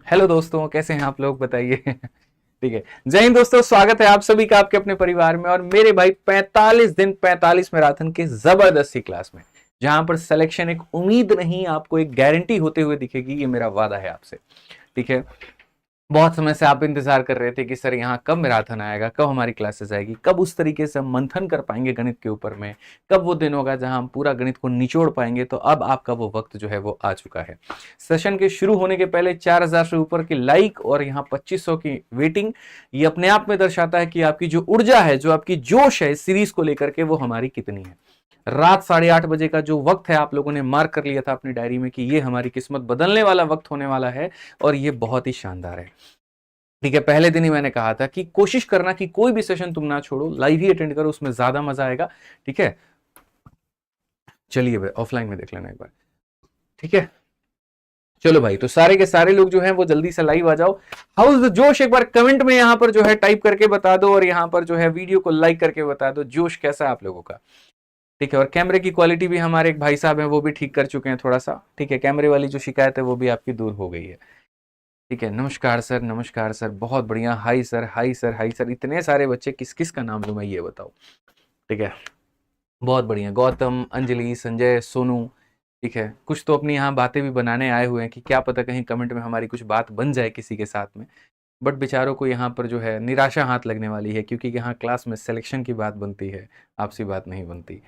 Hello दोस्तों, कैसे हैं आप लोग बताइए। ठीक है। जय हिंद दोस्तों, स्वागत है आप सभी का आपके अपने परिवार में। और मेरे भाई 45 दिन 45 मैराथन के जबरदस्ती क्लास में, जहां पर सिलेक्शन एक उम्मीद नहीं, आपको एक गारंटी होते हुए दिखेगी। ये मेरा वादा है आपसे। ठीक है। बहुत समय से आप इंतजार कर रहे थे कि सर यहाँ कब मैराथन आएगा, कब हमारी क्लासेस आएगी, कब उस तरीके से हम मंथन कर पाएंगे गणित के ऊपर में, कब वो दिन होगा जहां हम पूरा गणित को निचोड़ पाएंगे। तो अब आपका वो वक्त जो है वो आ चुका है। सेशन के शुरू होने के पहले 4000 से ऊपर की लाइक और यहाँ 2500 की वेटिंग, ये अपने आप में दर्शाता है कि आपकी जो ऊर्जा है, जो आपकी जोश है इस सीरीज को लेकर के, वो हमारी कितनी है। रात 8:30 बजे का जो वक्त है, आप लोगों ने मार्क कर लिया था अपनी डायरी में कि ये हमारी किस्मत बदलने वाला वक्त होने वाला है। और ये बहुत ही शानदार है। ठीक है। पहले दिन ही मैंने कहा था कि कोशिश करना कि कोई भी सेशन तुम ना छोड़ो, लाइव ही अटेंड करो, उसमें ज्यादा मजा आएगा। ठीक है। चलिए भाई, ऑफलाइन में देख लेना एक बार। ठीक है। चलो भाई, तो सारे के सारे लोग जो हैं वो जल्दी से लाइव आ जाओ। हाउस द जोश एक बार कमेंट में यहां पर जो है टाइप करके बता दो, और यहां पर जो है वीडियो को लाइक करके बता दो जोश कैसा है आप लोगों का। ठीक है। और कैमरे की क्वालिटी भी हमारे एक भाई साहब हैं, वो भी ठीक कर चुके हैं थोड़ा सा। ठीक है। कैमरे वाली जो शिकायत है वो भी आपकी दूर हो गई है। ठीक है। नमस्कार सर, नमस्कार सर, बहुत बढ़िया। High sir, high sir, high sir. इतने सारे बच्चे, किस किस का नाम लूं मैं, ये बताओ। ठीक है। बहुत बढ़िया। गौतम, अंजलि, संजय, सोनू। ठीक है। कुछ तो अपनी यहाँ बातें भी बनाने आए हुए हैं कि क्या पता कहीं कमेंट में हमारी कुछ बात बन जाए किसी के साथ में। बट बेचारों को यहाँ पर जो है निराशा हाथ लगने वाली है, क्योंकि यहाँ क्लास में सिलेक्शन की बात बनती है, आपसी बात नहीं बनती।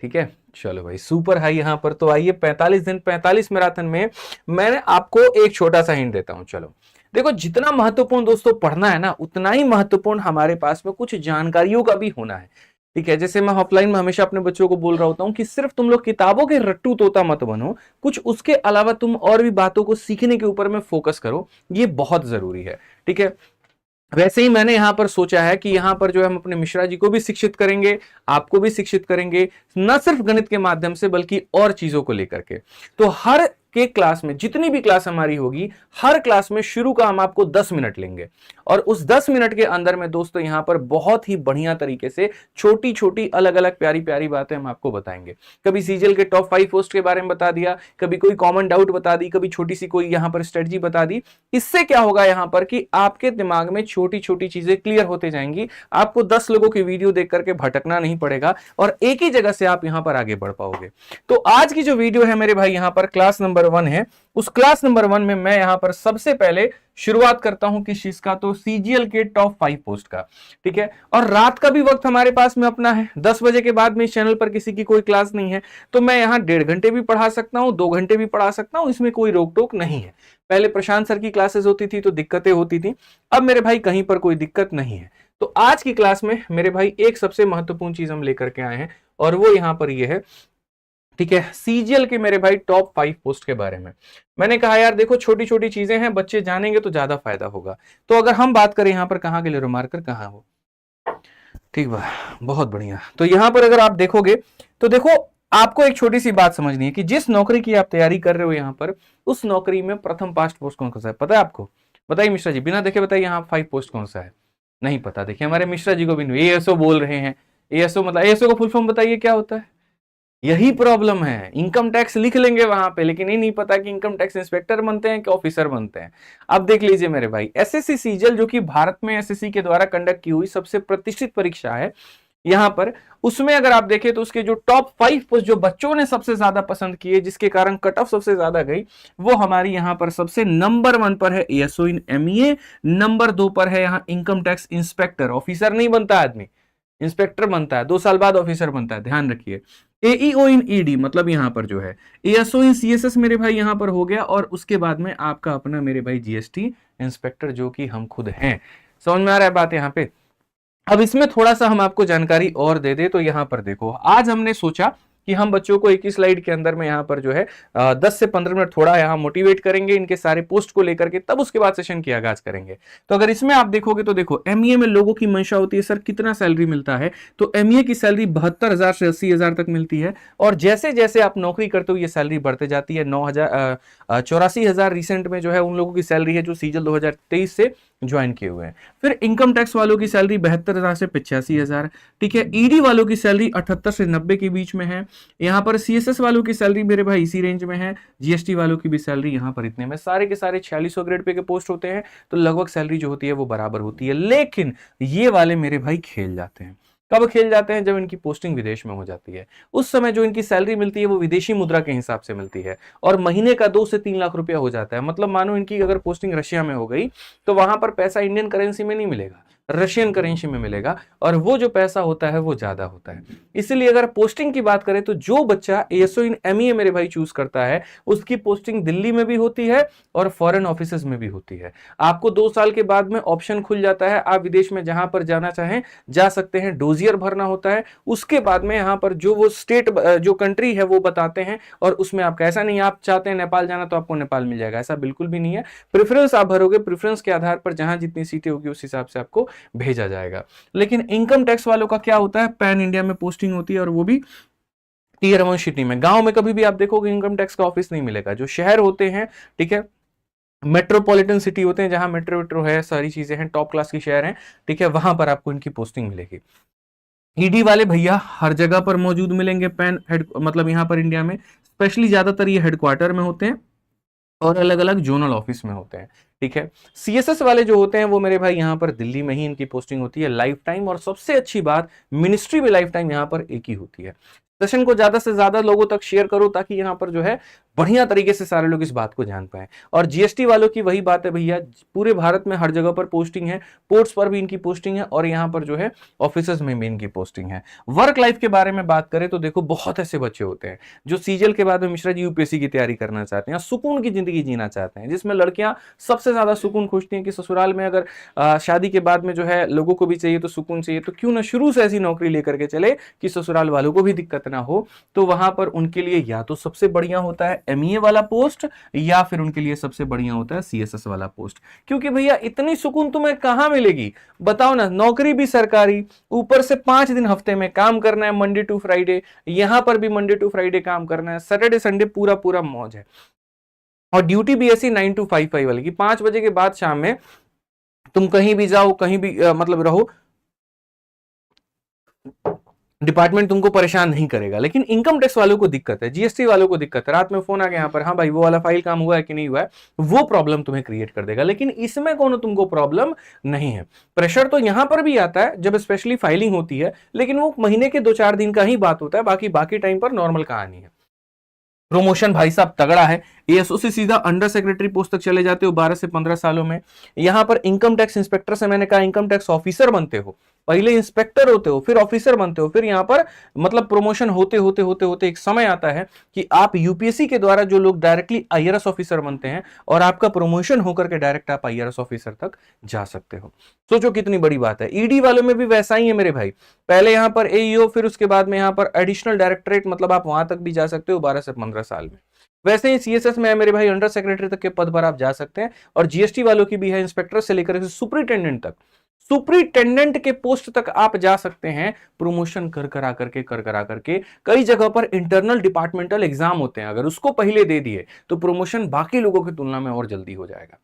ठीक है। चलो भाई, सुपर हाई यहाँ पर। तो आइए, 45 दिन 45 मैराथन में मैंने आपको एक छोटा सा हिंट देता हूं। चलो देखो, जितना महत्वपूर्ण दोस्तों पढ़ना है ना, उतना ही महत्वपूर्ण हमारे पास में कुछ जानकारियों का भी होना है। ठीक है। जैसे मैं ऑफलाइन में हमेशा अपने बच्चों को बोल रहा होता हूं कि सिर्फ तुम लोग किताबों के रट्टू तोता मत बनो, कुछ उसके अलावा तुम और भी बातों को सीखने के ऊपर में फोकस करो। ये बहुत जरूरी है। ठीक है। वैसे ही मैंने यहां पर सोचा है कि यहां पर जो है हम अपने मिश्रा जी को भी शिक्षित करेंगे, आपको भी शिक्षित करेंगे, न सिर्फ गणित के माध्यम से बल्कि और चीजों को लेकर के। तो हर के क्लास में, जितनी भी क्लास हमारी होगी, हर क्लास में शुरू का हम आपको 10 मिनट लेंगे। और उस 10 मिनट के अंदर में दोस्तों यहां पर बहुत ही बढ़िया तरीके से छोटी छोटी अलग अलग प्यारी प्यारी बातें हम आपको बताएंगे। कभी सीजीएल के टॉप 5 पोस्ट के बारे में बता दिया, कभी कोई कॉमन डाउट बता दी, कभी छोटी सी कोई यहां पर स्ट्रेटजी बता दी। इससे क्या होगा यहां पर कि आपके दिमाग में छोटी छोटी चीजें क्लियर होते जाएंगी। आपको 10 लोगों की वीडियो देख करके भटकना नहीं पड़ेगा, और एक ही जगह से आप यहां पर आगे बढ़ पाओगे। तो आज की जो वीडियो है मेरे भाई, यहां पर क्लास नंबर 1 है। उस क्लास नंबर 1 में मैं यहां पर सबसे पहले शुरुआत करता हूं किस चीज का, तो सीजीएल के टॉप 5 पोस्ट का। ठीक है। और रात का भी वक्त हमारे पास में अपना है। 10 बजे के बाद में इस चैनल पर किसी की कोई क्लास नहीं है, तो मैं यहां 1.5 घंटे भी पढ़ा सकता हूं, 2 घंटे भी पढ़ा सकता हूं, इसमें कोई रोक टोक नहीं है। पहले प्रशांत सर की क्लासेस होती थी तो दिक्कतें होती थी, अब मेरे भाई कहीं पर कोई दिक्कत नहीं है। तो आज की क्लास में मेरे भाई एक सबसे महत्वपूर्ण चीज हम लेकर के आए हैं, और वो यहां पर ये है। ठीक है। सीजीएल के मेरे भाई टॉप 5 पोस्ट के बारे में मैंने कहा यार देखो, छोटी छोटी चीजें हैं, बच्चे जानेंगे तो ज्यादा फायदा होगा। तो अगर हम बात करें यहां पर, कहां के लिए मार्कर, कहां हो, ठीक बा, बहुत बढ़िया। तो यहां पर अगर आप देखोगे तो देखो, आपको एक छोटी सी बात समझनी है कि जिस नौकरी की आप तैयारी कर रहे हो यहां पर, उस नौकरी में प्रथम 5 पोस्ट कौन सा है, पता है आपको? बताइए मिश्रा जी, बिना देखे बताइए यहाँ 5 पोस्ट कौन सा है। नहीं पता। देखिए हमारे मिश्रा जी को भी नहीं। एएसओ बोल रहे हैं। एएसओ मतलब, एएसओ का फुल फॉर्म बताइए क्या होता है। यही प्रॉब्लम है। इनकम टैक्स लिख लेंगे वहां पे, लेकिन ये नहीं पता कि इनकम टैक्स इंस्पेक्टर बनते हैं कि ऑफिसर बनते हैं। अब देख लीजिए मेरे भाई, एसएससी सीजीएल जो कि भारत में एसएससी के द्वारा कंडक्ट की हुई सबसे प्रतिष्ठित परीक्षा है, यहां पर उसमें अगर आप देखें तो उसके जो टॉप 5 पोस्ट जो बच्चों ने सबसे ज्यादा पसंद किए, जिसके कारण कट ऑफ सबसे ज्यादा गई, वो हमारी यहां पर सबसे नंबर 1 पर है एएसओ इन एमईए, नंबर 2 पर है यहां इनकम टैक्स इंस्पेक्टर। ऑफिसर नहीं बनता आदमी, इंस्पेक्टर बनता है, 2 साल बाद ऑफिसर बनता है, ध्यान रखिए। एईओ इन ईडी मतलब यहां पर जो है एएसओ इन सीएसएस मेरे भाई यहां पर हो गया, और उसके बाद में आपका अपना मेरे भाई जीएसटी इंस्पेक्टर, जो कि हम खुद हैं। समझ में आ रहा है बात यहां पे? अब इसमें थोड़ा सा हम आपको जानकारी और दे दे, तो यहां पर देखो, आज हमने सोचा कि हम बच्चों को एक ही स्लाइड के अंदर में यहां पर जो है 10 से 15 मिनट थोड़ा यहां मोटिवेट करेंगे इनके सारे पोस्ट को लेकर के, तब उसके बाद सेशन की आगाज करेंगे। तो अगर इसमें आप देखोगे तो देखो, एमईए में लोगों की मंशा होती है सर कितना सैलरी मिलता है, तो एमईए की सैलरी 72,000 से 80,000 तक मिलती है। और जैसे जैसे आप नौकरी करते हो ये सैलरी बढ़ते जाती है। 9,000 84,000 रिसेंट में जो है उन लोगों की सैलरी है जो सीजल 2023 से ज्वाइन किए हुए हैं। फिर इनकम टैक्स वालों की सैलरी 72,000 से 85,000, ठीक है। ईडी वालों की सैलरी 78 से 90 के बीच में है। यहाँ पर सीएसएस वालों की सैलरी मेरे भाई इसी रेंज में है। जीएसटी वालों की भी सैलरी यहाँ पर इतने में, सारे के सारे 4600 ग्रेड पे के पोस्ट होते हैं, तो लगभग सैलरी जो होती है वो बराबर होती है। लेकिन ये वाले मेरे भाई खेल जाते हैं। कब खेल जाते हैं? जब इनकी पोस्टिंग विदेश में हो जाती है। उस समय जो इनकी सैलरी मिलती है वो विदेशी मुद्रा के हिसाब से मिलती है, और महीने का 2 से 3 लाख रुपया हो जाता है। मतलब मानो इनकी अगर पोस्टिंग रशिया में हो गई तो वहां पर पैसा इंडियन करेंसी में नहीं मिलेगा, रशियन करेंसी में मिलेगा, और वो जो पैसा होता है वो ज्यादा होता है। इसलिए अगर पोस्टिंग की बात करें तो जो बच्चा एएसओ इन एमईए मेरे भाई चूज करता है उसकी पोस्टिंग दिल्ली में भी होती है और फॉरेन ऑफिसेज में भी होती है। आपको 2 साल के बाद में ऑप्शन खुल जाता है, आप विदेश में जहां पर जाना चाहें जा सकते हैं। डोजियर भरना होता है, उसके बाद में यहाँ पर जो वो स्टेट जो कंट्री है वो बताते हैं, और उसमें आपका ऐसा नहीं आप चाहते हैं नेपाल जाना तो आपको नेपाल मिल जाएगा, ऐसा बिल्कुल भी नहीं है। प्रेफरेंस आप भरोगे, प्रेफरेंस के आधार पर जहां जितनी सीटें होगी उस हिसाब से आपको भेजा जाएगा। लेकिन इनकम टैक्स वालों का क्या होता है? पैन इंडिया में पोस्टिंग होती है, और वो भी टीयर 1 सिटी में। गांव में कभी भी आप देखोगे इनकम टैक्स का ऑफिस नहीं मिलेगा। जो शहर होते हैं, ठीक है, मेट्रोपॉलिटन सिटी होते हैं जहां मेट्रो है, सारी चीजें हैं, टॉप क्लास की शहर हैं, ठीक है, वहां पर आपको इनकी पोस्टिंग मिलेगी। ईडी वाले भैया हर जगह पर मौजूद मिलेंगे। पैन हेड मतलब यहाँ पर इंडिया में स्पेशली ज्यादातर ये हेडक्वार्टर में होते हैं और अलग अलग जोनल ऑफिस में होते हैं, ठीक है। सीएसएस वाले जो होते हैं वो मेरे भाई यहाँ पर दिल्ली में ही इनकी पोस्टिंग होती है लाइफ टाइम, और सबसे अच्छी बात मिनिस्ट्री भी लाइफ टाइम यहाँ पर एक ही होती है। सेशन को ज्यादा से ज्यादा लोगों तक शेयर करो ताकि यहाँ पर जो है बढ़िया तरीके से सारे लोग इस बात को जान पाए। और जीएसटी वालों की वही बात है भैया, पूरे भारत में हर जगह पर पोस्टिंग है, पोर्ट्स पर भी इनकी पोस्टिंग है, और यहाँ पर जो है ऑफिसेज में भी इनकी पोस्टिंग है। वर्क लाइफ के बारे में बात करें तो देखो बहुत ऐसे बच्चे होते हैं जो सीजीएल के बाद में मिश्रा जी यूपीएससी की तैयारी करना चाहते हैं, सुकून की जिंदगी जीना चाहते हैं, जिसमें लड़कियां सबसे ज्यादा सुकून खोजती हैं कि ससुराल में अगर शादी के बाद में जो है लोगों को भी चाहिए तो सुकून चाहिए, तो क्यों ना शुरू से ऐसी नौकरी लेकर के चले कि ससुराल वालों को भी दिक्कत ना हो। तो वहां पर उनके लिए या तो सबसे बढ़िया होता है एमईए वाला पोस्ट, या फिर उनके लिए सबसे बढ़िया होता है सीएसएस वाला पोस्ट। क्योंकि भैया इतनी सुकून तुम्हें कहां मिलेगी? बताओ ना, नौकरी भी सरकारी, ऊपर से 5 दिन हफ्ते में काम करना है, मंडे टू फ्राइडे, यहां पर भी मंडे टू फ्राइडे काम करना है, सैटरडे संडे पूरा पूरा मौज है। और ड्यूटी भी ऐसी 9 to 5 वाली की 5 बजे के बाद शाम में तुम कहीं भी जाओ, कहीं भी मतलब रहो, डिपार्टमेंट तुमको परेशान नहीं करेगा। लेकिन इनकम टैक्स वालों को दिक्कत है, जीएसटी वालों को दिक्कत है, रात में फोन आ गया यहाँ पर, हाँ भाई वो वाला फाइल काम हुआ है कि नहीं हुआ है, वो प्रॉब्लम तुम्हें क्रिएट कर देगा। लेकिन इसमें कोनो तुमको प्रॉब्लम नहीं है। प्रेशर तो यहां पर भी आता है जब स्पेशली फाइलिंग होती है, लेकिन वो महीने के 2-4 दिन का ही बात होता है, बाकी टाइम पर नॉर्मल कहानी है। प्रमोशन भाई साहब तगड़ा है, एएसओ से सीधा अंडर सेक्रेटरी पोस्ट तक चले जाते हो 12 से 15 सालों में। यहां पर इनकम टैक्स इंस्पेक्टर से मैंने कहा इनकम टैक्स ऑफिसर बनते हो, पहले इंस्पेक्टर होते हो, फिर ऑफिसर बनते हो, फिर यहां पर मतलब प्रमोशन होते होते होते होते एक समय आता है कि आप यूपीएससी के द्वारा जो लोग डायरेक्टली आईआरएस ऑफिसर बनते हैं, और आपका प्रमोशन होकर के डायरेक्ट आप आईआरएस ऑफिसर तक जा सकते हो। सोचो कितनी बड़ी बात है। ईडी वालों में भी वैसा ही है मेरे भाई, पहले यहां पर एईओ, फिर उसके बाद में यहां पर एडिशनल डायरेक्टरेट, मतलब आप वहां तक भी जा सकते हो 12 से 15 साल में। वैसे ही सीएसएस में है मेरे भाई, अंडर सेक्रेटरी तक के पद पर आप जा सकते हैं। और जीएसटी वालों की भी है, इंस्पेक्टर से लेकर सुपरिटेंडेंट तक, सुपरिटेंडेंट के पोस्ट तक आप जा सकते हैं प्रमोशन कर करा करके। कई जगह पर इंटरनल डिपार्टमेंटल एग्जाम होते हैं, अगर उसको पहले दे दिए तो प्रमोशन बाकी लोगों की तुलना में और जल्दी हो जाएगा।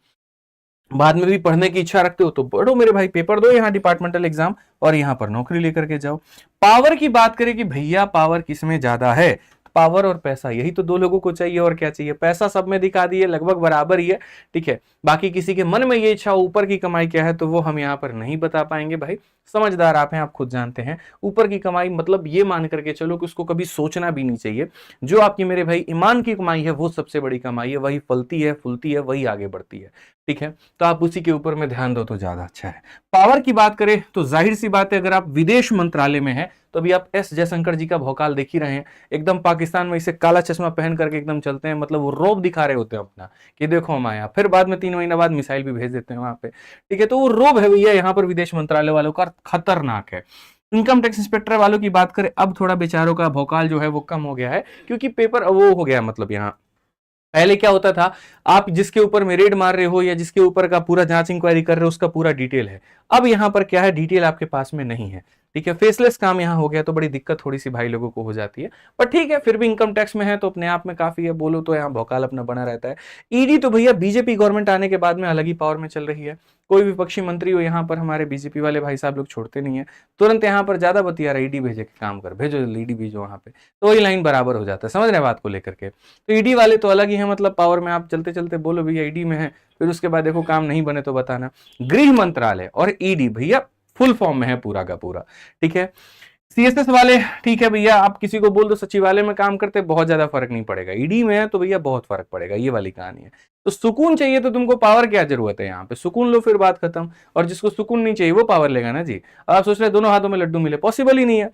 बाद में भी पढ़ने की इच्छा रखते हो तो पढ़ो मेरे भाई, पेपर दो यहाँ डिपार्टमेंटल एग्जाम, और यहां पर नौकरी लेकर के जाओ। पावर की बात करें कि भैया पावर किसमें ज्यादा है, पावर और पैसा, यही तो दो लोगों को चाहिए, और क्या चाहिए? पैसा सब में दिखा दिए, लगभग बराबर ही है, ठीक है। बाकी किसी के मन में ये इच्छा ऊपर की कमाई क्या है तो वो हम यहाँ पर नहीं बता पाएंगे भाई, समझदार आप हैं, आप खुद जानते हैं। ऊपर की कमाई मतलब ये मान करके चलो कि उसको कभी सोचना भी नहीं चाहिए। जो आपकी मेरे भाई ईमान की कमाई है वो सबसे बड़ी कमाई है, वही फलती है फूलती है, वही आगे बढ़ती है, ठीक है। तो आप उसी के ऊपर में ध्यान दो तो ज्यादा अच्छा है। पावर की बात करें तो जाहिर सी बात है, अगर आप विदेश मंत्रालय में हैं तो अभी आप एस जयशंकर जी का भौकाल देख ही रहे हैं, एकदम पाकिस्तान में इसे काला चश्मा पहन करके एकदम चलते हैं, मतलब वो रौब दिखा रहे होते हैं अपना कि देखो हम आया, फिर बाद में 3 महीना बाद मिसाइल भी भेज देते हैं वहां पे, ठीक है। तो वो रौब है भैया यहाँ पर विदेश मंत्रालय वालों का, खतरनाक है। इनकम टैक्स इंस्पेक्टर वालों की बात करें, अब थोड़ा बेचारों का भौकाल जो है वो कम हो गया है, क्योंकि पेपर वो हो गया, मतलब यहाँ पहले क्या होता था, आप जिसके ऊपर में रेड मार रहे हो या जिसके ऊपर का पूरा जांच इंक्वायरी कर रहे हो उसका पूरा डिटेल है। अब यहां पर क्या है, डिटेल आपके पास में नहीं है। ठीक है, फेसलेस काम यहाँ हो गया तो बड़ी दिक्कत थोड़ी सी भाई लोगों को हो जाती है, पर ठीक है, फिर भी इनकम टैक्स में है तो अपने आप में काफी है, बोलो तो यहाँ भौकाल अपना बना रहता है। ईडी तो भैया बीजेपी गवर्नमेंट आने के बाद में अलग ही पावर में चल रही है, कोई विपक्षी मंत्री हो यहाँ पर हमारे बीजेपी वाले भाई साहब लोग छोड़ते नहीं है, तुरंत यहाँ पर ज्यादा बतिया रहा, ईडी भेजे के काम कर, भेजो ईडी भेजो वहां पे, तो वही लाइन बराबर हो जाता है, समझ रहे हैं बात को लेकर के। तो ईडी वाले तो अलग ही है, मतलब पावर में, आप चलते चलते बोलो भैया ईडी में है, फिर उसके बाद देखो काम नहीं बने तो बताना। गृह मंत्रालय और ईडी भैया फुल फॉर्म में है पूरा का पूरा, ठीक है। सीएसएस वाले ठीक है भैया, आप किसी को बोल दो सचिवालय में काम करते, बहुत ज्यादा फर्क नहीं पड़ेगा, ईडी में है तो भैया बहुत फर्क पड़ेगा, ये वाली कहानी है। तो सुकून चाहिए तो तुमको पावर क्या जरूरत है, यहाँ पे सुकून लो फिर बात खत्म, और जिसको सुकून नहीं चाहिए वो पावर लेगा ना जी। आप सोच रहे दोनों हाथों में लड्डू मिले, पॉसिबल ही नहीं है,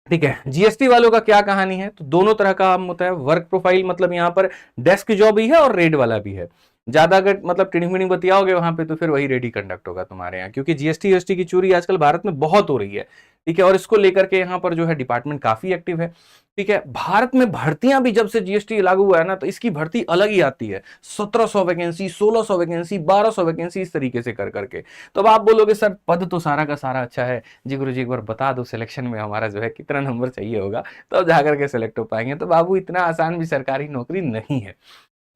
ठीक है। जीएसटी वालों का क्या कहानी है, तो दोनों तरह का काम होता है, वर्क प्रोफाइल मतलब यहाँ पर डेस्क जॉब भी है और रेड वाला भी है। ज्यादा अगर मतलब टिडिंग मिडिंग बतियाओगे वहां पे तो फिर वही रेडी कंडक्ट होगा तुम्हारे यहाँ, क्योंकि जीएसटी की चोरी आजकल भारत में बहुत हो रही है, ठीक है। और इसको लेकर के यहाँ पर जो है डिपार्टमेंट काफी एक्टिव है, ठीक है। भारत में भर्तियां भी जब से जीएसटी लागू हुआ है ना, तो इसकी भर्ती अलग ही आती है, 1700 वैकेंसी, 1600 वैकेंसी, 1200 वैकेंसी, इस तरीके से कर करके। तो अब आप बोलोगे सर पद तो सारा का सारा अच्छा है जी, गुरु जी एक बार बता दो सिलेक्शन में हमारा जो है कितना नंबर चाहिए होगा तो अब जाकर के सिलेक्ट हो पाएंगे। तो बाबू इतना आसान भी सरकारी नौकरी नहीं है,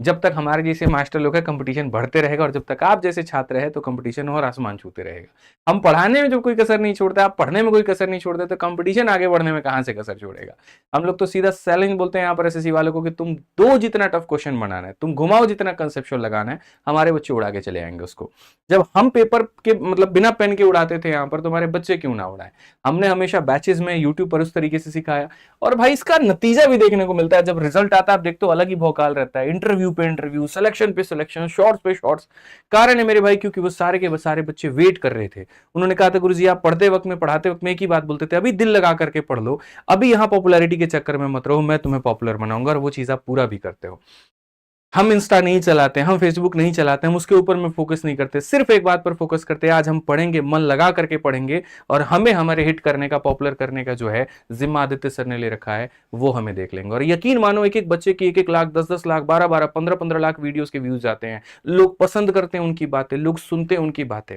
जब तक हमारे जैसे मास्टर लोग हैं कंपटीशन बढ़ते रहेगा, और जब तक आप जैसे छात्र हैं तो कंपटीशन और आसमान छूते रहेगा। हम पढ़ाने में जब कोई कसर नहीं छोड़ते, आप पढ़ने में कोई कसर नहीं छोड़ते, तो कंपटीशन आगे बढ़ने में कहां से कसर छोड़ेगा। हम लोग तो सीधा चैलेंज बोलते हैं यहाँ पर एसएससी वालों को कि तुम दो जितना टफ क्वेश्चन बनाना है, तुम घुमाओ जितना कंसेप्चुअल लगाना है, हमारे बच्चे उड़ा के चले आएंगे उसको। जब हम पेपर के मतलब बिना पेन के उड़ाते थे यहाँ पर, तो हमारे बच्चे क्यों ना उड़ाए। हमने हमेशा बैचेस में यूट्यूब पर उस तरीके से सिखाया, और भाई इसका नतीजा भी देखने को मिलता है, जब रिजल्ट आता है आप देखते हो अलग ही भौकाल रहता है, इंटरव्यू पे इंटरव्यू, सिलेक्शन पे सिलेक्शन, शॉर्ट्स पे शॉर्ट्स। कारण है मेरे भाई क्योंकि वो सारे के सारे बच्चे वेट कर रहे थे। उन्होंने कहा था गुरुजी आप पढ़ते वक्त में पढ़ाते वक्त में एक ही बात बोलते थे, अभी दिल लगा करके पढ़ लो, अभी यहाँ पॉपुलैरिटी के चक्कर में मत रहो, मैं तुम्हें पॉपुलर बनाऊंगा, और वो चीज आप पूरा भी करते हो। हम इंस्टा नहीं चलाते, हम फेसबुक नहीं चलाते, हम उसके ऊपर में फोकस नहीं करते, सिर्फ एक बात पर फोकस करते हैं, आज हम पढ़ेंगे, मन लगा करके पढ़ेंगे, और हमें हमारे हिट करने का, पॉपुलर करने का जो है जिम्मा आदित्य सर ने ले रखा है, वो हमें देख लेंगे। और यकीन मानो एक एक बच्चे की 1-1 लाख, 10-10 लाख, 12-12, 15-15 लाख वीडियोस के व्यूज आते हैं, लोग पसंद करते हैं उनकी बातें, लोग सुनते हैं उनकी बातें,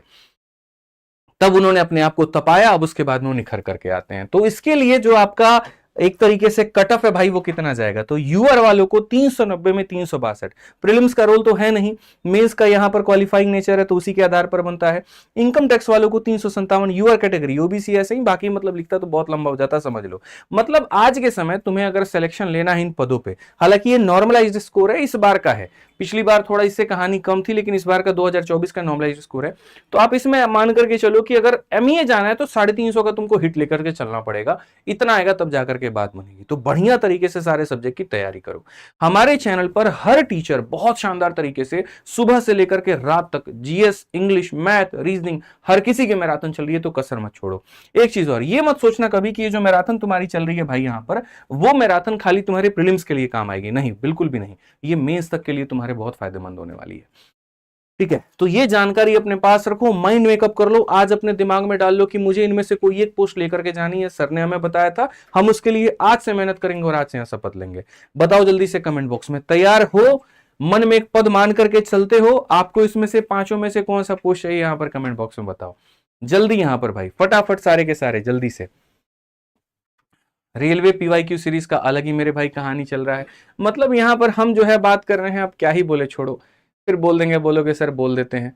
तब उन्होंने अपने आप को तपाया, अब उसके बाद में निखर करके आते हैं। तो इसके लिए जो आपका एक तरीके से कट ऑफ है भाई, वो कितना जाएगा, तो यूआर वालों को 390 में 362। प्रीलिम्स का रोल तो है नहीं, मेंस का यहां पर क्वालिफाइंग नेचर है तो उसी के आधार पर बनता है। इनकम टैक्स वालों को 357, यूआर कैटेगरी, ओबीसी ऐसे ही, बाकी मतलब लिखता तो बहुत लंबा हो जाता, समझ लो। मतलब आज के समय तुम्हें अगर सिलेक्शन लेना है इन पदों पे, हालांकि ये नॉर्मलाइज्ड स्कोर है, इस बार का है, पिछली बार थोड़ा इससे कहानी कम थी, लेकिन इस बार का 2024 का नॉर्मलाइज्ड स्कोर है। तो आप इसमें मान करके चलो कि अगर एमईए जाना है तो 350 का तुमको हिट लेकर के चलना पड़ेगा, इतना आएगा तब जाकर के बात बनेगी। तो बढ़िया तरीके से सारे सब्जेक्ट की तैयारी करो। हमारे चैनल पर हर टीचर बहुत शानदार तरीके से सुबह से लेकर के रात तक जीएस, इंग्लिश, मैथ, रीजनिंग, हर किसी की मैराथन चल रही है, तो कसर मत छोड़ो। एक चीज और, ये मत सोचना कभी कि ये जो मैराथन तुम्हारी चल रही है भाई यहाँ पर, वो मैराथन खाली तुम्हारे प्रीलिम्स के लिए काम आएगी, नहीं, बिल्कुल भी नहीं, ये मेंस तक के लिए तुम्हारे बहुत फायदेमंद होने वाली है, ठीक है। तो ये जानकारी अपने पास रखो, माइंड मेकअप कर लो, आज अपने दिमाग में डाल लो कि मुझे इनमें से कोई एक पोस्ट लेकर के जानी है, सर ने हमें बताया था, हम उसके लिए आज से मेहनत करेंगे और आज से शपथ लेंगे। बताओ जल्दी से कमेंट बॉक्स में, तैयार हो, मन में एक पद मान करके चलते हो, आपको इसमें से पांचों में से कौन सा पोस्ट चाहिए, यहां पर कमेंट बॉक्स में बताओ जल्दी, यहां पर भाई फटाफट सारे के सारे जल्दी से। रेलवे पीवाईक्यू सीरीज का अलग ही मेरे भाई कहानी चल रहा है, मतलब यहां पर हम जो है बात कर रहे हैं, अब क्या ही बोले, छोड़ो, फिर बोल देंगे, बोलोगे सर बोल देते हैं,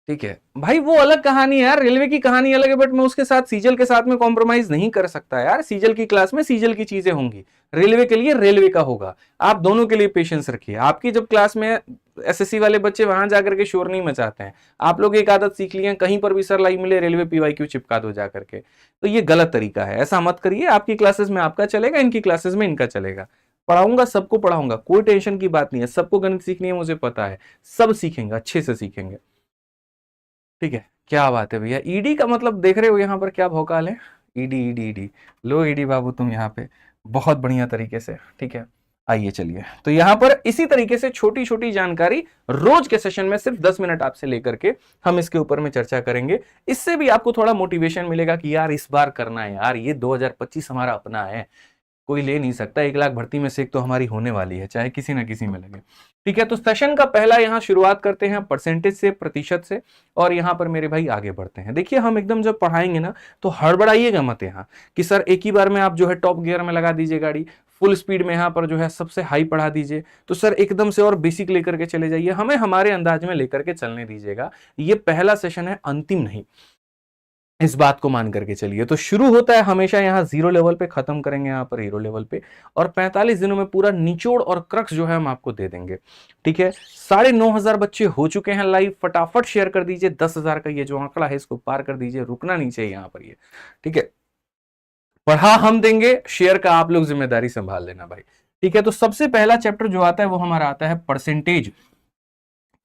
ठीक है भाई, वो अलग कहानी है यार, रेलवे की कहानी अलग है, बट मैं उसके साथ सीजल के साथ में कॉम्प्रोमाइज नहीं कर सकता यार। सीजल की क्लास में सीजल की चीजें होंगी, रेलवे के लिए रेलवे का होगा, आप दोनों के लिए पेशेंस रखिए। आपकी जब क्लास में एसएससी वाले बच्चे वहां जाकर के शोर नहीं मचाते हैं, आप लोग एक आदत सीख लिए, कहीं पर भी सर लाइव मिले रेलवे पीवाईक्यू चिपका दो जाकर के, तो ये गलत तरीका है, ऐसा मत करिए। आपकी क्लासेस में आपका चलेगा, इनकी क्लासेस में इनका चलेगा, पढ़ाऊंगा सबको पढ़ाऊंगा, कोई टेंशन की बात नहीं है, सबको गणित सीखनी है, मुझे पता है, सब सीखेंगे, अच्छे से सीखेंगे, ठीक है। क्या बात है भैया, ईडी का मतलब देख रहे हो यहाँ पर क्या भौकाल है, ईडी ईडी ईडी, लो ईडी बाबू तुम यहाँ पे बहुत बढ़िया तरीके से, ठीक है। आइए चलिए, तो यहाँ पर इसी तरीके से छोटी छोटी जानकारी रोज के सेशन में सिर्फ 10 मिनट आपसे लेकर के हम इसके ऊपर में चर्चा करेंगे। इससे भी आपको थोड़ा मोटिवेशन मिलेगा कि यार इस बार करना है यार, ये 2025 हमारा अपना है, कोई ले नहीं सकता। 1 लाख भर्ती में से एक तो हमारी होने वाली है, चाहे किसी ना किसी में लगे। ठीक है, तो सेशन का पहला यहाँ शुरुआत करते हैं परसेंटेज से, प्रतिशत से, और यहाँ पर मेरे भाई आगे बढ़ते हैं। देखिए हम एकदम जब पढ़ाएंगे ना तो हड़बड़ाइएगा मत यहाँ कि सर एक ही बार में आप जो है टॉप गियर में लगा दीजिए गाड़ी, फुल स्पीड में यहाँ पर जो है सबसे हाई पढ़ा दीजिए, तो सर एकदम से और बेसिक लेकर के चले जाइए। हमें हमारे अंदाज में लेकर के चलने दीजिएगा। ये पहला सेशन है, अंतिम नहीं, इस बात को मान करके चलिए। तो शुरू होता है हमेशा यहाँ 0 लेवल पे, खत्म करेंगे यहाँ पर हीरो लेवल पे, और 45 दिनों में पूरा निचोड़ और क्रक्स जो है हम आपको दे देंगे। ठीक है, 9,500 बच्चे हो चुके हैं लाइव। फटाफट शेयर कर दीजिए, 10,000 का ये जो आंकड़ा है इसको पार कर दीजिए, रुकना नहीं चाहिए यहाँ पर ये। ठीक है, पढ़ा हम देंगे, शेयर का आप लोग जिम्मेदारी संभाल लेना भाई। ठीक है, तो सबसे पहला चैप्टर जो आता है वो हमारा आता है परसेंटेज,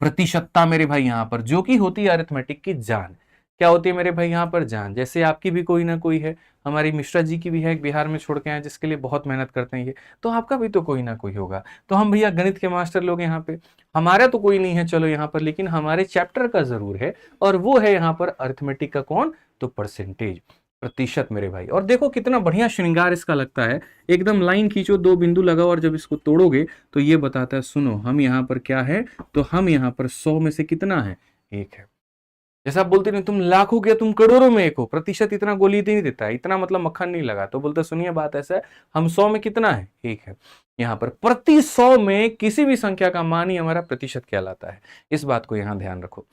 प्रतिशतता मेरे भाई यहाँ पर, जो कि होती है अरिथमेटिक की जान। क्या होती है मेरे भाई यहाँ पर? जान। जैसे आपकी भी कोई ना कोई है, हमारी मिश्रा जी की भी है, बिहार में छोड़ के आए, जिसके लिए बहुत मेहनत करते हैं ये, तो आपका भी तो कोई ना कोई होगा। तो हम भैया गणित के मास्टर लोग यहाँ पे, हमारा तो कोई नहीं है चलो यहाँ पर, लेकिन हमारे चैप्टर का जरूर है, और वो है यहाँ पर अरिथमेटिक का कौन? तो परसेंटेज, प्रतिशत मेरे भाई। और देखो कितना बढ़िया श्रृंगार इसका लगता है, एकदम लाइन खींचो, 2 बिंदु लगाओ, और जब इसको तोड़ोगे तो ये बताता है, सुनो हम यहाँ पर क्या है, तो हम यहाँ पर 100 में से कितना है? 1 है। जैसा आप बोलते नहीं तुम लाखों के तुम करोड़ों में 1 हो, प्रतिशत इतना गोली नहीं देता है, इतना मतलब मक्खन नहीं लगा, तो बोलते सुनिए बात ऐसा है, हम 100 में कितना है? 1 है। यहाँ पर प्रति 100 में किसी भी संख्या का मान ही हमारा प्रतिशत कहलाता है। इस बात को यहाँ ध्यान रखो।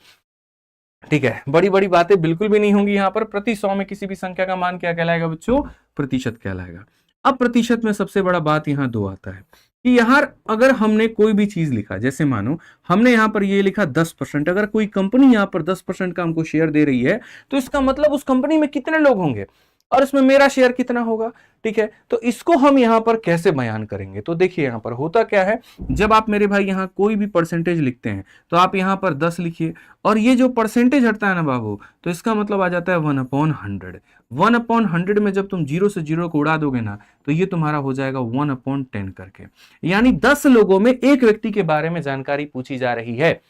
ठीक है, बड़ी बड़ी बातें बिल्कुल भी नहीं होंगी यहाँ पर। प्रति 100 में किसी भी संख्या का मान क्या कहलाएगा बच्चों? प्रतिशत कहलाएगा। अब प्रतिशत में सबसे बड़ा बात यहाँ 2 आता है कि यहाँ अगर हमने कोई भी चीज लिखा, जैसे मानो हमने यहाँ पर ये लिखा 10%, अगर कोई कंपनी यहाँ पर 10% का हमको शेयर दे रही है, तो इसका मतलब उस कंपनी में कितने लोग होंगे और इसमें मेरा शेयर कितना होगा। ठीक है, तो इसको हम यहाँ पर कैसे बयान करेंगे? तो देखिए यहाँ पर होता क्या है, जब आप मेरे भाई यहाँ कोई भी परसेंटेज लिखते हैं तो आप यहाँ पर 10 लिखिए, और ये जो परसेंटेज हटता है ना बाबू, तो इसका मतलब आ जाता है 1/100। 1/100 में जब तुम 0 से 0 को उड़ा दोगे ना, तो ये तुम्हारा हो जाएगा 1/10 करके। यानी 10 लोगों में एक व्यक्ति के बारे में जानकारी पूछी जा रही है।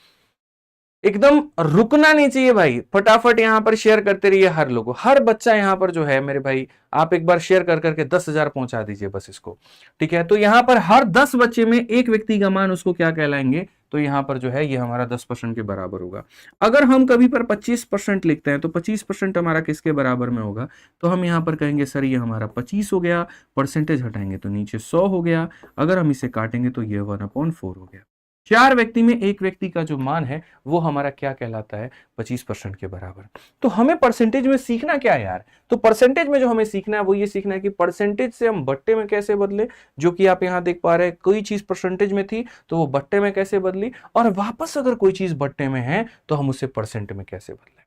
एकदम रुकना नहीं चाहिए भाई, फटाफट यहाँ पर शेयर करते रहिए हर लोगों, हर बच्चा यहाँ पर जो है मेरे भाई, आप एक बार शेयर कर करके 10,000 पहुंचा दीजिए बस इसको। ठीक है, तो यहाँ पर हर 10 बच्चे में एक व्यक्ति का मान उसको क्या कहलाएंगे? तो यहाँ पर जो है ये हमारा 10% के बराबर होगा। अगर हम कभी पर 25% लिखते हैं तो 25% हमारा किसके बराबर में होगा? तो हम यहाँ पर कहेंगे सर ये हमारा 25 हो गया, परसेंटेज हटाएंगे तो नीचे 100 हो गया, अगर हम इसे काटेंगे तो ये 1/4 हो गया। 4 व्यक्ति में एक व्यक्ति का जो मान है वो हमारा क्या कहलाता है? 25% के बराबर। तो हमें परसेंटेज में सीखना क्या है यार? तो परसेंटेज में जो हमें सीखना है वो ये सीखना है कि परसेंटेज से हम बट्टे में कैसे बदले, जो कि आप यहां देख पा रहे हैं, कोई चीज परसेंटेज में थी तो वो बट्टे में कैसे बदली, और वापस अगर कोई चीज बट्टे में है तो हम उसे परसेंट में कैसे बदले।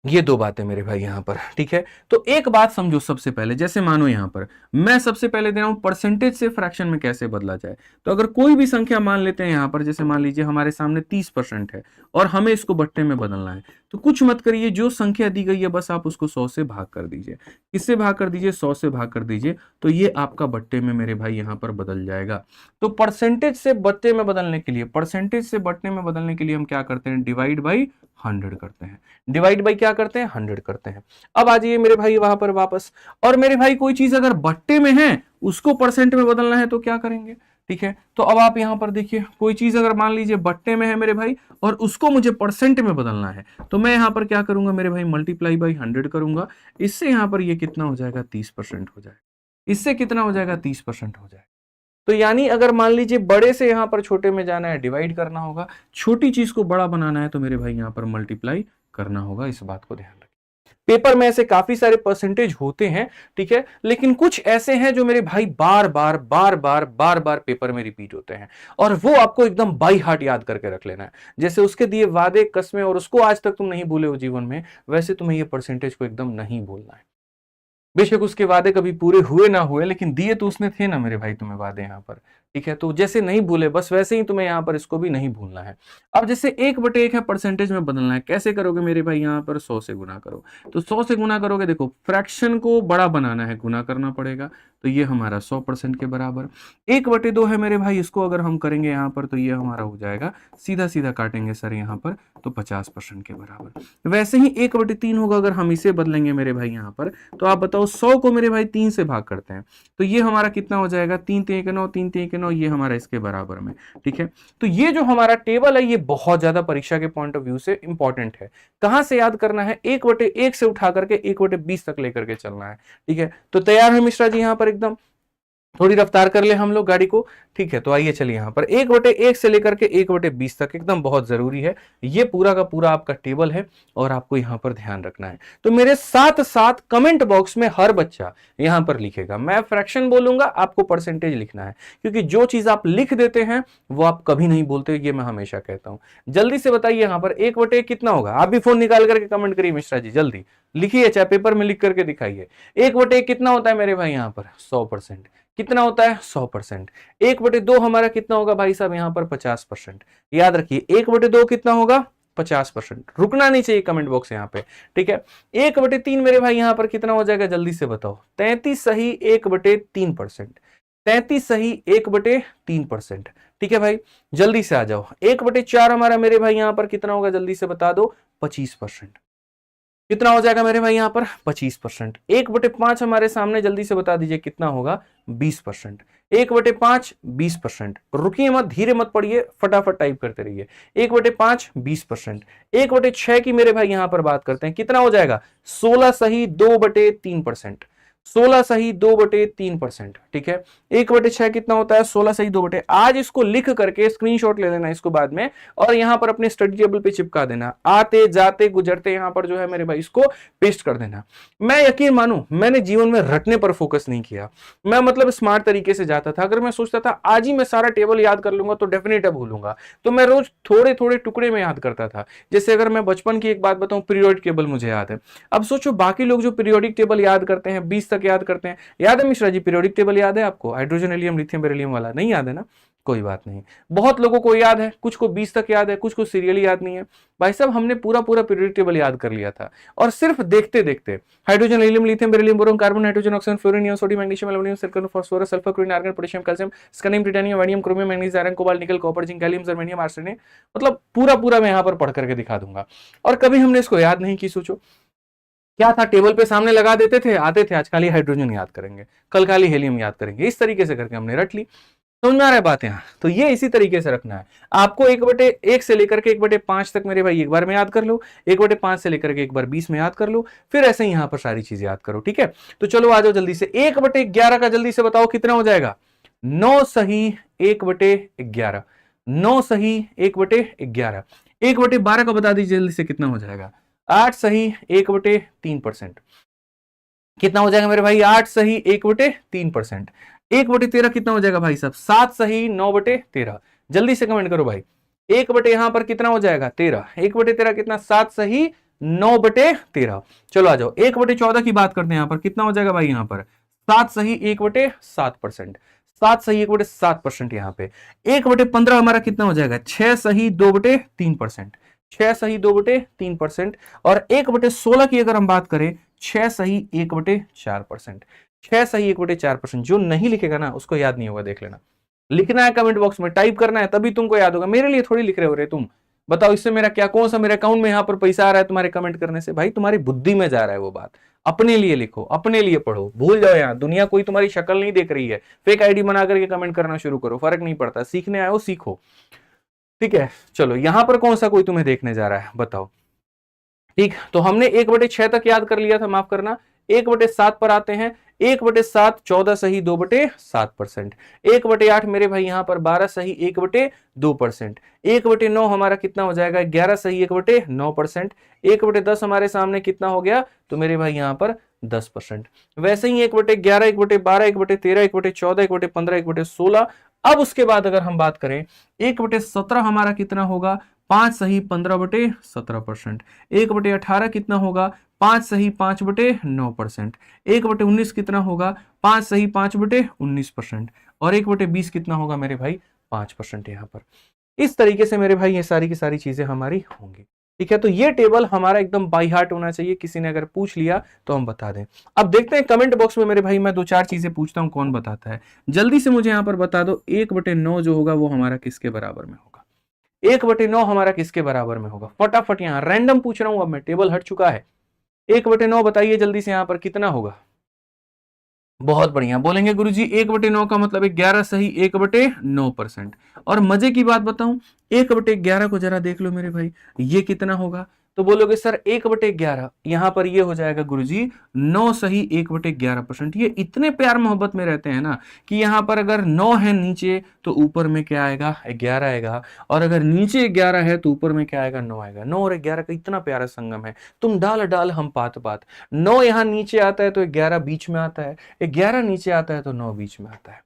ये 2 बातें मेरे भाई यहां पर। ठीक है, तो एक बात समझो सबसे पहले, जैसे मानो यहां पर मैं सबसे पहले दे रहा हूं परसेंटेज से फ्रैक्शन में कैसे बदला जाए। तो अगर कोई भी संख्या मान लेते हैं यहां पर, जैसे मान लीजिए हमारे सामने 30% है और हमें इसको बट्टे में बदलना है, तो कुछ मत करिए, जो संख्या दी गई है बस आप उसको 100 से भाग कर दीजिए। किससे भाग कर दीजिए? 100 से भाग कर दीजिए, तो ये आपका बट्टे में मेरे भाई यहां पर बदल जाएगा। तो परसेंटेज से बट्टे में बदलने के लिए, परसेंटेज से बट्टे में बदलने के लिए हम क्या करते हैं? डिवाइड बाई 100 करते हैं। डिवाइड बाई क्या करते हैं? 100 करते हैं। अब आ जाइए मेरे भाई वहां पर वापस, और मेरे भाई कोई चीज अगर बट्टे में है उसको परसेंट में बदलना है तो क्या करेंगे? ठीक है, तो अब आप यहां पर देखिए, कोई चीज अगर मान लीजिए बट्टे में है मेरे भाई और उसको मुझे परसेंट में बदलना है, तो मैं यहां पर क्या करूंगा मेरे भाई? मल्टीप्लाई बाई 100 करूंगा। इससे यहां पर ये कितना हो जाएगा? 30% हो जाएगा। इससे कितना हो जाएगा? 30% हो जाएगा। तो यानी अगर मान लीजिए बड़े से यहां पर छोटे में जाना है, डिवाइड करना होगा, छोटी चीज को बड़ा बनाना है तो मेरे भाई यहां पर मल्टीप्लाई करना होगा। इस बात को ध्यान रखें। पेपर में ऐसे काफी सारे परसेंटेज होते हैं, ठीक है, लेकिन कुछ ऐसे हैं जो मेरे भाई बार बार पेपर में रिपीट होते हैं, और वो आपको एकदम बाई हार्ट याद करके रख लेना है। जैसे उसके दिए वादे, कस्में, और उसको आज तक तुम नहीं भूले हो जीवन में, वैसे तुम्हें ये परसेंटेज को एकदम नहीं भूलना है। बेशक उसके वादे कभी पूरे हुए ना हुए, लेकिन दिए तो उसने थे ना मेरे भाई तुम्हें वादे यहाँ पर। ठीक है, तो जैसे नहीं भूले बस वैसे ही तुम्हें यहाँ पर इसको भी नहीं भूलना है। अब जैसे 1/1 है, परसेंटेज में बदलना है, कैसे करोगे मेरे भाई, यहाँ पर 100 से गुना करो। तो 100 से गुना करोगे, देखो फ्रैक्शन को बड़ा बनाना है, गुना करना पड़ेगा, तो ये हमारा 100% के बराबर। 1/2 है मेरे भाई, इसको अगर हम करेंगे यहाँ पर तो ये हमारा हो जाएगा, सीधा सीधा काटेंगे सर यहाँ पर, तो 50% के बराबर। वैसे ही 1/3 होगा, अगर हम इसे बदलेंगे मेरे भाई यहाँ पर, तो आप बताओ 100 को मेरे भाई 3 से भाग करते हैं, तो ये हमारा कितना हो जाएगा, 3 3 के 9, 3 3 के 9, ये हमारा इसके बराबर में। ठीक है, तो ये जो हमारा टेबल है ये बहुत ज्यादा परीक्षा के पॉइंट ऑफ व्यू से इंपॉर्टेंट है। कहां से याद करना है, 1/1 से उठा करके 1/20 तक लेकर के चलना है। ठीक है, तो तैयार है मिश्रा जी यहाँ पर एकदम, थोड़ी रफ्तार कर ले हम लोग गाड़ी को। ठीक है, तो आइए चलिए यहाँ पर 1/1 से लेकर के 1/20 तक एकदम बहुत जरूरी है, ये पूरा का पूरा आपका टेबल है और आपको यहाँ पर ध्यान रखना है। तो मेरे साथ साथ कमेंट बॉक्स में हर बच्चा यहाँ पर लिखेगा, मैं फ्रैक्शन बोलूंगा, आपको परसेंटेज लिखना है, क्योंकि जो चीज आप लिख देते हैं वो आप कभी नहीं बोलते, ये मैं हमेशा कहता हूं। जल्दी से बताइए यहाँ पर 1/1 कितना होगा, आप भी फोन निकाल करके कमेंट करिए मिश्रा जी, जल्दी लिखिए, चाहे पेपर में लिख करके दिखाइए। 1/1 कितना होता है मेरे भाई यहाँ पर, 100%। कितना होता है, 100%। 1/2 हमारा कितना होगा भाई साहब यहाँ पर, 50%। याद रखिए 1/2 कितना होगा, 50%। रुकना नहीं चाहिए कमेंट बॉक्स यहाँ पे। ठीक है, 1/3 मेरे भाई यहाँ पर कितना हो जाएगा, जल्दी से बताओ। 33 सही 1/3%। 33 सही 1/3%। ठीक है भाई, जल्दी से आ जाओ। 1/4 हमारा मेरे भाई यहाँ पर कितना होगा, जल्दी से बता दो, 25%। कितना हो जाएगा मेरे भाई यहाँ पर, 25%। 1/5 हमारे सामने, जल्दी से बता दीजिए कितना होगा, 20%। 1/5 20%। रुकिए मत, धीरे मत पढ़िए, फटाफट टाइप करते रहिए। 1/5 20%। 1/6 की मेरे भाई यहाँ पर बात करते हैं, कितना हो जाएगा, 16 सही 2/3%। 16 सही 2/3%। ठीक है, 1/6 कितना होता है, 16 सही 2/। आज इसको लिख करके स्क्रीनशॉट ले लेना इसको बाद में, और यहां पर अपने स्टडी टेबल पे चिपका देना, आते जाते गुजरते यहां पर जो है मेरे भाई इसको पेस्ट कर देना। मैं यकीन मानू, मैंने जीवन में रटने पर फोकस नहीं किया, मैं मतलब स्मार्ट तरीके से जाता था। अगर मैं सोचता था आज ही मैं सारा टेबल याद कर लूंगा तो डेफिनेट भूलूंगा, तो मैं रोज थोड़े थोड़े टुकड़े में याद करता था। जैसे अगर मैं बचपन की एक बात बताऊं, पीरियोडिक टेबल मुझे याद है। अब सोचो बाकी लोग जो पीरियोडिक टेबल याद करते हैं, 20 तक याद करते हैं, याद है मिश्रा जी पीरियोडिक टेबल याद है आपको, हाइड्रोजन हीलियम लिथियम बेरिलियम वाला, नहीं याद है ना, कोई बात नहीं। बहुत लोगों को याद है, कुछ को 20 तक याद है, कुछ को सीरियली याद नहीं है। भाई साहब हमने पूरा पूरा पीरियोडिक टेबल याद कर लिया था, और सिर्फ देखते देखते hydrogen helium lithium beryllium boron carbon nitrogen oxygen fluorine neon sodium magnesium aluminium silicon phosphorus sulphur chlorine argon potassium calcium scandium titanium vanadium chromium manganese iron cobalt nickel copper zinc gallium germanium arsenic, मतलब पूरा पूरा मैं यहां पर पढ़ करके दिखा दूंगा। और कभी हमने इसको याद नहीं की। सोचो क्या था, टेबल पे सामने लगा देते थे, आते थे, आज खाली हाइड्रोजन याद करेंगे, कल खाली हीलियम याद करेंगे, इस तरीके से करके हमने रट ली। समझ में आ रहा है बात यहाँ, तो ये इसी तरीके से रखना है आपको। 1/1 से लेकर के 1/5 तक मेरे भाई एक बार में याद कर लो, 1/5 से लेकर के 1/20 में याद कर लो, फिर ऐसे ही यहाँ पर सारी चीजें याद करो। ठीक है, तो चलो आ जाओ जल्दी से। 1/11 का जल्दी से बताओ कितना हो जाएगा, 9 सही 1/11। 9 सही 1/11। 1/12 का बता दीजिए जल्दी से कितना हो जाएगा, 8 सही 1/3%। कितना हो जाएगा मेरे भाई, 8 सही 1/3%। 1/13 कितना हो जाएगा भाई साहब, 7 सही 9/13। जल्दी से कमेंट करो भाई, 1/, यहां पर कितना हो जाएगा, 13। 1/13 कितना, 7 सही 9/13। चलो आ जाओ 1/14 की बात करते हैं, यहां पर कितना हो जाएगा भाई, यहां पर 7 सही 1/7%। 7 सही 1/7% यहाँ पे। 1/15 हमारा कितना हो जाएगा, 6 सही 2/3%। 6 सही 2/3%। और 1/16 की अगर हम बात करें, 6 सही 1/4%। 6 सही 1/4%। जो नहीं लिखेगा ना उसको याद नहीं होगा, देख लेना। लिखना है कमेंट बॉक्स में, टाइप करना है, तभी तुमको याद होगा। मेरे लिए थोड़ी लिख रहे हो रे तुम, बताओ इससे मेरा क्या, कौन सा मेरे अकाउंट में यहाँ पर पैसा आ रहा है तुम्हारे कमेंट करने से, भाई तुम्हारी बुद्धि में जा रहा है वो बात। अपने लिए लिखो, अपने लिए पढ़ो, भूल जाओ यहाँ दुनिया कोई तुम्हारी शक्ल नहीं देख रही है। फेक आईडी बना करके कमेंट करना शुरू करो, फर्क नहीं पड़ता, सीखने आए हो सीखो। ठीक है, चलो यहां पर कौन सा कोई तुम्हें देखने जा रहा है बताओ। ठीक, तो हमने 1/6 तक याद कर लिया था, माफ करना। 1/7 पर आते हैं। 1/7 14 सही 2/7%। 1/8 मेरे भाई यहां पर 12 सही 1/2%। 1/9 हमारा कितना हो जाएगा, 11 सही 1/9%। 1/10 हमारे सामने कितना हो गया, तो मेरे भाई यहां पर 10%। वैसे ही 1/11 1/12 1/13 1/14 1/15 1/16। अब उसके बाद अगर हम बात करें 1/17 हमारा कितना होगा, 5 सही 15/17%। 1/18 कितना होगा, 5 सही 5/9%। 1/19 कितना होगा, 5 सही 5/19%। और 1/20 कितना होगा मेरे भाई 5% यहाँ पर। इस तरीके से मेरे भाई ये सारी की सारी चीजें हमारी होंगी। ठीक है, तो ये टेबल हमारा एकदम बाई हार्ट होना चाहिए, किसी ने अगर पूछ लिया तो हम बता दें। अब देखते हैं कमेंट बॉक्स में मेरे भाई, मैं 2-4 चीजें पूछता हूं, कौन बताता है। जल्दी से मुझे यहां पर बता दो 1/9 जो होगा वो हमारा किसके बराबर में होगा? 1/9 हमारा किसके बराबर में होगा? फटाफट यहां रैंडम पूछ रहा हूं, अब मैं टेबल हट चुका है। 1/9 बताइए जल्दी से यहां पर कितना होगा? बहुत बढ़िया, बोलेंगे गुरुजी 1/9 का मतलब 11 सही, 1/9%। और मजे की बात बताऊं, 1/11 को जरा देख लो मेरे भाई, ये कितना होगा? तो बोलोगे सर 1/11, यहां पर ये हो जाएगा गुरुजी 9 सही, 1/11%। ये इतने प्यार मोहब्बत में रहते हैं ना कि यहां पर अगर 9 है नीचे तो ऊपर में क्या आएगा? 11 आएगा, और अगर नीचे 11 है तो ऊपर में क्या आएगा? 9 आएगा। 9 और 11 का इतना प्यारा संगम है, तुम डाल डाल हम पात पात। 9 यहां नीचे आता है तो 11 बीच में आता है, 11 नीचे आता है तो 9 बीच में आता है।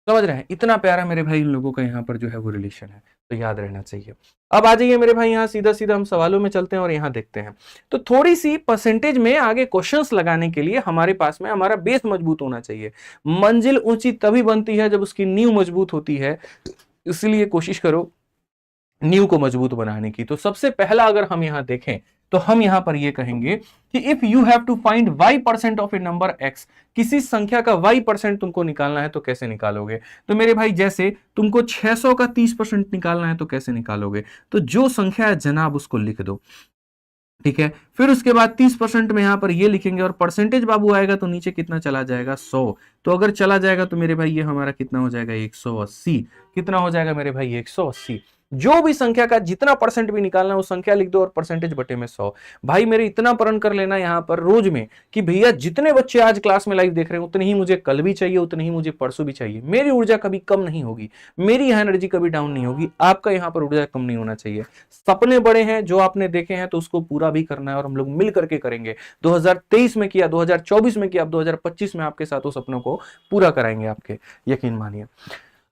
समझ रहे हैं? इतना प्यारा मेरे भाई इन लोगों का यहाँ पर जो है वो रिलेशन है, तो याद रहना चाहिए। अब आ जाइए मेरे भाई, यहाँ सीधा सीधा हम सवालों में चलते हैं और यहाँ देखते हैं। तो थोड़ी सी परसेंटेज में आगे क्वेश्चंस लगाने के लिए हमारे पास में हमारा बेस मजबूत होना चाहिए। मंजिल ऊंची तभी बनती है जब उसकी नींव मजबूत होती है, इसलिए कोशिश करो नींव को मजबूत बनाने की। तो सबसे पहला अगर हम यहां देखें तो हम यहां पर ये कहेंगे कि if you have to find y% of a number x, किसी संख्या का y% तुमको निकालना है तो कैसे निकालोगे? तो मेरे भाई जैसे तुमको 600 का 30% निकालना है तो कैसे निकालोगे? तो जो संख्या है जनाब उसको लिख दो। ठीक है, फिर उसके बाद 30% में यहां पर ये लिखेंगे, और परसेंटेज बाबू आएगा तो नीचे कितना चला जाएगा? 100। तो अगर चला जाएगा तो मेरे भाई ये हमारा कितना हो जाएगा? 180। कितना हो जाएगा मेरे भाई? 180। जो भी संख्या का जितना परसेंट भी निकालना है वो संख्या लिख दो और परसेंटेज बटे में 100। भाई मेरे इतना प्रण कर लेना यहां पर रोज में कि भैया जितने बच्चे आज क्लास में लाइव देख रहे हैं उतने ही मुझे कल भी चाहिए, उतने ही मुझे परसों भी चाहिए। मेरी ऊर्जा कभी कम नहीं होगी, मेरी यहां एनर्जी कभी डाउन नहीं होगी, आपका यहां पर ऊर्जा कम नहीं होना चाहिए। सपने बड़े हैं, जो आपने देखे हैं तो उसको पूरा भी करना है, और हम लोग मिल करके करेंगे। 2023 में किया, 2024 में किया, अब 2025 में आपके साथ उस सपनों को पूरा कराएंगे आपके, यकीन मानिए।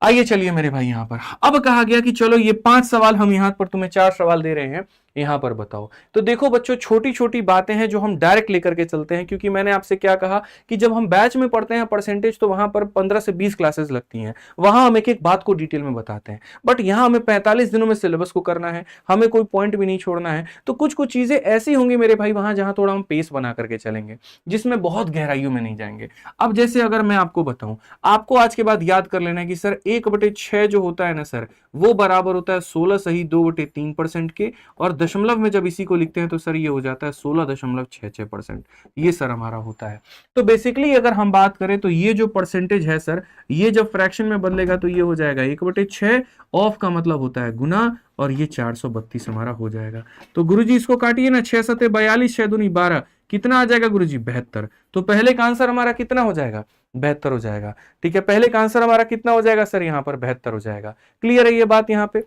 आइए चलिए मेरे भाई, यहां पर अब कहा गया कि चलो ये 5 सवाल, हम यहां पर तुम्हें 4 सवाल दे रहे हैं, यहां पर बताओ। तो देखो बच्चों, छोटी छोटी बातें हैं जो हम डायरेक्ट लेकर के चलते हैं, क्योंकि मैंने आपसे क्या कहा कि जब हम बैच में पढ़ते हैं परसेंटेज तो वहां पर 15 से 20 क्लासेस लगती हैं, वहां हम एक एक बात को डिटेल में बताते हैं। बट यहां हमें 45 दिनों में सिलेबस को करना है, हमें कोई पॉइंट भी नहीं छोड़ना है। तो कुछ कुछ चीजें ऐसी होंगी मेरे भाई वहां जहां थोड़ा हम पेस बना करके चलेंगे, जिसमें बहुत गहराइयों में नहीं जाएंगे। अब जैसे अगर मैं आपको बताऊं, आपको आज के बाद याद कर लेना है कि सर 1/6 जो होता है ना सर, वो बराबर होता है 16 सही 2/3% के, और दशमलव में जब इसी को लिखते हैं तो सर ये हो जाता है 16.66%। ये सर हमारा होता है। तो बेसिकली अगर हम बात करें तो ये जो परसेंटेज है सर, ये जब फ्रैक्शन में बदलेगा तो ये हो जाएगा 1/6, ऑफ का मतलब होता है गुना, और ये 432 हमारा हो जाएगा। तो गुरुजी इसको काटिए ना, 6 सते 42, 6 दूनी 12, कितना आ जाएगा गुरुजी? 72। तो पहले का आंसर हमारा कितना हो जाएगा? 72 हो जाएगा। ठीक है, पहले का आंसर हमारा कितना हो जाएगा सर? यहाँ पर 72 हो जाएगा। क्लियर है ये बात यहाँ पे?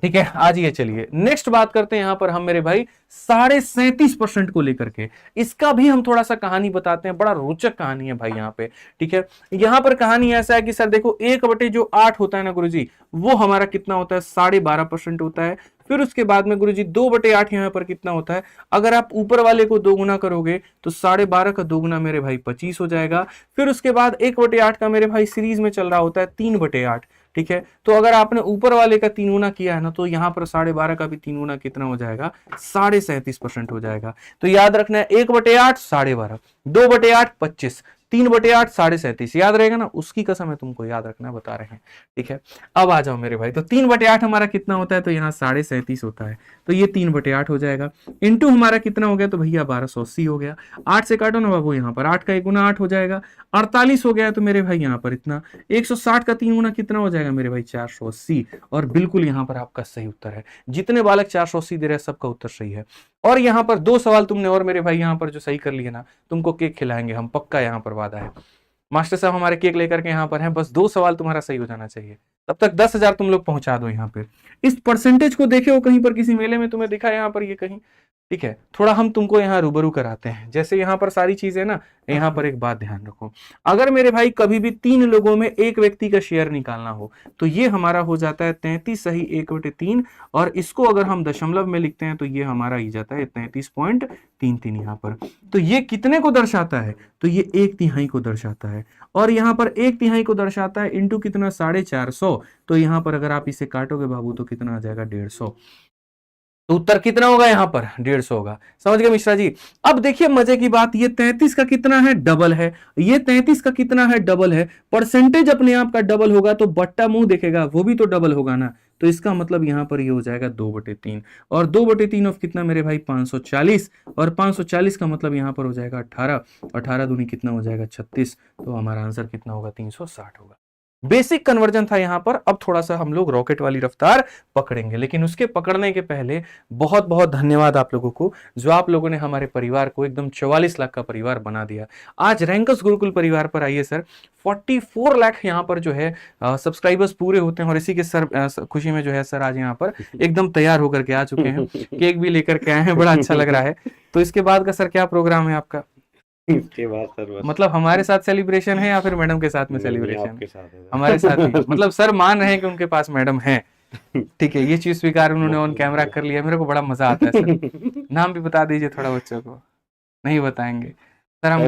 ठीक है, आज ये चलिए नेक्स्ट बात करते हैं यहां पर हम मेरे भाई 37.5% को लेकर के। इसका भी हम थोड़ा सा कहानी बताते हैं, बड़ा रोचक कहानी है भाई यहाँ पे। ठीक है, यहां पर कहानी ऐसा है कि सर देखो 1/8 होता है ना गुरुजी, वो हमारा कितना होता है? 12.5% होता है। फिर उसके बाद में गुरुजी 2/8 यहाँ पर कितना होता है? अगर आप ऊपर वाले को दोगुना करोगे तो 12.5 का दोगुना मेरे भाई 25 हो जाएगा। फिर उसके बाद 1/8 का मेरे भाई सीरीज में चल रहा होता है 3/8। ठीक है, तो अगर आपने ऊपर वाले का 3 गुना किया है ना, तो यहां पर 12.5 का भी 3 गुना कितना हो जाएगा? 37.5% हो जाएगा। तो याद रखना है 1/8 12.5, 2/8 25, 3/8 37.5, याद रहेगा ना? उसकी कसम है तुमको याद रखना, बता रहे हैं। ठीक है, अब आ जाओ मेरे भाई, तो 3/8 हमारा कितना होता है? तो यहाँ 37.5 होता है, तो ये 3/8 हो जाएगा। इंटू हमारा कितना हो गया? तो भैया 1280 हो गया। 8 से काटो ना बाबू, यहाँ पर 8 का 1 गुना 8 हो जाएगा, 48 हो गया। तो मेरे भाई यहाँ पर इतना 160 का 3 गुना कितना हो जाएगा मेरे भाई? 480। और बिल्कुल यहाँ पर आपका सही उत्तर है। जितने बालक 480 दे रहे हैं सबका उत्तर सही है। और यहाँ पर 2 सवाल तुमने और मेरे भाई यहाँ पर जो सही कर लिए ना, तुमको केक खिलाएंगे हम, पक्का यहाँ पर वादा है। मास्टर साहब हमारे केक लेकर के यहाँ पर हैं, बस 2 सवाल तुम्हारा सही हो जाना चाहिए, तब तक 10,000 तुम लोग पहुंचा दो यहाँ पे। इस परसेंटेज को देखे हो कहीं पर, किसी मेले में तुम्हें दिखा है यहाँ पर ये कहीं? ठीक है, थोड़ा हम तुमको यहाँ रूबरू कराते हैं। जैसे यहाँ पर सारी चीजें ना, यहाँ पर एक बात ध्यान रखो, अगर मेरे भाई कभी भी 3 लोगों में एक व्यक्ति का शेयर निकालना हो तो ये हमारा हो जाता है 33 सही 1/3, और इसको अगर हम दशमलव में लिखते हैं तो ये हमारा ही जाता है 33.33 यहाँ पर। तो ये कितने को दर्शाता है, तो ये 1/3 को दर्शाता है, और यहाँ पर 1/3 को दर्शाता है इंटू कितना 450, तो यहाँ पर अगर आप इसे काटोगे बाबू तो कितना आ जाएगा 150। तो उत्तर कितना होगा यहाँ पर 150 होगा। समझ गए मिश्रा जी। अब देखिए मजे की बात, ये 33 का कितना है, डबल है, ये 33 का कितना है, डबल है। परसेंटेज अपने आप का डबल होगा तो बट्टा मुंह देखेगा, वो भी तो डबल होगा ना। तो इसका मतलब यहाँ पर ये हो जाएगा 2/3, और 2/3 ऑफ कितना मेरे भाई 540, और 540 का मतलब यहाँ पर हो जाएगा 18, 18 दूनी कितना हो जाएगा 36, तो हमारा आंसर कितना होगा 360 होगा। बेसिक कन्वर्जन था यहाँ पर। अब थोड़ा सा हम लोग रॉकेट वाली रफ्तार पकड़ेंगे, लेकिन उसके पकड़ने के पहले बहुत बहुत धन्यवाद आप लोगों को, जो आप लोगों ने हमारे परिवार को एकदम 44 लाख का परिवार बना दिया। आज रैंकर्स गुरुकुल परिवार पर आइए सर, 44 लाख यहाँ पर जो है सब्सक्राइबर्स पूरे होते हैं, और इसी के सर खुशी में जो है सर आज यहाँ पर एकदम तैयार होकर के आ चुके हैं, केक भी लेकर के आए हैं, बड़ा अच्छा लग रहा है। तो इसके बाद का सर क्या प्रोग्राम है आपका? इसके बाद सर मतलब हमारे साथ सेलिब्रेशन है या फिर मैडम के साथ में सेलिब्रेशन? आपके साथ है। हमारे साथ ही मतलब सर मान रहे हैं कि उनके पास मैडम है, ठीक है, ये चीज स्वीकार उन्होंने ऑन कैमरा कर लिया। मेरे को बड़ा मजा आता है सर। नाम भी बता दीजिए थोड़ा बच्चों को। नहीं बताएंगे सर, हम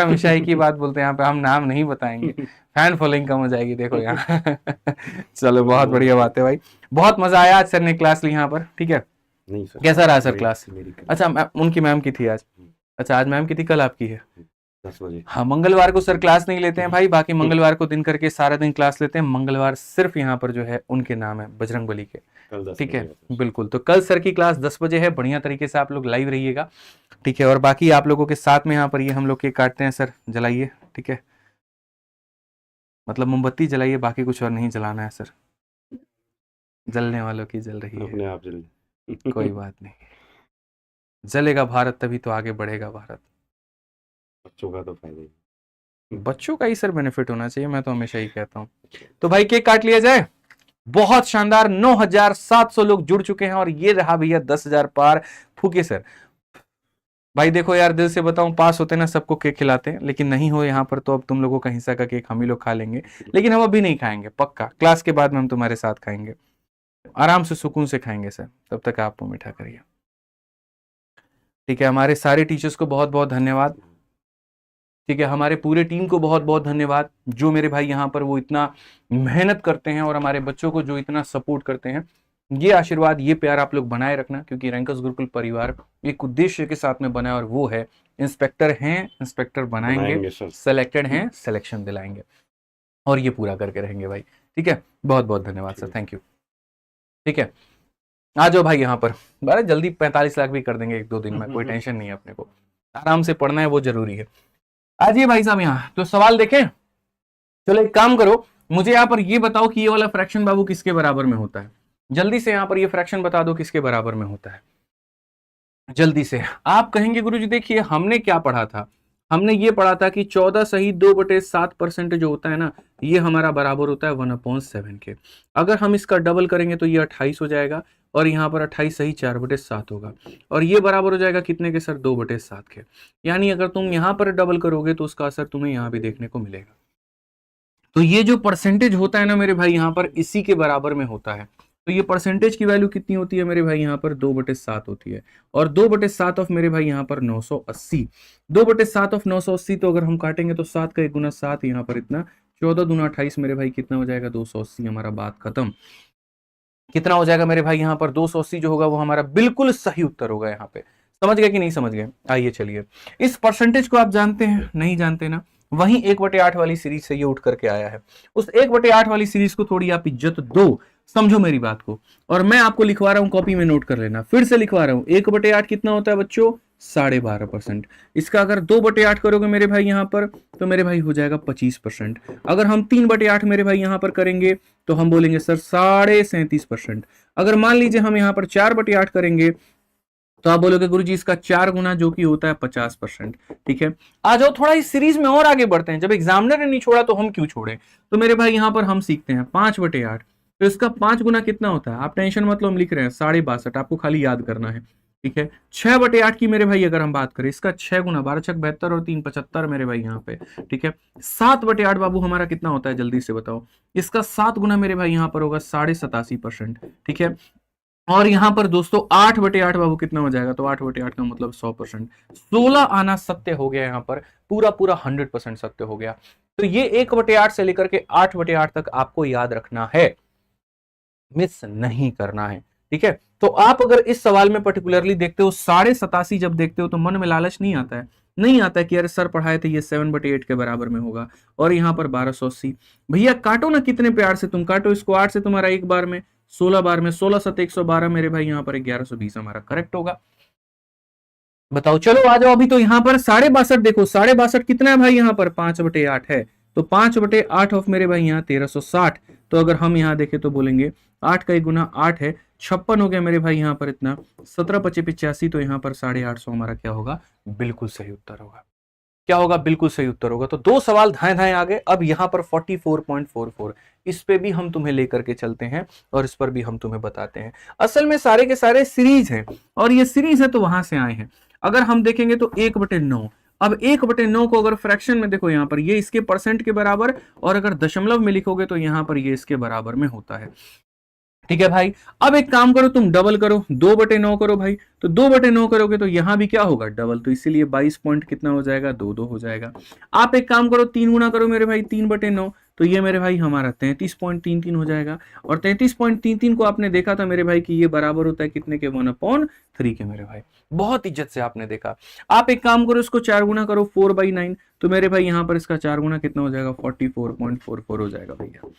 हमेशा एक ही बात बोलते हैं यहाँ पे, हम नाम नहीं बताएंगे, फैन फॉलोइंग कम हो जाएगी। देखो यहाँ चलो बहुत बढ़िया बात है भाई, बहुत मजा आया आज सर ने क्लास ली यहाँ पर, ठीक है। नहीं सर, कैसा रहा सर क्लास? अच्छा उनकी मैम की थी आज? अच्छा आज मैम की थी, कल आपकी है? 10 बजे। हाँ मंगलवार को सर क्लास नहीं लेते हैं भाई, बाकी मंगलवार को दिन करके सारा दिन क्लास लेते हैं। मंगलवार सिर्फ यहाँ पर जो है उनके नाम है बजरंगबली के, ठीक है बिल्कुल। तो कल सर की क्लास 10 बजे है, बढ़िया तरीके से आप लोग लाइव रहिएगा, ठीक है। और बाकी आप लोगों के साथ में यहाँ पर ये हम लोग केक काटते हैं सर, जलाइए, ठीक है, मतलब मोमबत्ती जलाइए, बाकी कुछ और नहीं जलाना है सर, जलने वालों की जल रही है, अपने आप जल कोई बात नहीं, जलेगा भारत तभी तो आगे बढ़ेगा भारत। बच्चों का तो फायदा ही, बच्चों का ही सर बेनिफिट होना चाहिए, मैं तो हमेशा ही कहता हूँ। तो भाई केक काट लिया जाए। बहुत शानदार, 9700 लोग जुड़ चुके हैं, और ये रहा भैया 10,000 पार। फूके सर भाई, देखो यार दिल से बताऊं, पास होते ना सबको केक खिलाते हैं, लेकिन नहीं हो यहाँ पर तो अब तुम लोगों का हिस्सा का केक हम ही लोग खा लेंगे, लेकिन हम अभी नहीं खाएंगे, पक्का क्लास के बाद में हम तुम्हारे साथ खाएंगे, आराम से सुकून से खाएंगे सर, तब तक आप मीठा करिए, ठीक है। हमारे सारे टीचर्स को बहुत बहुत धन्यवाद, ठीक है। हमारे पूरे टीम को बहुत बहुत धन्यवाद, जो मेरे भाई यहाँ पर वो इतना मेहनत करते हैं और हमारे बच्चों को जो इतना सपोर्ट करते हैं। ये आशीर्वाद, ये प्यार आप लोग बनाए रखना, क्योंकि रैंकर्स गुरुकुल परिवार एक उद्देश्य के साथ में बना है, और वो है इंस्पेक्टर हैं इंस्पेक्टर बनाएंगे, सेलेक्टेड हैं सिलेक्शन दिलाएंगे, और ये पूरा करके रहेंगे भाई, ठीक है। बहुत बहुत धन्यवाद सर, थैंक यू, ठीक है। आ जाओ भाई यहाँ पर, बड़ा जल्दी 45 लाख भी कर देंगे 1-2 दिन में, कोई टेंशन नहीं है, अपने को आराम से पढ़ना है, वो जरूरी है। आइए भाई साहब यहाँ तो सवाल देखें। चलो एक काम करो, मुझे यहाँ पर ये बताओ कि ये वाला फ्रैक्शन बाबू किसके बराबर में होता है? जल्दी से यहाँ पर ये फ्रैक्शन बता दो किसके बराबर में होता है, जल्दी से। आप कहेंगे गुरुजी देखिए हमने क्या पढ़ा था, हमने ये पढ़ा था कि 14 सही 2/7% जो होता है ना, ये हमारा बराबर होता है 1/7 के। अगर हम इसका डबल करेंगे तो ये 28 हो जाएगा, और यहाँ पर 28 सही 4/7 होगा, और ये बराबर हो जाएगा कितने के सर? 2/7 के। यानी अगर तुम यहाँ पर डबल करोगे तो उसका असर तुम्हें यहाँ भी देखने को मिलेगा। तो ये जो परसेंटेज होता है ना मेरे भाई यहाँ पर, इसी के बराबर में होता है। तो ये परसेंटेज की वैल्यू कितनी होती है मेरे भाई यहाँ पर? 2/7 होती है, और 2/7 ऑफ मेरे भाई यहाँ पर 980, 2/7 ऑफ 980, तो अगर हम काटेंगे तो 7 का 1 गुना 7, यहाँ पर इतना 14 दूना 28 मेरे भाई कितना हो जाएगा? 280। हमारा बात खत्म। कितना हो जाएगा मेरे भाई यहाँ पर? 280 जो होगा वो हमारा बिल्कुल सही उत्तर होगा। यहाँ पे समझ गए कि नहीं समझ गए? आइए चलिए, इस परसेंटेज को आप जानते हैं? नहीं जानते ना? वहीं 1/8 वाली सीरीज से ये उठ करके आया है। उस 1/8 वाली सीरीज को थोड़ी आप इज्जत दो, समझो मेरी बात को। और मैं आपको लिखवा रहा हूं, कॉपी में नोट कर लेना, फिर से लिखवा रहा हूं। 1/8 कितना होता है बच्चों? 12.5%। इसका अगर 2/8 करोगे मेरे भाई यहाँ पर, तो मेरे भाई हो जाएगा 25%। अगर हम 3/8 मेरे भाई यहाँ पर करेंगे तो हम बोलेंगे सर 37.5%। अगर मान लीजिए हम यहाँ पर 4/8 करेंगे तो आप बोलोगे गुरुजी इसका 4 गुना, जो कि होता है 50%। ठीक है, आ जाओ थोड़ा इस सीरीज में और आगे बढ़ते हैं। जब एग्जामिनर ने नहीं छोड़ा तो हम क्यों छोड़े? तो मेरे भाई यहाँ पर हम सीखते हैं 5/8, तो इसका 5 गुना कितना होता है? आप टेंशन मत लो, हम लिख रहे हैं 62.5, आपको खाली याद करना है। ठीक है। 6/8 की मेरे भाई अगर हम बात करें, इसका 6 गुना 12 छक 72 और 3 75 मेरे भाई यहाँ पे, ठीक है। 7/8 बाबू हमारा कितना होता है, जल्दी से बताओ। इसका 7 गुना मेरे भाई यहाँ पर होगा 87.5%, ठीक है। और यहां पर दोस्तों 8/8 बाबू कितना हो जाएगा, तो 8/8 का मतलब 100%। 16 आना सत्य हो गया यहां पर, पूरा पूरा 100% सत्य हो गया। तो ये 1/8 से लेकर के 8/8 तक आपको याद रखना है, मिस नहीं करना है, ठीक है। तो आप अगर इस सवाल में पर्टिकुलरली देखते हो 87.5 जब देखते हो तो मन में लालच नहीं आता है, नहीं आता कि अरे सर पढ़ाए थे ये 7/8 के बराबर में होगा, और यहाँ पर 1280। भैया काटो ना, कितने प्यार से तुम काटो इसको, 8 से तुम्हारा एक बार में 16 बार में 16 7 112 मेरे भाई, यहाँ पर 1120 हमारा करेक्ट होगा। बताओ, चलो आ जाओ। अभी तो यहाँ पर 62.5 देखो, 62.5 कितना है भाई, यहाँ पर 5/8 है, तो 5/8 ऑफ मेरे भाई यहाँ 1360। तो अगर हम यहाँ देखें तो बोलेंगे 8 का 1 गुना 8 है, 56 हो गया मेरे भाई यहाँ पर इतना, 17/5 = 85, तो यहाँ पर 850 हमारा क्या होगा, बिल्कुल सही उत्तर होगा। क्या होगा, बिल्कुल सही उत्तर होगा। तो 2 सवाल धाए धाए आ गए। अब यहाँ पर 44.44, इस पे भी हम तुम्हें लेकर के चलते हैं और इस पर भी हम तुम्हें बताते हैं। असल में सारे के सारे सीरीज हैं, और ये सीरीज है तो वहां से आए हैं। अगर हम देखेंगे तो 1/9, अब 1/9 को अगर फ्रैक्शन में देखो, यहाँ पर ये इसके परसेंट के बराबर, और अगर दशमलव में लिखोगे तो यहाँ पर ये इसके बराबर में होता है, ठीक है भाई। अब एक काम करो, तुम डबल करो, 2/9 करो भाई, तो 2/9 करोगे तो यहां भी क्या होगा, डबल, तो इसीलिए 22 पॉइंट कितना हो जाएगा, 2 हो जाएगा। आप एक काम करो, 3 गुना करो मेरे भाई 3/9, तो ये मेरे भाई हमारा 33.33 हो जाएगा। और 33.33 को आपने देखा था मेरे भाई कि ये बराबर होता है कितने के, 1/3 के मेरे भाई। बहुत इज्जत से आपने देखा। आप एक काम करो, इसको 4 गुना करो 4/9, तो मेरे भाई यहाँ पर इसका 4 गुना कितना हो जाएगा, 44.44 हो जाएगा भैया,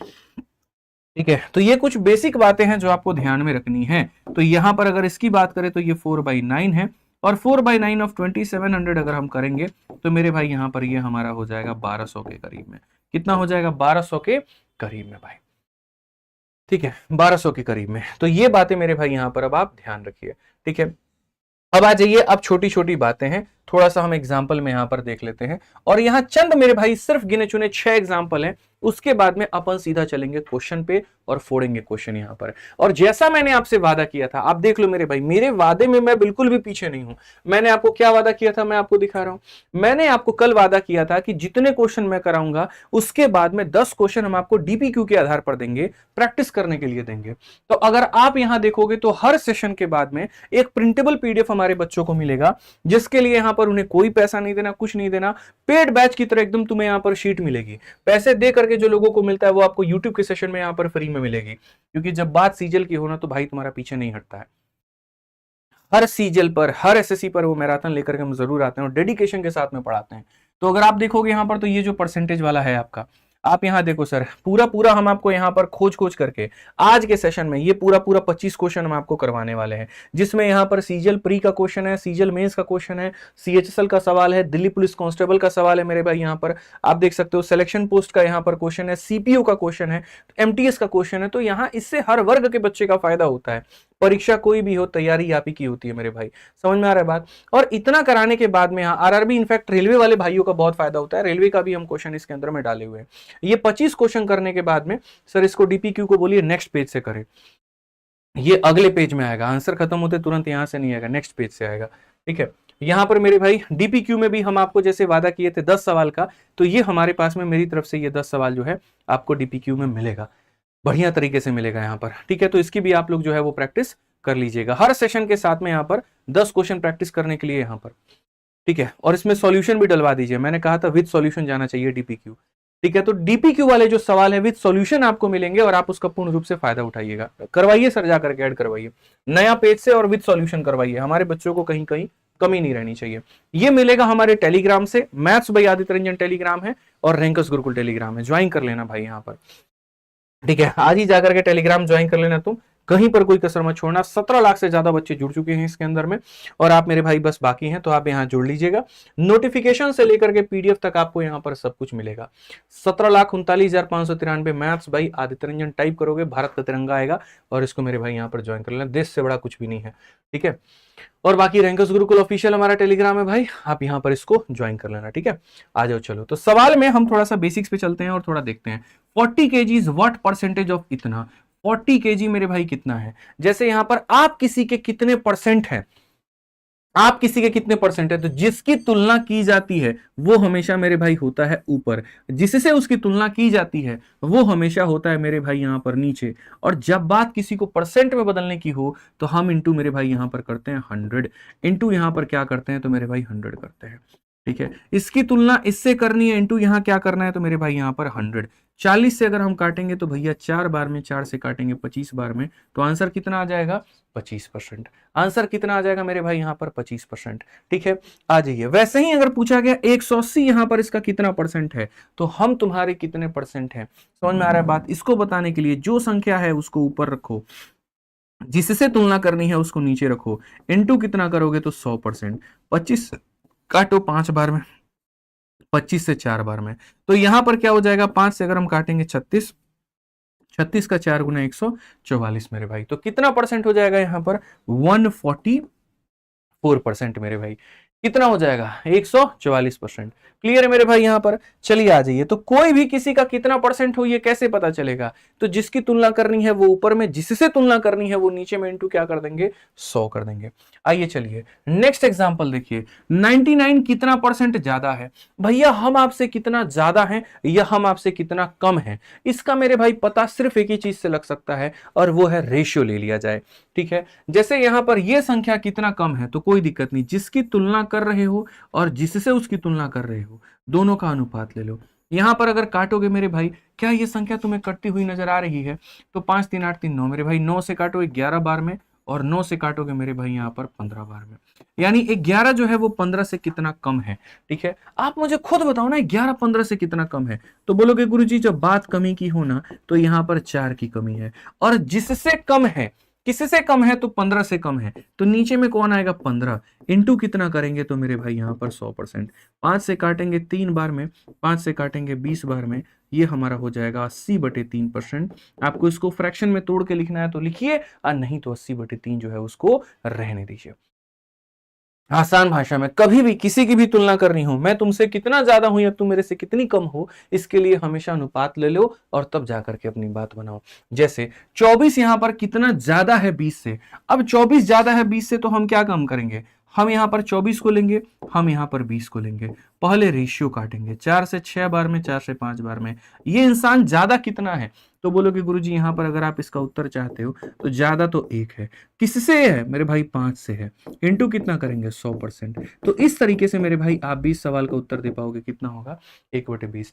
ठीक है। तो ये कुछ बेसिक बातें हैं जो आपको ध्यान में रखनी है। तो यहां पर अगर इसकी बात करें तो ये 4/9 है, और 4/9 ऑफ 2700 अगर हम करेंगे तो मेरे भाई यहां पर ये हमारा हो जाएगा 1200 के करीब में। कितना हो जाएगा, 1200 के करीब में भाई, ठीक है, 1200 के करीब में। तो ये बातें मेरे भाई यहां पर अब आप ध्यान रखिए, ठीक है। अब आ जाइए, अब छोटी छोटी बातें हैं, थोड़ा सा हम एग्जाम्पल में यहां पर देख लेते हैं। और यहां चंद मेरे भाई सिर्फ गिने चुने 6 एग्जाम्पल हैं, उसके बाद में अपन सीधा चलेंगे क्वेश्चन पे और फोड़ेंगे क्वेश्चन यहां पर। और जैसा मैंने आपसे वादा किया था, आप देख लो मेरे भाई, मेरे वादे में मैं बिल्कुल भी पीछे नहीं हूं। मैंने आपको क्या वादा किया था, मैं आपको दिखा रहा हूं। मैंने आपको कल वादा किया था कि जितने क्वेश्चन मैं कराऊंगा उसके बाद में 10 क्वेश्चन हम आपको डीपीक्यू के आधार पर देंगे, प्रैक्टिस करने के लिए देंगे। तो अगर आप यहां देखोगे तो हर सेशन के बाद में एक प्रिंटेबल पीडीएफ हमारे बच्चों को मिलेगा, जिसके लिए यहां पर उन्हें कोई पैसा नहीं देना, कुछ नहीं देना। पेड बैच की तरह एकदम तुम्हें यहां पर शीट मिलेगी। पैसे दे करके जो लोगों को मिलता है वो आपको यूट्यूब के सेशन में यहां पर फ्री में मिलेगी, क्योंकि जब बात सीजल की हो ना तो भाई तुम्हारा पीछे नहीं हटता है। हर सीजल पर, हर एसएससी पर वो मैराथन लेकर के हम जरूर आते हैं और डेडिकेशन के साथ में पढ़ाते हैं। तो अगर आप देखोगे यहां पर, तो ये जो परसेंटेज वाला है आपका, आप यहां देखो सर, पूरा पूरा हम आपको यहां पर खोज खोज करके आज के सेशन में ये पूरा पूरा 25 क्वेश्चन हम आपको करवाने वाले हैं, जिसमें यहां पर सीजल प्री का क्वेश्चन है, सीजल मेंस का क्वेश्चन है, सीएचएसएल का सवाल है, दिल्ली पुलिस कांस्टेबल का सवाल है मेरे भाई। यहां पर आप देख सकते हो सिलेक्शन पोस्ट का यहां पर क्वेश्चन है, सीपीओ का क्वेश्चन है, एमटीएस का क्वेश्चन है। तो यहां इससे हर वर्ग के बच्चे का फायदा होता है। परीक्षा कोई भी हो, तैयारी आप ही की होती है मेरे भाई, समझ में आ रहा है बात। और इतना कराने के बाद में यहाँ आरआरबी, इनफैक्ट रेलवे वाले भाइयों का बहुत फायदा होता है, रेलवे का भी हम क्वेश्चन इसके अंदर में डाले हुए हैं। ये 25 क्वेश्चन करने के बाद में सर इसको डीपीक्यू को बोलिए नेक्स्ट पेज से करें, ये अगले पेज में आएगा, आंसर खत्म होते तुरंत यहां से नहीं आएगा, नेक्स्ट पेज से आएगा, ठीक है। यहां पर मेरे भाई डीपीक्यू में भी हम आपको जैसे वादा किए थे 10 सवाल का, तो ये हमारे पास में मेरी तरफ से ये 10 सवाल जो है आपको डीपीक्यू में मिलेगा, बढ़िया तरीके से मिलेगा यहाँ पर, ठीक है। तो इसकी भी आप लोग जो है वो प्रैक्टिस कर लीजिएगा हर सेशन के साथ में, यहाँ पर 10 क्वेश्चन प्रैक्टिस करने के लिए यहाँ पर, ठीक है। और इसमें सॉल्यूशन भी डलवा दीजिए, मैंने कहा था विद सॉल्यूशन जाना चाहिए डीपीक्यू, ठीक है। तो डीपीक्यू वाले जो सवाल है विद सॉल्यूशन आपको मिलेंगे और आप उसका पूर्ण रूप से फायदा उठाइएगा। करवाइए सर, जाकर के ऐड करवाइए नया पेज से और विद सॉल्यूशन करवाइए, हमारे बच्चों को कहीं कहीं कमी नहीं रहनी चाहिए। ये मिलेगा हमारे टेलीग्राम से, maths by Aditya Ranjan Telegram है और रैंकर्स गुरुकुल टेलीग्राम है, ज्वाइन कर लेना भाई यहाँ पर, ठीक है। आज ही जाकर के टेलीग्राम ज्वाइन कर लेना तुम, कहीं पर कोई कसर मत छोड़ना। 17 लाख से ज्यादा बच्चे जुड़ चुके हैं इसके अंदर में, और आप मेरे भाई बस बाकी हैं, तो आप यहाँ जुड़ लीजिएगा। नोटिफिकेशन से लेकर के पीडीएफ तक आपको यहाँ पर सब कुछ मिलेगा। 17,39,593 मैथ्स भाई आदित्य रंजन टाइप करोगे, भारत का तिरंगा आएगा, और इसको मेरे भाई यहाँ पर ज्वाइन कर लेना, देश से बड़ा कुछ भी नहीं है, ठीक है। और बाकी रैंकर्स गुरुकुल ऑफिशियल हमारा टेलीग्राम है भाई, आप यहाँ पर इसको ज्वाइन कर लेना, ठीक है। आ जाओ, चलो तो सवाल में हम थोड़ा सा बेसिक्स पे चलते हैं और थोड़ा देखते हैं। 40 kg व्हाट परसेंटेज ऑफ इतना, 40 kg मेरे भाई कितना है। जैसे यहां पर आप किसी के कितने परसेंट हैं, आप किसी के कितने परसेंट है, तो जिसकी तुलना की जाती है वो हमेशा मेरे भाई होता है ऊपर, जिससे उसकी तुलना की जाती है वो हमेशा होता है मेरे भाई यहां पर नीचे। और जब बात किसी को परसेंट में बदलने की हो तो हम इंटू मेरे भाई यहां पर करते हैं 100, इंटू यहां पर क्या करते हैं तो मेरे भाई 100 करते हैं। ठीक है, इसकी तुलना इससे करनी है, इंटू यहां क्या करना है तो मेरे भाई यहां पर 100। 40 से अगर हम काटेंगे तो भैया 4 बार में, 4 से काटेंगे 25 बार में, तो आंसर कितना आ जाएगा 25%। आंसर कितना आ जाएगा मेरे भाई यहां पर 25%। ठीक है, आ जाइए। वैसे ही अगर पूछा गया 180 यहां पर इसका कितना परसेंट है, तो हम तुम्हारे कितने परसेंट है, समझ में आ रहा है बात। इसको बताने के लिए जो संख्या है उसको ऊपर रखो, जिससे तुलना करनी है उसको नीचे रखो, इनटू कितना करोगे तो 100%। 25 काटो 5 बार में, 25 से 4 बार में, तो यहां पर क्या हो जाएगा, 5 से अगर हम काटेंगे 36, 36 का 4 गुना 144 मेरे भाई, तो कितना परसेंट हो जाएगा यहां पर 144% मेरे भाई। कितना हो जाएगा 144%। क्लियर है मेरे भाई यहां पर। चलिए आ जाइए, तो कोई भी किसी का कितना परसेंट हो ये कैसे पता चलेगा, तो जिसकी तुलना करनी है वो ऊपर में, जिससे तुलना करनी है वो नीचे में, इंटू क्या कर देंगे 100 कर देंगे। आइए चलिए नेक्स्ट एग्जांपल देखिए। 99 कितना परसेंट ज्यादा है, भैया हम आपसे कितना ज्यादा है या हम आपसे कितना कम है, इसका मेरे भाई पता सिर्फ एक ही चीज से लग सकता है, और वो है रेशियो ले लिया जाए। ठीक है, जैसे यहां पर ये संख्या कितना कम है तो कोई दिक्कत नहीं, जिसकी तुलना कर रहे हो और जिससे उसकी तुलना कर रहे हो दोनों का अनुपात ले लो। यहां पर अगर काटोगे मेरे भाई, क्या ये संख्या तुम्हें कटती हुई नजर आ रही है, तो 5 3 8 3 9 मेरे भाई, 9 से काटो 11 बार में, और 9 से काटोगे मेरे भाई यहां पर 15 बार में, यानी 11 जो है वो 15 से कितना कम है। ठीक है, आप मुझे खुद बताओ ना 11 15 से कितना कम है, तो बोलोगे गुरुजी जब बात कमी की हो ना तो यहां पर 4 की कमी है, और जिससे कम है, किससे कम है तो 15 से कम है, तो नीचे में कौन आएगा 15, इंटू कितना करेंगे तो मेरे भाई यहां पर 100%। 5 से काटेंगे 3 बार में, 5 से काटेंगे 20 बार में, ये हमारा हो जाएगा 80/3%। आपको इसको फ्रैक्शन में तोड़ के लिखना है तो लिखिए, और नहीं तो 80/3 जो है उसको रहने दीजिए। आसान भाषा में कभी भी किसी की भी तुलना करनी हो, मैं तुमसे कितना ज्यादा हूं या तुम मेरे से कितनी कम हो, इसके लिए हमेशा अनुपात ले लो और तब जाकर के अपनी बात बनाओ। जैसे 24 यहां पर कितना ज्यादा है 20 से, अब 24 ज्यादा है 20 से तो हम क्या कम करेंगे, हम यहां पर 24 को लेंगे, हम यहां पर 20 को लेंगे, पहले रेशियो काटेंगे, 4 से 6 बार में, 4 से 5 बार में, ये इंसान ज्यादा कितना है, तो बोलोगे गुरुजी यहां पर अगर आप इसका उत्तर चाहते हो तो ज्यादा तो 1 है, किससे है मेरे भाई 5 से है, इंटू कितना करेंगे 100%। तो इस तरीके से मेरे भाई आप 20 सवाल का उत्तर दे पाओगे, कितना होगा 1/20।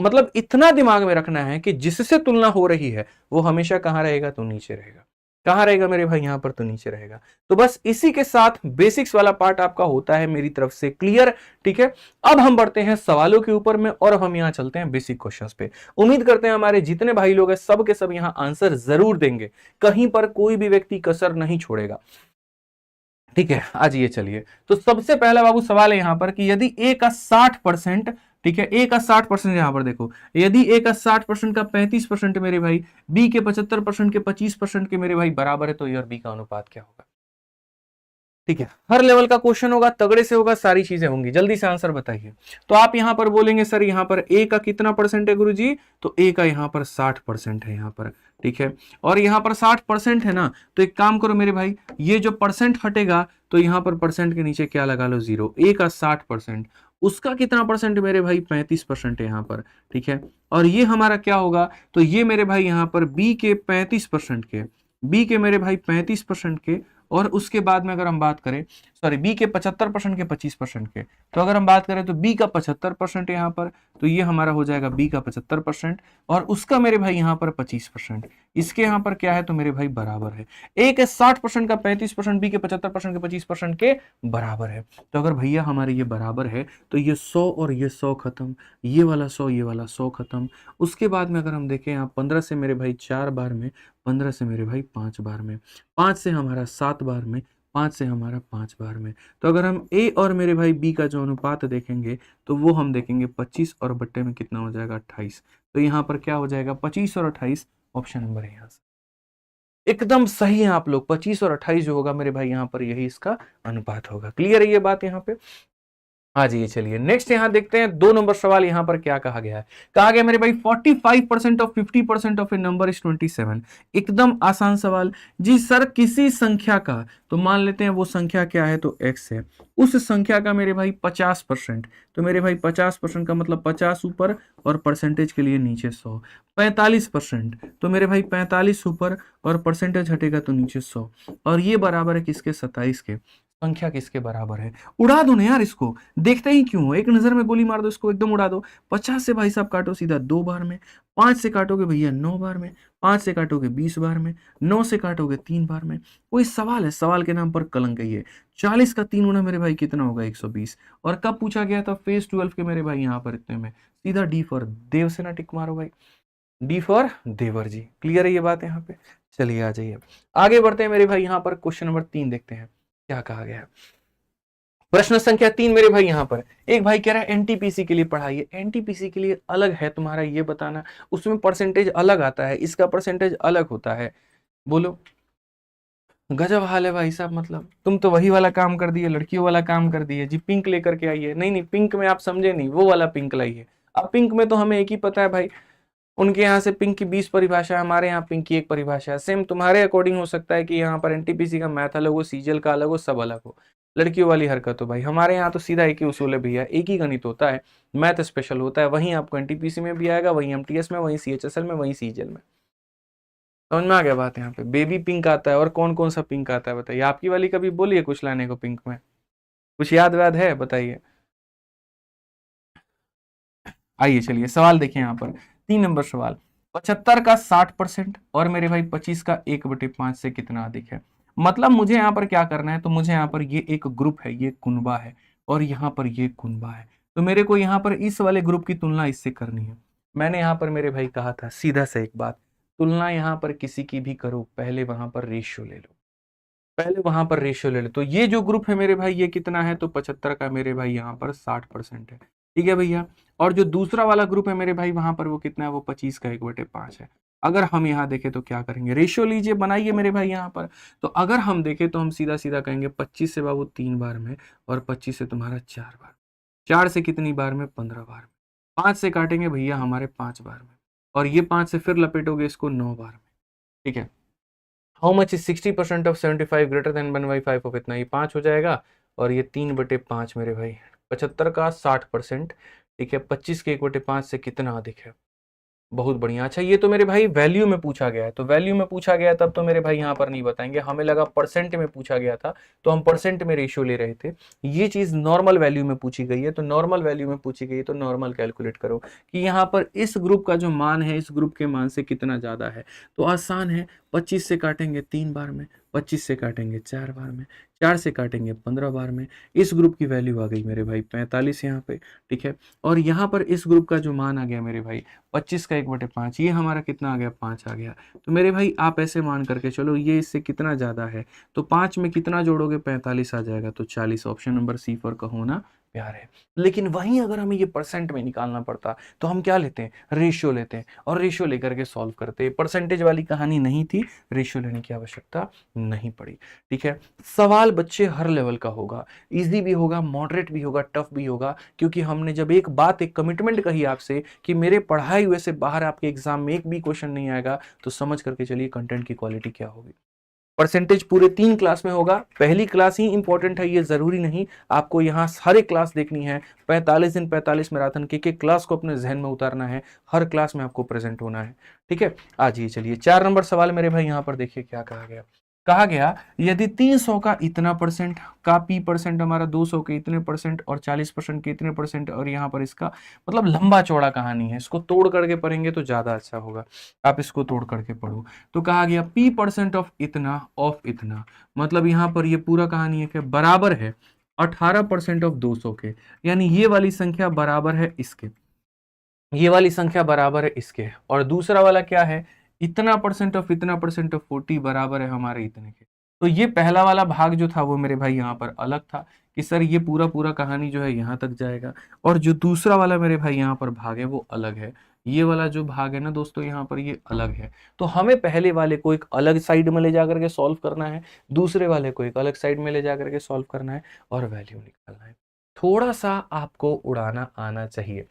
मतलब इतना दिमाग में रखना है कि जिससे तुलना हो रही है वो हमेशा कहां रहेगा तो नीचे रहेगा, कहां रहेगा मेरे भाई यहां पर तो नीचे रहेगा। तो बस इसी के साथ बेसिक्स वाला पार्ट आपका होता है मेरी तरफ से क्लियर। ठीक है, अब हम बढ़ते हैं सवालों के ऊपर में, और हम यहां चलते हैं बेसिक क्वेश्चंस पे। उम्मीद करते हैं हमारे जितने भाई लोग हैं सब के सब यहां आंसर जरूर देंगे, कहीं पर कोई भी व्यक्ति कसर नहीं छोड़ेगा। ठीक है, आज ये चलिए, तो सबसे पहला बाबू सवाल है यहां पर कि यदि ए का 60%, ठीक है ए का 60%, यहां पर देखो, यदि ए का 60% का 35% मेरे भाई, बी के 75% के 25% के मेरे भाई बराबर है, तो ए और बी का अनुपात क्या होगा। ठीक है, हर लेवल का क्वेश्चन होगा, तगड़े से होगा, सारी चीजें होंगी, जल्दी से आंसर बताइए। तो आप यहां पर बोलेंगे सर यहां पर ए का कितना परसेंट है गुरुजी, तो ए का यहां पर 60% है यहां पर। ठीक है, और यहां पर 60% है ना, तो एक काम करो मेरे भाई, ये जो परसेंट हटेगा तो यहां पर परसेंट के नीचे क्या लगा लो 0, ए का 60%, उसका कितना परसेंट मेरे भाई 35% है यहां पर। ठीक है, और ये हमारा क्या होगा, तो ये मेरे भाई यहां पर बी के 35% के, बी के मेरे भाई 35% के, और उसके बाद में अगर हम बात करें, सॉरी बी के 75% के 25% के, तो अगर हम बात करें तो बी का 75% यहाँ पर, तो ये हमारा हो जाएगा बी का 75%, और उसका मेरे भाई यहाँ पर 25%, इसके यहाँ पर क्या है तो मेरे भाई बराबर है। ए के 60% का 35%, बी के 75% के 25% के बराबर है। तो अगर भैया हमारे ये बराबर है तो ये 100 और ये 100 खत्म, ये वाला 100 ये वाला 100 खत्म। उसके बाद में अगर हम देखें यहाँ 15 से मेरे भाई 4 बार में, 15 से मेरे भाई 5 बार में, 5 से हमारा 7 बार में, 5 से हमारा 5 बार में। तो अगर हम ए और मेरे भाई बी का जो अनुपात देखेंगे तो वो हम देखेंगे 25 और बट्टे में कितना हो जाएगा 28। तो यहाँ पर क्या हो जाएगा 25 और 28, ऑप्शन नंबर है यहाँ से एकदम सही है आप लोग। 25 और 28 जो होगा मेरे भाई यहाँ पर यही इसका अनुपात होगा। क्लियर है ये बात यहाँ पे। हाँ जी, चलिए नेक्स्ट यहाँ देखते हैं 2 नंबर सवाल यहाँ पर क्या कहा गया है। कहा गया मेरे भाई 45% of 50% of a number is 27। एकदम आसान सवाल जी सर, किसी संख्या का, तो मान लेते हैं वो संख्या क्या है, तो x है, उस संख्या का मेरे भाई 50%, तो मेरे भाई 50% का मतलब 50 ऊपर और परसेंटेज के लिए नीचे 100। 45%, तो मेरे भाई 45 ऊपर और परसेंटेज हटेगा तो नीचे 100, और ये बराबर है किसके, 27 के। संख्या किसके बराबर है, उड़ा दो ना यार इसको, देखते ही क्यों, एक नजर में गोली मार दो इसको, एकदम उड़ा दो। 50 से भाई साहब काटो सीधा 2 बार में, 5 से काटोगे भैया 9 बार में, 5 से काटोगे 20 बार में, 9 से काटोगे 3 बार में। कोई सवाल है, सवाल के नाम पर कलंक है ये। 40 का 3 गुना मेरे भाई कितना होगा, 120। और कब पूछा गया था, फेज 12 के मेरे भाई यहाँ पर इतने में। सीधा डी फॉर देव से ना टिक मारो भाई, डी फॉर देवर जी। क्लियर है ये बात यहाँ पे। चलिए आ जाइए आगे बढ़ते हैं मेरे भाई, यहाँ पर क्वेश्चन नंबर 3 देखते हैं क्या कहा गया है। प्रश्न संख्या 3 मेरे भाई यहाँ पर एक भाई कह रहा है एनटीपीसी के लिए पढ़ाइए। एनटीपीसी के लिए अलग है तुम्हारा ये बताना, उसमें परसेंटेज अलग आता है, इसका परसेंटेज अलग होता है। बोलो, गजब हाल है भाई साहब, मतलब तुम तो वही वाला काम कर दिए, लड़कियों वाला काम कर दिए जी, पिंक लेकर के आइए। नहीं नहीं, पिंक में आप समझे नहीं, वो वाला पिंक लाइए। अब पिंक में तो हमें एक ही पता है भाई, उनके यहाँ से पिंक की 20 परिभाषा है, हमारे यहाँ पिंक की 1 परिभाषा है। सेम तुम्हारे अकॉर्डिंग हो सकता है कि यहाँ पर एनटीपीसी का मैथ अलग हो, सीजीएल का अलग हो, सब अलग हो। लड़कियों वाली हरकत हो भाई, हमारे यहाँ तो सीधा एक ही उसूल है भैया, एक ही गणित होता है, मैथ स्पेशल होता है। वहीं आपको एनटीपीसी में भी आएगा, वहीं एमटीएस में, वहीं सीएचएसएल में, वहीं सीजीएल में। समझ में आ गया बात। यहाँ पे बेबी पिंक आता है, और कौन कौन सा पिंक आता है बताइए, आपकी वाली कभी बोलिए कुछ लाने को पिंक में, कुछ याद वाद है बताइए। आइए चलिए सवाल देखिए यहाँ पर 3 नंबर सवाल। 75 का 60% और मेरे भाई 25 का 1/5 से कितना अधिक है। मतलब मुझे यहाँ पर क्या करना है, तो मुझे यहाँ पर ये एक ग्रुप है, ये कुनबा है, और यहाँ पर ये कुनबा है, तो मेरे को यहाँ पर इस वाले ग्रुप की तुलना इससे करनी है। मैंने यहाँ पर मेरे भाई कहा था सीधा सा एक बात, तुलना यहाँ पर किसी की भी करो, पहले वहां पर रेशियो ले लो, पहले वहां पर रेशियो ले लो। तो ये जो ग्रुप है मेरे भाई ये कितना है, तो 75 का मेरे भाई यहाँ पर 60% है, ठीक है भैया। और जो दूसरा वाला ग्रुप है मेरे भाई वहां पर वो कितना है, वो 25 का 1/5 है। अगर हम यहाँ देखें तो क्या करेंगे, रेशियो लीजिए, बनाइए मेरे भाई यहाँ पर। तो अगर हम देखें तो हम सीधा सीधा कहेंगे 25 से बाबू 3 बार में, और 25 से तुम्हारा 4 बार, 4 से कितनी बार में, 15 बार में, 5 से काटेंगे भैया हमारे 5 बार में, और ये 5 से फिर लपेटोगे इसको 9 बार में, ठीक है। How much is 60% of 75 greater than 1/5 of इतना, ये 5 हो जाएगा, और ये 3/5 मेरे भाई। 75 का 60%, ठीक है, 25 के 1/5 से कितना अधिक है। बहुत बढ़िया। अच्छा ये तो मेरे भाई वैल्यू में पूछा गया है, तो वैल्यू में पूछा गया तब तो मेरे भाई यहाँ पर नहीं बताएंगे, हमें लगा परसेंट में पूछा गया था तो हम परसेंट में रेशियो ले रहे थे। ये चीज नॉर्मल वैल्यू में पूछी गई है, तो नॉर्मल वैल्यू में पूछी गई है तो नॉर्मल कैलकुलेट करो कि यहाँ पर इस ग्रुप का जो मान है इस ग्रुप के मान से कितना ज्यादा है। तो आसान है, 25 से काटेंगे 3 बार में, 25 से काटेंगे 4 बार में, 4 से काटेंगे 15 बार में। इस ग्रुप की वैल्यू आ गई मेरे भाई 45 यहाँ पे, ठीक है। और यहाँ पर इस ग्रुप का जो मान आ गया मेरे भाई 25 का 1/5, ये हमारा कितना आ गया, 5 आ गया। तो मेरे भाई आप ऐसे मान करके चलो ये इससे कितना ज्यादा है, तो 5 में कितना जोड़ोगे, 45 आ जाएगा, तो 40। ऑप्शन नंबर सी फॉर का होना प्यार है। लेकिन वहीं अगर हमें ये परसेंट में निकालना पड़ता तो हम क्या लेते हैं, रेशियो लेते हैं, और रेशियो लेकर के सॉल्व करते हैं। परसेंटेज वाली कहानी नहीं थी, रेशियो लेने की आवश्यकता नहीं पड़ी, ठीक है। सवाल बच्चे हर लेवल का होगा, इजी भी होगा, मॉडरेट भी होगा, टफ भी होगा, क्योंकि हमने जब एक बात, एक कमिटमेंट कही आपसे कि मेरे पढ़ाई हुए से बाहर आपके एग्जाम में एक भी क्वेश्चन नहीं आएगा, तो समझ करके चलिए कंटेंट की क्वालिटी क्या होगी। परसेंटेज पूरे 3 क्लास में होगा, पहली क्लास ही इंपॉर्टेंट है ये जरूरी नहीं, आपको यहाँ सारे क्लास देखनी है। 45 दिन 45 मैराथन के क्लास को अपने जहन में उतारना है, हर क्लास में आपको प्रेजेंट होना है, ठीक है। आज ये चलिए 4 नंबर सवाल मेरे भाई यहाँ पर देखिए क्या कहा गया। कहा गया यदि 300 का इतना परसेंट का पी परसेंट हमारा 200 के इतने परसेंट और 40% के इतने परसेंट, और यहाँ पर इसका मतलब लंबा चौड़ा कहानी है, इसको तोड़ करके पढ़ेंगे तो ज्यादा अच्छा होगा, आप इसको तोड़ करके पढ़ो। तो कहा गया पी परसेंट ऑफ इतना, मतलब यहाँ पर ये पूरा कहानी है कि बराबर है 18% ऑफ 200 के, यानी ये वाली संख्या बराबर है इसके, ये वाली संख्या बराबर है इसके, और दूसरा वाला क्या है, इतना परसेंट ऑफ 40 बराबर है हमारे इतने के। तो ये पहला वाला भाग जो था वो मेरे भाई यहाँ पर अलग था कि सर ये पूरा पूरा कहानी जो है यहाँ तक जाएगा, और जो दूसरा वाला मेरे भाई यहाँ पर भाग है वो अलग है। ये वाला जो भाग है ना दोस्तों यहाँ पर ये अलग है। तो हमें पहले वाले को एक अलग साइड में ले जाकर के सॉल्व करना है, दूसरे वाले को एक अलग साइड में ले जाकर के सॉल्व करना है, और वैल्यू निकालना है। थोड़ा सा आपको उड़ाना आना चाहिए।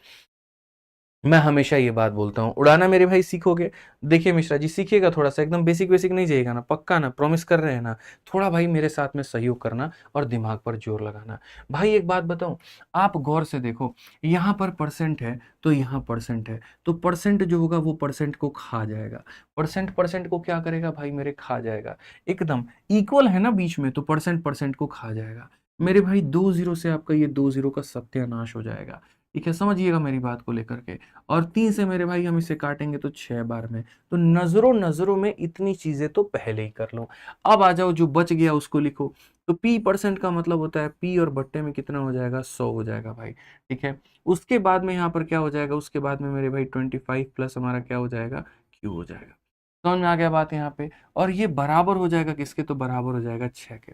मैं हमेशा ये बात बोलता हूँ, उड़ाना मेरे भाई सीखोगे, देखिए मिश्रा जी सीखिएगा थोड़ा सा, एकदम बेसिक बेसिक नहीं जाइएगा ना, पक्का ना, प्रॉमिस कर रहे हैं ना, थोड़ा भाई मेरे साथ में सहयोग करना और दिमाग पर जोर लगाना। भाई एक बात बताऊं, आप गौर से देखो, यहाँ पर परसेंट है तो यहाँ परसेंट है, तो परसेंट जो होगा वो परसेंट को खा जाएगा, परसेंट परसेंट को क्या करेगा भाई मेरे, खा जाएगा। एकदम इक्वल है ना बीच में, तो परसेंट परसेंट को खा जाएगा मेरे भाई। 2 जीरो से आपका ये 2 जीरो का सत्यानाश हो जाएगा। ठीक है, समझिएगा मेरी बात को लेकर के। और 3 से मेरे भाई हम इसे काटेंगे तो 6 बार में, तो नजरों नजरों में इतनी चीजें तो पहले ही कर लो। अब आ जाओ, जो बच गया उसको लिखो। तो पी परसेंट का मतलब होता है पी और बट्टे में कितना हो जाएगा, 100 हो जाएगा भाई। ठीक है, उसके बाद में यहाँ पर क्या हो जाएगा, उसके बाद में मेरे भाई 25 प्लस हमारा क्या हो जाएगा, क्यू हो जाएगा। समझ में आ गया बात यहाँ पे। और ये बराबर हो जाएगा किसके, तो बराबर हो जाएगा 6 के।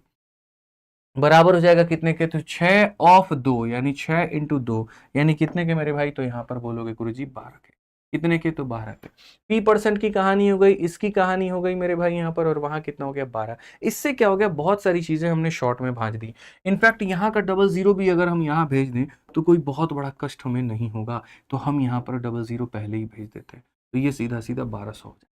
बराबर हो जाएगा कितने के, तो 6 ऑफ 2 यानी 6 इंटू 2 यानी कितने के मेरे भाई, तो यहाँ पर बोलोगे गुरुजी 12 के। कितने के, तो 12 के। पी परसेंट की कहानी हो गई, इसकी कहानी हो गई मेरे भाई यहाँ पर, और वहां कितना हो गया 12। इससे क्या हो गया, बहुत सारी चीजें हमने शॉर्ट में भांज दी। इनफैक्ट यहाँ का 00 भी अगर हम यहाँ भेज दें तो कोई बहुत बड़ा कष्ट हमें नहीं होगा, तो हम यहाँ पर 00 पहले ही भेज देते हैं, तो ये सीधा सीधा 1200 हो जाएगा।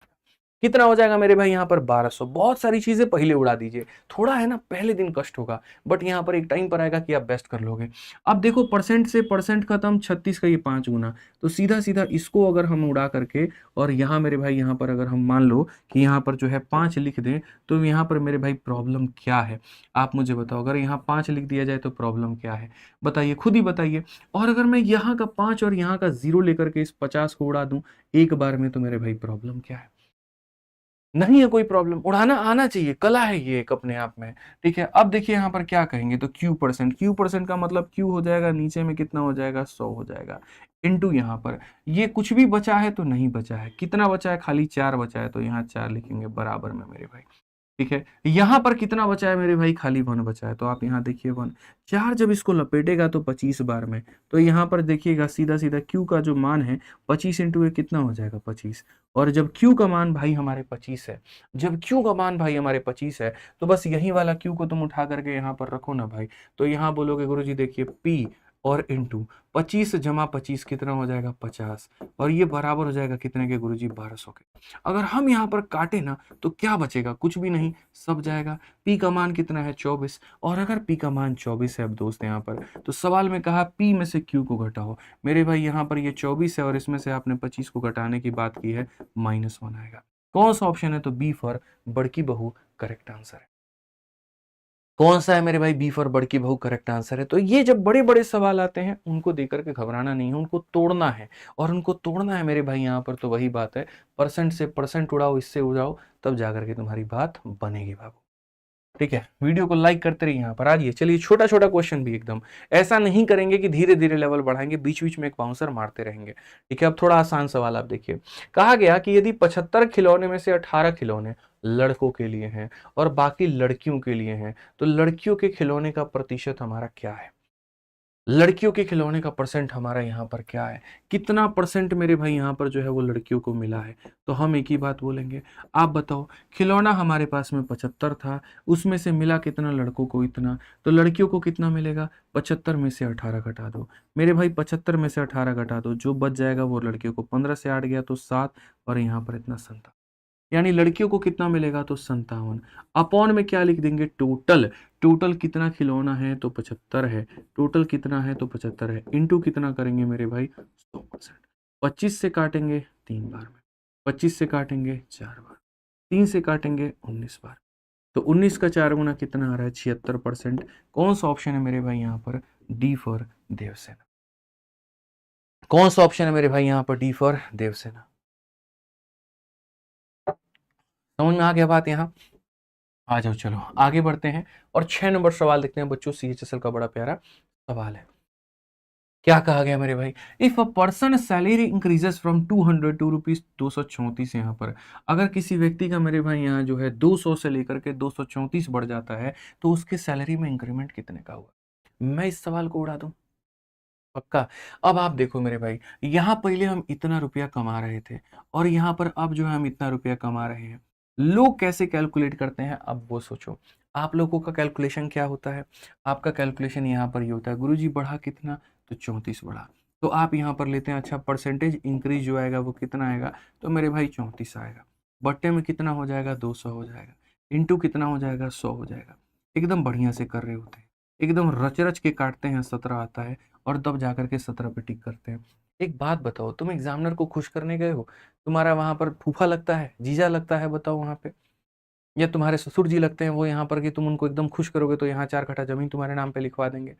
कितना हो जाएगा मेरे भाई यहाँ पर 1200। बहुत सारी चीजें पहले उड़ा दीजिए, थोड़ा है ना पहले दिन कष्ट होगा, बट यहाँ पर एक टाइम पर आएगा कि आप बेस्ट कर लोगे। अब देखो परसेंट से परसेंट खत्म, 36 का ये 5 गुना, तो सीधा सीधा इसको अगर हम उड़ा करके, और यहाँ मेरे भाई यहाँ पर अगर हम मान लो कि यहाँ पर जो है 5 लिख दें, तो यहाँ पर मेरे भाई प्रॉब्लम क्या है, आप मुझे बताओ। अगर यहाँ 5 लिख दिया जाए तो प्रॉब्लम क्या है, बताइए, खुद ही बताइए। और अगर मैं यहाँ का 5 और यहाँ का 0 लेकर के इस 50 को उड़ा दूं एक बार में, तो मेरे भाई प्रॉब्लम क्या है, नहीं है कोई प्रॉब्लम, उड़ाना आना चाहिए, कला है ये एक अपने आप में। ठीक है, अब देखिए यहाँ पर क्या कहेंगे, तो क्यू परसेंट, क्यू परसेंट का मतलब क्यू हो जाएगा नीचे में कितना हो जाएगा, 100 हो जाएगा, इनटू यहाँ पर ये कुछ भी बचा है तो नहीं बचा है, कितना बचा है, खाली 4 बचा है, तो यहाँ 4 लिखेंगे बराबर में मेरे भाई। ठीक है, यहां पर कितना बचा है मेरे भाई, खाली 1 बचा है, तो आप यहाँ देखिए 1। 4 जब इसको लपेटेगा तो 25 बार में, तो यहाँ पर देखिएगा सीधा सीधा q का जो मान है 25 इंटू कितना हो जाएगा, 25। और जब q का मान भाई हमारे 25 है, जब q का मान भाई हमारे 25 है, तो बस यही वाला q को तुम उठा करके यहाँ पर रखो ना भाई, तो यहाँ बोलोगे गुरुजी देखिए p और इंटू 25 जमा 25 कितना हो जाएगा, 50, और ये बराबर हो जाएगा कितने के गुरुजी, 1200 के। अगर हम यहाँ पर काटे ना तो क्या बचेगा, कुछ भी नहीं, सब जाएगा। p का मान कितना है, 24, और अगर p का मान 24 है अब दोस्त यहाँ पर, तो सवाल में कहा p में से q को घटाओ। मेरे भाई यहाँ पर ये 24 है और इसमें से आपने 25 को घटाने की बात की है, -1 आएगा। कौन सा ऑप्शन है, तो बी फॉर बड़की बहू करेक्ट आंसर है। कौन सा है मेरे भाई, बी फॉर बड़की बहू करेक्ट आंसर है। तो ये जब बड़े बड़े सवाल आते हैं उनको देकर के घबराना नहीं है, उनको तोड़ना है, और उनको तोड़ना है मेरे भाई यहाँ पर, तो वही बात है, परसेंट से परसेंट उड़ाओ, इससे उड़ाओ, तब जाकर के तुम्हारी बात बनेगी बाबू। ठीक है, वीडियो को लाइक करते रहिए। यहाँ पर आइए, चलिए छोटा छोटा क्वेश्चन भी, एकदम ऐसा नहीं करेंगे कि धीरे धीरे लेवल बढ़ाएंगे, बीच बीच में एक बाउंसर मारते रहेंगे। ठीक है, अब थोड़ा आसान सवाल आप देखिए। कहा गया कि यदि 75 खिलौने में से 18 खिलौने लड़कों के लिए हैं और बाकी लड़कियों के लिए हैं, तो लड़कियों के खिलौने का प्रतिशत हमारा क्या है, लड़कियों के खिलौने का परसेंट हमारा यहाँ पर क्या है, कितना परसेंट मेरे भाई यहाँ पर जो है वो लड़कियों को मिला है। तो हम एक ही बात बोलेंगे, आप बताओ, खिलौना हमारे पास में 75 था, उसमें से मिला कितना लड़कों को, इतना, तो लड़कियों को कितना मिलेगा, 75 में से 18 घटा दो मेरे भाई, 75 में से 18 घटा दो, जो बच जाएगा वो लड़कियों को, 15 से 8 गया तो 7, और यहाँ पर इतना 57, यानी लड़कियों को कितना मिलेगा, तो 57। अपॉन में क्या लिख देंगे, टोटल, टोटल कितना खिलौना है, तो 75 है, टोटल कितना है, तो 75 है, इंटू कितना करेंगे मेरे भाई, 100%। 25 से काटेंगे 3 बार में, 25 से काटेंगे 4 बार, 3 से काटेंगे 19 बार, तो 19 का 4 गुना कितना आ रहा है, 76%। कौन सा ऑप्शन है मेरे भाई यहाँ पर, डी फॉर देवसेना। कौन सा ऑप्शन है मेरे भाई यहाँ पर, डी फॉर देवसेना। समझ में आ गया बात यहाँ, आ जाओ, चलो आगे बढ़ते हैं और 6 नंबर सवाल देखते हैं बच्चों। CHSL का बड़ा प्यारा सवाल है। क्या कहा गया मेरे भाई, if a person salary increases from 200 to rupees 234, यहाँ पर अगर किसी व्यक्ति का मेरे भाई यहाँ जो है 200 से लेकर के 234 बढ़ जाता है, तो उसके सैलरी में इंक्रीमेंट कितने का हुआ। मैं इस सवाल को उड़ा दूं, पक्का। अब आप देखो मेरे भाई, यहाँ पहले हम इतना रुपया कमा रहे थे, और यहाँ पर अब जो है हम इतना रुपया कमा रहे हैं, लोग कैसे कैलकुलेट करते हैं अब वो सोचो। आप लोगों का कैलकुलेशन क्या होता है? आपका कैलकुलेशन यहाँ पर ये होता है, गुरुजी बढ़ा कितना? तो 34 बढ़ा। तो आप यहाँ पर लेते हैं, अच्छा परसेंटेज इंक्रीज जो आएगा वो कितना आएगा? तो मेरे भाई 34 आएगा। बट्टे में कितना हो जाएगा? 200 हो जाएगा। इंटू कितना हो जाएगा? 100 हो जाएगा। एकदम बढ़िया से कर रहे होते हैं, एकदम रच रच के काटते हैं, 17 आता है और तब जाकर के 17 पे टिक करते हैं। एक बात बताओ, तुम एग्जामिनर को खुश करने गए हो? तुम्हारा वहां पर फूफा लगता है, जीजा लगता है, बताओ वहां पे, या तुम्हारे ससुर जी लगते हैं वो यहाँ पर, कि तुम उनको एकदम खुश करोगे तो यहाँ 4 कट्ठा जमीन तुम्हारे नाम पे लिखवा देंगे?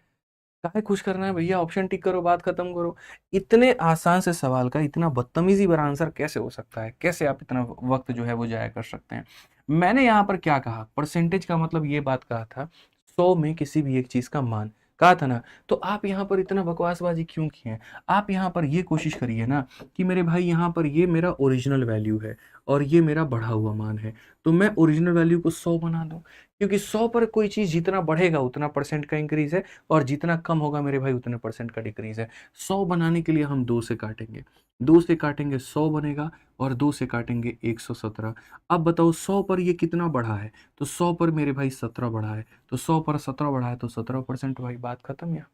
काहे खुश करना है भैया, ऑप्शन टिक करो, बात खत्म करो। इतने आसान से सवाल का इतना बदतमीजी भरा आंसर कैसे हो सकता है? कैसे आप इतना वक्त जो है वो जाया कर सकते हैं? मैंने यहाँ पर क्या कहा, परसेंटेज का मतलब ये बात कहा था 100 में किसी भी एक चीज का मान, कहा था ना। तो आप यहाँ पर इतना बकवासबाजी क्यों किए? आप यहाँ पर ये कोशिश करिए ना कि मेरे भाई यहाँ पर ये मेरा ओरिजिनल वैल्यू है और ये मेरा बढ़ा हुआ मान है, तो मैं ओरिजिनल वैल्यू को 100 बना दूं, क्योंकि 100 पर कोई चीज जितना बढ़ेगा उतना परसेंट का इंक्रीज है, और जितना कम होगा मेरे भाई उतने परसेंट का डिक्रीज है। 100 बनाने के लिए हम 2 से काटेंगे, 2 से काटेंगे 100 बनेगा, और 2 से काटेंगे 117। अब बताओ 100 पर ये कितना बढ़ा है? तो 100 पर मेरे भाई 17 बढ़ा है, तो 100 पर 17 बढ़ा है तो 17%, भाई बात खत्म। या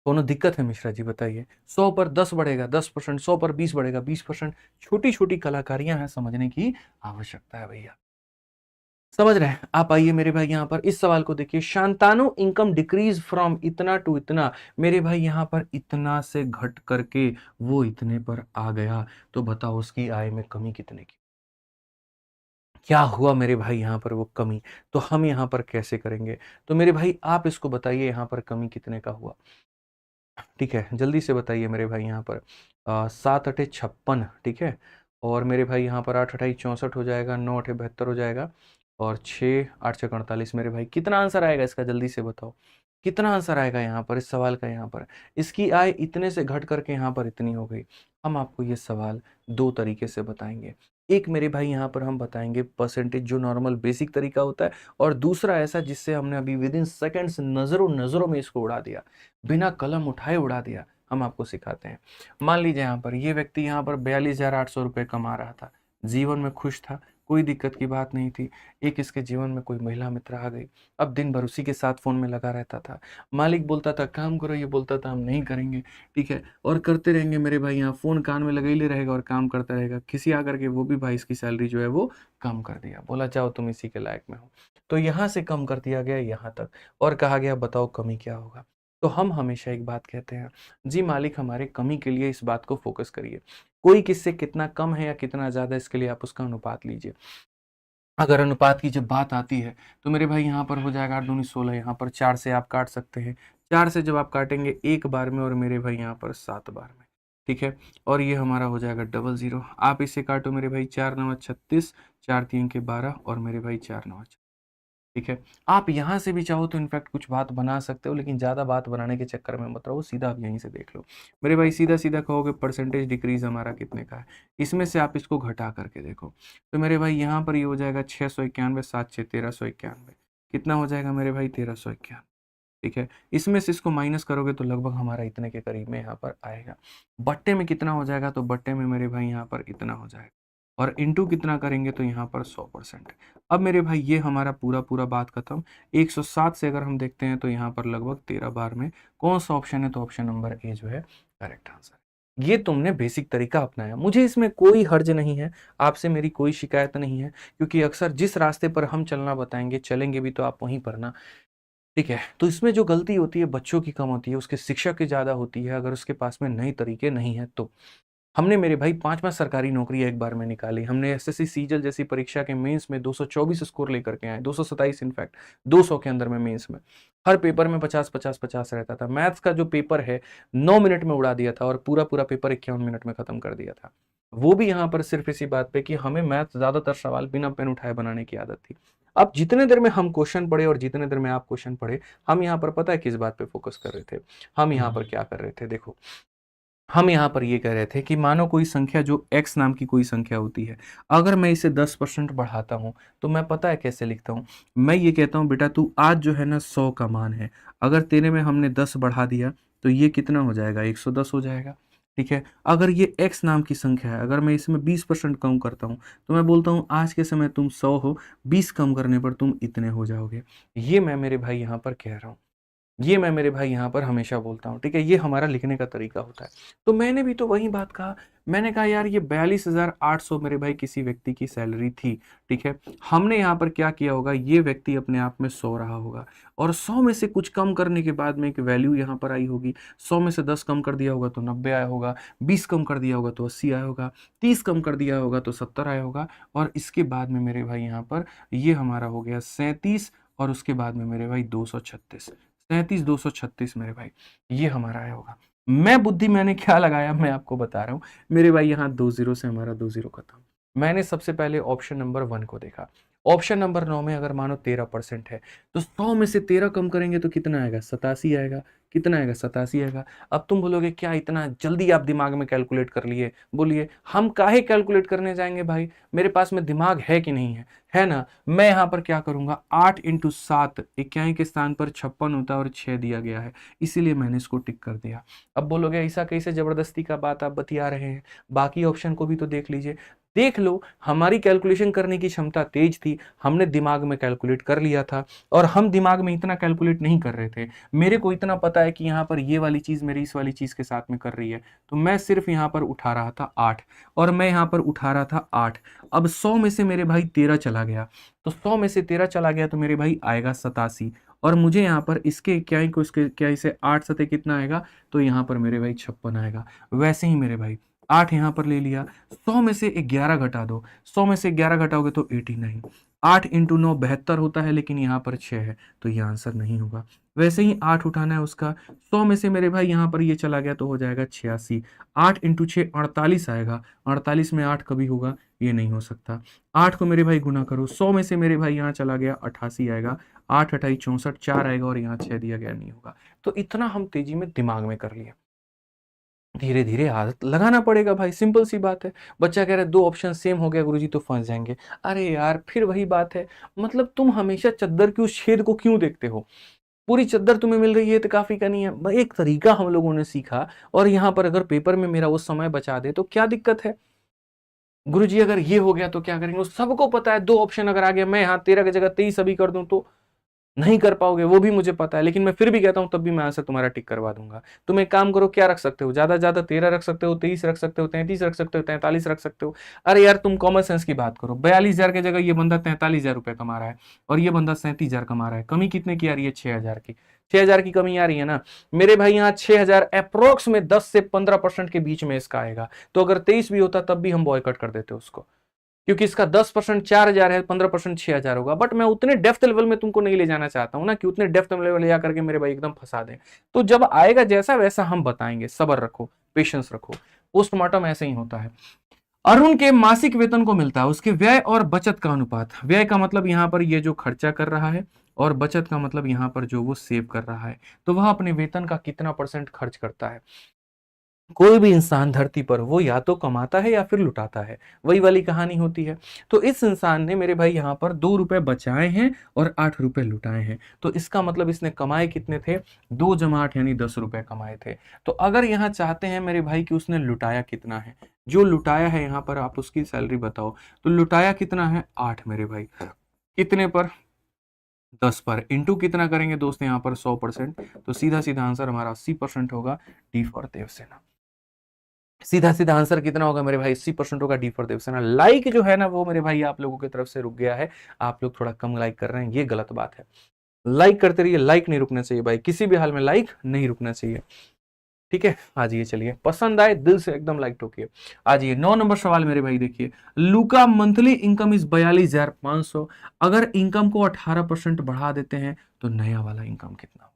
कोनो दिक्कत है मिश्रा जी, बताइए? 100 पर 10 बढ़ेगा 10%, 100 पर 20 बढ़ेगा 20%। छोटी छोटी कलाकारियां हैं, समझने की आवश्यकता है भैया। समझ रहे हैं आप? आइए मेरे भाई यहाँ पर इस सवाल को देखिए, शांतानु इनकम डिक्रीज फ्रॉम इतना टू इतना। मेरे भाई यहाँ पर इतना से घट करके वो इतने पर आ गया, तो बताओ उसकी आय में कमी कितने की? क्या हुआ मेरे भाई यहाँ पर वो कमी? तो हम यहाँ पर कैसे करेंगे? तो मेरे भाई आप इसको बताइए, यहाँ पर कमी कितने का हुआ? ठीक है, जल्दी से बताइए मेरे भाई यहाँ पर। 7 अठे 56, ठीक है। और मेरे भाई यहाँ पर 8 अठाई 64 हो जाएगा, 9 अठे 72 हो जाएगा, और 6 8 छः 48। मेरे भाई कितना आंसर आएगा इसका? जल्दी से बताओ, कितना आंसर आएगा यहाँ पर इस सवाल का? यहाँ पर इसकी आय इतने से घट करके यहाँ पर इतनी हो गई। हम आपको ये सवाल दो तरीके से बताएंगे। एक मेरे भाई यहाँ पर हम बताएंगे परसेंटेज, जो नॉर्मल बेसिक तरीका होता है, और दूसरा ऐसा जिससे हमने अभी विद इन सेकेंड्स नजरों नजरों में इसको उड़ा दिया, बिना कलम उठाए उड़ा दिया। हम आपको सिखाते हैं। मान लीजिए यहाँ पर ये व्यक्ति यहाँ पर 42,800 रुपये कमा रहा था, जीवन में खुश था, कोई दिक्कत की बात नहीं थी। एक इसके जीवन में कोई महिला मित्र आ गई, अब दिन भर उसी के साथ फोन में लगा रहता था। मालिक बोलता था काम करो, ये बोलता था हम नहीं करेंगे, ठीक है, और करते रहेंगे मेरे भाई। यहाँ फोन कान में लगा ही ले रहेगा और काम करता रहेगा। किसी आकर के वो भी भाई इसकी सैलरी जो है वो कम कर दिया, बोला जाओ तुम इसी के लायक में हो। तो यहाँ से कम कर दिया गया यहाँ तक, और कहा गया बताओ कमी क्या होगा। तो हम हमेशा एक बात कहते हैं, जी मालिक हमारे कमी के लिए इस बात को फोकस करिए। कोई किससे कितना कम है या कितना ज्यादा, इसके लिए आप उसका अनुपात लीजिए। अगर अनुपात की जब बात आती है तो मेरे भाई यहाँ पर हो जाएगा 8 दूनी 16, यहाँ पर 4 से आप काट सकते हैं। 4 से जब आप काटेंगे एक बार में, और मेरे भाई यहाँ पर 7 बार में, ठीक है। और ये हमारा हो जाएगा 00। आप इसे काटो मेरे भाई, 4 9 36, 4 3 के 12, और मेरे भाई 4 9, ठीक है। आप यहाँ से भी चाहो तो इनफैक्ट कुछ बात बना सकते हो, लेकिन ज़्यादा बात बनाने के चक्कर में मत रहो, सीधा आप यहीं से देख लो। मेरे भाई सीधा सीधा कहोगे परसेंटेज डिक्रीज हमारा कितने का है, इसमें से आप इसको घटा करके देखो। तो मेरे भाई यहाँ पर ये हो जाएगा 691, 7 6 1391। कितना हो जाएगा मेरे भाई? 1391, ठीक है। इसमें से इसको माइनस करोगे तो लगभग हमारा इतने के करीब में यहाँ पर आएगा। बट्टे में कितना हो जाएगा? तो बट्टे में मेरे भाई यहाँ पर इतना हो जाएगा, और इंटू कितना करेंगे तो यहाँ पर 100%। अब मेरे भाई ये हमारा पूरा पूरा बात खत्म। 107 से अगर हम देखते हैं तो यहाँ पर लगभग 13 बार में कौन सा ऑप्शन है? तो ऑप्शन नंबर ए जो है करेक्ट आंसर। ये तुमने बेसिक तरीका अपनाया, मुझे इसमें कोई हर्ज नहीं है, आपसे मेरी कोई शिकायत नहीं है, क्योंकि अक्सर जिस रास्ते पर हम चलना बताएंगे चलेंगे भी तो आप वहीं पर ना, ठीक है। तो इसमें जो गलती होती है बच्चों की कम होती है, उसके शिक्षक की ज़्यादा होती है, अगर उसके पास में नए तरीके नहीं है तो। हमने मेरे भाई 5 सरकारी नौकरी एक बार में निकाली। हमने एसएससी सीजल जैसी परीक्षा के मेंस में 224 स्कोर लेकर के आए, 227 इनफैक्ट, 200 के अंदर में मेंस में। हर पेपर में 50 50 50 रहता था। मैथ्स का जो पेपर है 9 मिनट में उड़ा दिया था, और पूरा पूरा पेपर 51 मिनट में खत्म कर दिया था। वो भी यहाँ पर सिर्फ इसी बात पे कि हमें मैथ ज्यादातर सवाल बिना पेन उठाए बनाने की आदत थी। अब जितने देर में हम क्वेश्चन पढ़े और जितने देर में आप क्वेश्चन पढ़े, हम यहाँ पर पता है किस बात पे फोकस कर रहे थे? हम यहाँ पर क्या कर रहे थे? देखो, हम यहाँ पर ये कह रहे थे कि मानो कोई संख्या जो x नाम की कोई संख्या होती है, अगर मैं इसे 10% बढ़ाता हूँ तो मैं पता है कैसे लिखता हूँ? मैं ये कहता हूँ बेटा तू आज जो है ना 100 का मान है, अगर तेरे में हमने 10 बढ़ा दिया तो ये कितना हो जाएगा? 110 हो जाएगा। ठीक है। अगर ये x नाम की संख्या है, अगर मैं इसमें 20% कम करता हूँ तो मैं बोलता हूँ आज के समय तुम 100 हो, 20 कम करने पर तुम इतने हो जाओगे। ये मैं मेरे भाई यहाँ पर कह रहा हूँ, ये मैं मेरे भाई यहाँ पर हमेशा बोलता हूँ, ठीक है। ये हमारा लिखने का तरीका होता है। तो मैंने भी तो वही बात कहा, मैंने कहा यार ये 42,800 मेरे भाई किसी व्यक्ति की सैलरी थी, ठीक है। हमने यहाँ पर क्या किया होगा, ये व्यक्ति अपने आप में 100 रहा होगा और 100 में से कुछ कम करने के बाद में एक वैल्यू यहाँ पर आई होगी। 100 में से 10 कम कर दिया होगा तो 90 आया होगा, 20 कम कर दिया होगा तो 80 आया होगा, 30 कम कर दिया होगा तो 70 आया होगा और इसके बाद में मेरे भाई यहाँ पर ये हमारा हो गया 37 और उसके बाद में मेरे भाई 236, 37,236 मेरे भाई, ये हमारा आया होगा। मैं बुद्धि मैंने क्या लगाया मैं आपको बता रहा हूँ मेरे भाई, यहाँ 2 जीरो से हमारा 2 जीरो खत्म। मैंने सबसे पहले ऑप्शन नंबर 1 को देखा। ऑप्शन नंबर 9 में अगर मानो 13% है तो 100 में से 13 कम करेंगे तो कितना आएगा, 87 आएगा। कितना आएगा, 87 आएगा। अब तुम बोलोगे क्या इतना जल्दी आप दिमाग में कैलकुलेट कर लिए, बोलिए हम काहे कैलकुलेट करने जाएंगे भाई, मेरे पास में दिमाग है कि नहीं है ना। मैं यहाँ पर क्या करूंगा, 8 × 7 इक्याई के स्थान पर 56 होता है और 6 दिया गया है, इसीलिए मैंने इसको टिक कर दिया। अब बोलोगे ऐसा कैसे जबरदस्ती का बात आप बतिया रहे हैं, बाकी ऑप्शन को भी तो देख लीजिए। देख लो, हमारी कैलकुलेशन करने की क्षमता तेज थी, हमने दिमाग में कैलकुलेट कर लिया था और हम दिमाग में इतना कैलकुलेट नहीं कर रहे थे। मेरे को इतना पता है कि यहाँ पर ये वाली चीज मेरी इस वाली चीज के साथ में कर रही है, तो मैं सिर्फ यहाँ पर उठा रहा था 8 और मैं यहाँ पर उठा रहा था 8। अब 100 में से मेरे भाई 13 चला गया, तो 100 में से 13 चला गया तो मेरे भाई आएगा 87 और मुझे यहाँ पर इसके इक्याई को इसके इक्याई से 8 सते कितना आएगा, तो यहाँ पर मेरे भाई 56 आएगा। वैसे ही मेरे भाई 8 यहाँ पर ले लिया, 100 में से 11 घटा दो, 100 में से 11 घटाओगे तो 89। 8 × 9 72 होता है, लेकिन यहाँ पर 6 है तो ये आंसर नहीं होगा। वैसे ही 8 उठाना है उसका, 100 में से मेरे भाई यहाँ पर ये चला गया तो हो जाएगा 86। 8 × 6 48 आएगा, 48 में 8 कभी होगा, ये नहीं हो सकता। 8 को मेरे भाई गुना करो, 100 में से मेरे भाई यहाँ चला गया 88 आएगा, 8 × 8 = 64, 4 आएगा और यहाँ 6 दिया गया, नहीं होगा। तो इतना हम तेजी में दिमाग में कर लिए। धीरे धीरे आदत लगाना पड़ेगा भाई, सिंपल सी बात है। बच्चा कह रहा है 2 ऑप्शन सेम हो गया गुरुजी तो फंस जाएंगे। अरे यार फिर वही बात है, मतलब तुम हमेशा चद्दर के उस छेद को क्यों देखते हो, पूरी चद्दर तुम्हें मिल रही है तो काफी का नहीं है। एक तरीका हम लोगों ने सीखा और यहाँ पर अगर पेपर में मेरा वो समय बचा दे तो क्या दिक्कत है। गुरुजी अगर ये हो गया तो क्या करेंगे, सबको पता है 2 ऑप्शन अगर आ गया, मैं यहाँ 13 की जगह 23 अभी कर दूं तो नहीं कर पाओगे, वो भी मुझे पता है, लेकिन मैं फिर भी कहता हूं तब भी मैं आंसर तुम्हारा टिक करवा दूंगा। तुम एक काम करो, क्या रख सकते हो, ज्यादा ज्यादा 13 रख सकते हो, 23 रख सकते हो, 33 रख सकते हो, 43 रख सकते हो। अरे यार तुम कॉमन सेंस की बात करो, 42,000 की जगह ये बंदा 43,000 रुपए कमा रहा है और ये बंदा 37,000 कमा रहा है, कमी कितने की आ रही है, 6,000 की। 6,000 की कमी आ रही है ना मेरे भाई, यहाँ 6,000 अप्रोक्स में 10 से 15% के बीच में इसका आएगा। तो अगर 23 भी होता तब भी हम बॉयकट कर देते उसको, क्योंकि इसका 10% 4,000 है, 15% 6,000 होगा। बट मैं उतने डेप्थ लेवल में तुमको नहीं ले जाना चाहता हूं ना कि उतने डेप्थ लेवल ले जाकर के मेरे भाई एकदम फंसा दें। तो जब आएगा जैसा वैसा हम बताएंगे, सब्र रखो, पेशेंस रखो। पोस्टमार्टम ऐसे ही होता है। अरुण के मासिक वेतन को मिलता है उसके व्यय और बचत का अनुपात। व्यय का मतलब यहाँ पर ये जो खर्चा कर रहा है और बचत का मतलब यहाँ पर जो वो सेव कर रहा है, तो वह अपने वेतन का कितना % खर्च करता है। कोई भी इंसान धरती पर वो या तो कमाता है या फिर लुटाता है, वही वाली कहानी होती है। तो इस इंसान ने मेरे भाई यहाँ पर 2 रुपए बचाए हैं और 8 रुपए लुटाए हैं, तो इसका मतलब इसने कमाए कितने थे, 2 + 8 यानी 10 रुपए कमाए थे। तो अगर यहाँ चाहते हैं मेरे भाई कि उसने लुटाया कितना है, जो लुटाया है यहाँ पर आप उसकी सैलरी बताओ, तो लुटाया कितना है 8 मेरे भाई, कितने पर, 10 पर, इंटू कितना करेंगे दोस्त यहाँ पर 100%, तो सीधा सीधा आंसर हमारा 80% होगा, डी फॉर देवसेना। सीधा सीधा आंसर कितना होगा मेरे भाई, 80% होगा, डी फॉर देवसेना। लाइक जो है ना वो मेरे भाई आप लोगों की तरफ से रुक गया है, आप लोग थोड़ा कम लाइक कर रहे हैं, ये गलत बात है। लाइक करते रहिए, लाइक नहीं रुकना चाहिए भाई, किसी भी हाल में लाइक नहीं रुकना चाहिए, ठीक है। आ जाइए, चलिए, पसंद आए दिल से एकदम लाइक ठोकिए। आ जाइए 9 नंबर सवाल मेरे भाई, देखिए, लुका मंथली इनकम इज 42,500, अगर इनकम को 18% बढ़ा देते हैं तो नया वाला इनकम कितना।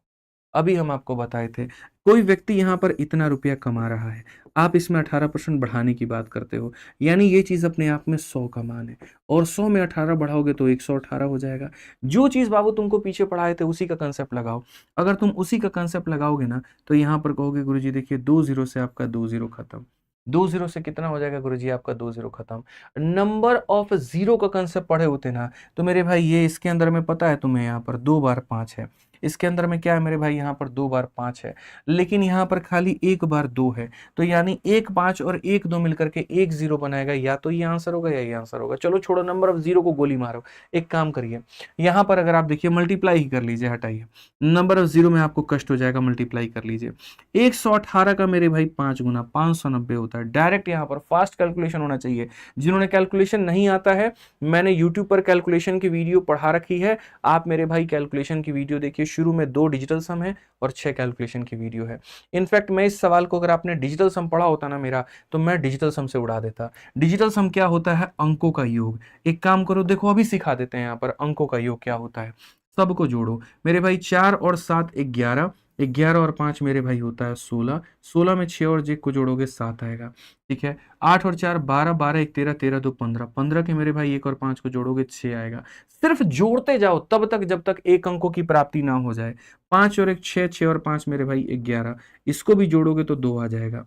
अभी हम आपको बताए थे, कोई व्यक्ति यहाँ पर इतना रुपया कमा रहा है, आप इसमें 18% बढ़ाने की बात करते हो, यानी ये चीज अपने आप में 100 का मान है और 100 में 18 बढ़ाओगे तो 118 हो जाएगा। जो चीज बाबू तुमको पीछे पढ़ाए थे उसी का कंसेप्ट लगाओ। अगर तुम उसी का कंसेप्ट लगाओगे ना तो यहाँ पर कहोगे गुरुजी देखिए 2 0 से आपका 2 0 खत्म, 2 0 से कितना हो जाएगा गुरुजी आपका 2 0 खत्म। नंबर ऑफ जीरो का कंसेप्ट पढ़े होते ना तो मेरे भाई ये इसके अंदर में पता है तुम्हें, यहाँ पर 2 बार 5 है, इसके अंदर में क्या है मेरे भाई, यहाँ पर 2 बार 5 है, लेकिन यहाँ पर खाली 1 बार 2 है, तो यानी 1 5 और 1 2 मिलकर के 1 0 बनाएगा। या तो ये आंसर होगा या ये आंसर होगा। चलो छोड़ो, नंबर ऑफ जीरो को गोली मारो। एक काम करिए, यहाँ पर अगर आप देखिए मल्टीप्लाई ही कर लीजिए, हटाइए, नंबर ऑफ जीरो में आपको कष्ट हो जाएगा, मल्टीप्लाई कर लीजिए। 118 का मेरे भाई 5 गुना 590 होता है। डायरेक्ट यहाँ पर फास्ट कैलकुलेशन होना चाहिए। जिन्होंने कैलकुलेशन नहीं आता है, मैंने यूट्यूब पर कैलकुलेशन की वीडियो पढ़ा रखी है, आप मेरे भाई कैलकुलेशन की वीडियो देखिए। शुरू में 2 डिजिटल सम है और 6 कैलकुलेशन की वीडियो है। इनफैक्ट मैं इस सवाल को, अगर आपने डिजिटल सम पढ़ा होता ना मेरा, तो मैं डिजिटल सम से उड़ा देता। डिजिटल सम क्या होता है, अंकों का योग। एक काम करो, देखो अभी सिखा देते हैं यहाँ पर अंकों का योग क्या होता है। सबको जोड़ो मेरे भाई, 4 और 7 11, 11 और 5 मेरे भाई होता है 16, 16 में 6 और 1 को जोड़ोगे 7 आएगा, ठीक है। 8 और 4 12, 12 1 13, 13 2 15, 15 के मेरे भाई 1 और 5 को जोड़ोगे 6 आएगा। सिर्फ जोड़ते जाओ तब तक जब तक एक अंकों की प्राप्ति ना हो जाए। 5 और 1 6, 6 और 5 मेरे भाई 11, इसको भी जोड़ोगे तो 2 आ जाएगा।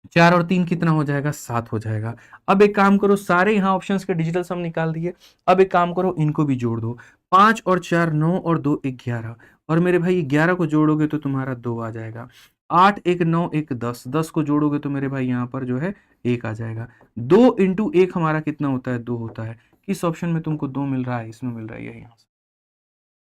4 और 3 कितना हो जाएगा, 7 हो जाएगा। अब एक काम करो, सारे यहाँ ऑप्शंस के डिजिटल सम निकाल दिए। अब एक काम करो, इनको भी जोड़ दो। 5 और 4 9 और 2 11, और मेरे भाई 11 को जोड़ोगे तो तुम्हारा 2 आ जाएगा। 8 1 9 1 10, 10 को जोड़ोगे तो मेरे भाई यहाँ पर जो है 1 आ जाएगा। 2 इंटू 1 हमारा कितना होता है, 2 होता है। किस ऑप्शन में तुमको 2 मिल रहा है, इसमें मिल रहा है, यही आंसर।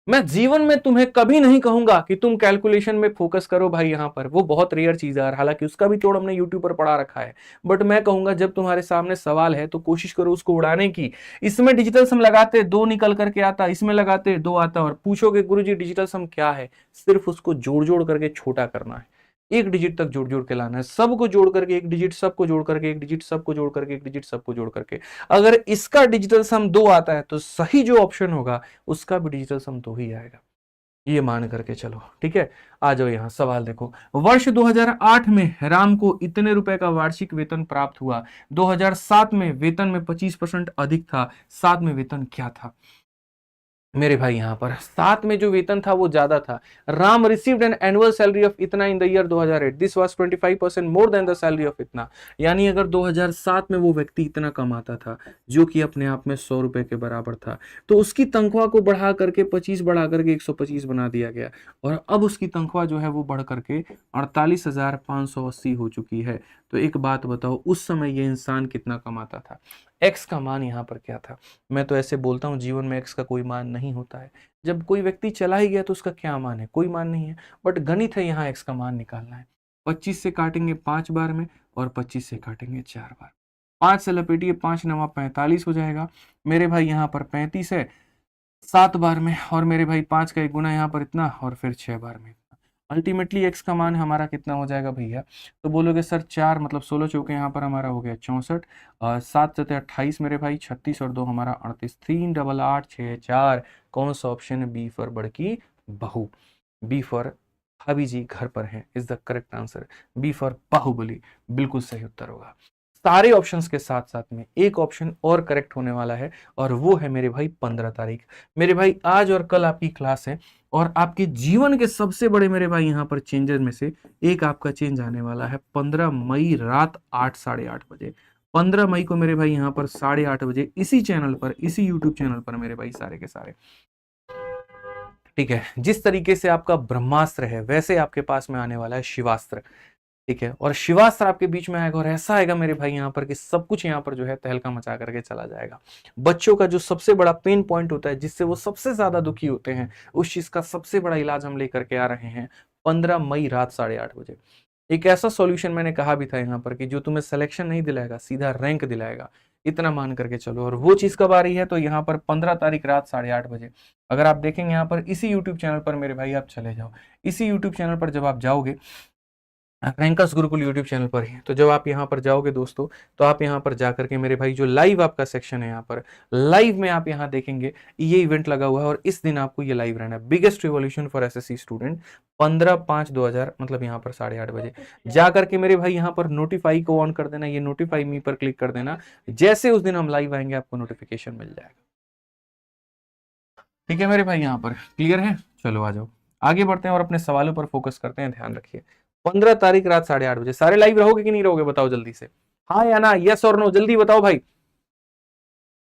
मैं जीवन में तुम्हें कभी नहीं कहूंगा कि तुम कैलकुलेशन में फोकस करो भाई, यहाँ पर वो बहुत रेयर चीज है, हालांकि उसका भी तोड़ हमने यूट्यूब पर पढ़ा रखा है। बट मैं कहूंगा जब तुम्हारे सामने सवाल है तो कोशिश करो उसको उड़ाने की। इसमें डिजिटल सम लगाते 2 निकल करके आता, इसमें लगाते 2 आता, और पूछोगे गुरुजी डिजिटल सम क्या है, सिर्फ उसको जोड़ जोड़ करके छोटा करना है। एक डिजिट तक जोड़ जोड़ के लाना है, सबको जोड़ करके एक डिजिट, सबको जोड़ करके एक डिजिट, सबको जोड़ करके एक डिजिट, सबको जोड़ करके। अगर इसका डिजिटल सम 2 आता है तो सही जो ऑप्शन होगा उसका भी डिजिटल सम 2 ही आएगा, ये मान करके चलो, ठीक है। आ जाओ यहाँ सवाल देखो। वर्ष 2008 में राम को इतने रुपए का वार्षिक वेतन प्राप्त हुआ। 2007 में वेतन में 25% अधिक था। 7 में वेतन क्या था मेरे भाई, यहाँ पर 7 में जो वेतन था वो ज्यादा था। Ram received an annual salary of इतना in the year 2008, this was 25% more than the salary of इतना। यानी अगर 2007 में वो व्यक्ति इतना कमाता था, जो कि अपने आप में 100 रुपए के बराबर था, तो उसकी तनख्वाह को बढ़ा करके 25 बढ़ा करके 125 बना दिया गया, और अब उसकी तनख्वाह जो है वो बढ़ करके 48,580 हो चुकी है। तो एक बात बताओ, उस समय ये इंसान कितना कमाता था। एक्स का मान यहाँ पर क्या था। मैं तो ऐसे बोलता हूँ, जीवन में एक्स का कोई मान नहीं होता है। जब कोई व्यक्ति चला ही गया तो उसका क्या मान है, कोई मान नहीं है। बट गणित है, यहाँ एक्स का मान निकालना है। 25 से काटेंगे 5 बार में, और 25 से काटेंगे 4 बार। 5 से लपेटिए, 5 9 45 हो जाएगा मेरे भाई। यहाँ पर 35 है 7 बार में, और मेरे भाई 5 का 1 गुना यहाँ पर इतना, और फिर 6 बार में। अल्टीमेटली एक्स का मान हमारा कितना हो जाएगा भैया, तो बोलोगे सर 4 मतलब 16 चौके यहाँ पर हमारा हो गया 64, 7 7 28 मेरे भाई 36, और 2 हमारा 38, 3 8 8 6 4। कौन सा ऑप्शन है, बी फॉर बड़की बहू, बी फॉर भाभी जी घर पर है, is the correct answer. B for Baahubali बिल्कुल सही उत्तर होगा। सारे ऑप्शंस के साथ साथ में एक ऑप्शन और करेक्ट होने वाला है, और वो है मेरे भाई 15 तारीख। मेरे भाई आज और कल आपकी क्लास है, और आपके जीवन के सबसे बड़े मेरे भाई यहाँ पर चेंजेस में से एक आपका चेंज आने वाला है 15 मई रात 8 साढ़े 8 बजे। 15 मई को मेरे भाई यहाँ पर 8:30 बजे इसी चैनल पर, इसी यूट्यूब चैनल पर मेरे भाई सारे के सारे, ठीक है। जिस तरीके से आपका ब्रह्मास्त्र है वैसे आपके पास में आने वाला है शिवास्त्र, ठीक है। और शिवास्त्र आपके बीच में आएगा, और ऐसा आएगा मेरे भाई यहाँ पर कि सब कुछ यहाँ पर जो है तहलका मचा करके चला जाएगा। बच्चों का जो सबसे बड़ा पेन पॉइंट होता है, जिससे वो सबसे ज्यादा दुखी होते हैं, उस चीज का सबसे बड़ा इलाज हम लेकर के आ रहे हैं 15 मई रात 8:30 बजे। एक ऐसा सॉल्यूशन मैंने कहा भी था यहाँ पर कि जो तुम्हें सिलेक्शन नहीं दिलाएगा, सीधा रैंक दिलाएगा, इतना मान करके चलो। और वो चीज कब आ रही है, तो यहाँ पर 15 तारीख रात 8:30 बजे। अगर आप देखेंगे यहाँ पर इसी यूट्यूब चैनल पर मेरे भाई, आप चले जाओ इसी यूट्यूब चैनल पर, जब आप जाओगे रैंकर्स गुरुकुल यूट्यूब चैनल पर ही, तो जब आप यहाँ पर जाओगे दोस्तों, तो आप यहाँ पर जाकर के मेरे भाई जो लाइव आपका सेक्शन है, यहाँ पर लाइव में आप यहाँ देखेंगे ये इवेंट लगा हुआ है, और इस दिन आपको ये लाइव रहना है, biggest revolution for SSC student, 15/5/2000 मतलब यहाँ पर 8:30 बजे। जा करके मेरे भाई यहाँ पर नोटिफाई को ऑन कर देना, ये नोटिफाई मी पर क्लिक कर देना, जैसे उस दिन हम लाइव आएंगे आपको नोटिफिकेशन मिल जाएगा, ठीक है मेरे भाई। यहाँ पर क्लियर है, चलो आ जाओ आगे बढ़ते हैं और अपने सवालों पर फोकस करते हैं। ध्यान रखिए 15 तारीख रात 8:30 बजे सारे लाइव रहोगे कि नहीं रहोगे, बताओ जल्दी से, हाँ या ना, यस और नो, जल्दी बताओ भाई।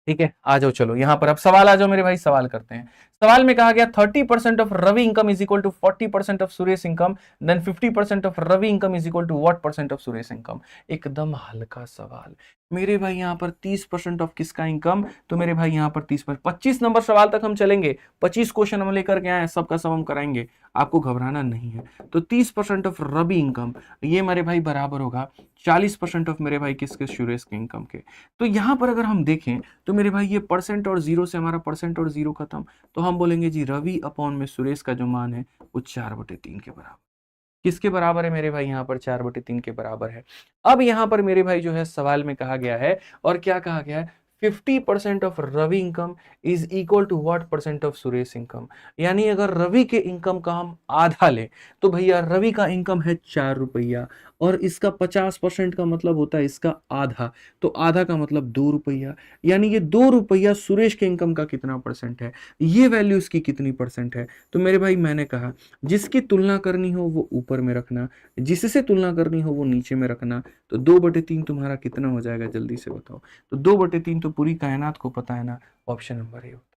ठीक है, आ जाओ, चलो यहां पर अब सवाल आ जाओ मेरे भाई, सवाल करते हैं। सवाल में कहा गया 30% of Ravi income is equal to 40% of Suresh income, then 50% of Ravi income is equal to what percent of Suresh income. एकदम हल्का सवाल मेरे भाई, यहां पर 30% ऑफ किसका इनकम, तो मेरे भाई यहां पर 30 25 नंबर सवाल तक हम चलेंगे, 25 क्वेश्चन हम लेकर के आए, सबका सब हम कराएंगे, आपको घबराना नहीं है। तो 30% ऑफ रवि इनकम, ये मेरे भाई बराबर होगा 40% ऑफ मेरे भाई किसके, सुरेश के इनकम के। तो यहां पर अगर हम देखें तो मेरे भाई ये परसेंट और जीरो से हमारा परसेंट और जीरो खत्म, तो हम बोलेंगे जी रवि अपॉन में सुरेश का जो मान है वो 4/3 के बराबर। किसके बराबर है मेरे भाई, यहाँ पर 4/3 के बराबर है। अब यहाँ पर मेरे भाई जो है सवाल में कहा गया है, और क्या कहा गया है, 50% of Ravi income is equal to what percent of Suresh income. यानी अगर रवि के इनकम का हम आधा लें, तो भैया रवि का इनकम है 4 रुपया, और इसका 50% का मतलब होता है इसका आधा, तो आधा का मतलब 2 रुपया। यानी ये 2 रुपया सुरेश के इनकम का कितना परसेंट है, ये वैल्यू इसकी कितनी परसेंट है। तो मेरे भाई मैंने कहा जिसकी तुलना करनी हो वो ऊपर में रखना, जिससे तुलना करनी हो वो नीचे में रखना। तो 2/3 तुम्हारा कितना हो जाएगा, जल्दी से बताओ। तो 2/3 तो पूरी कायनात को पता है ना, ऑप्शन नंबर ए होता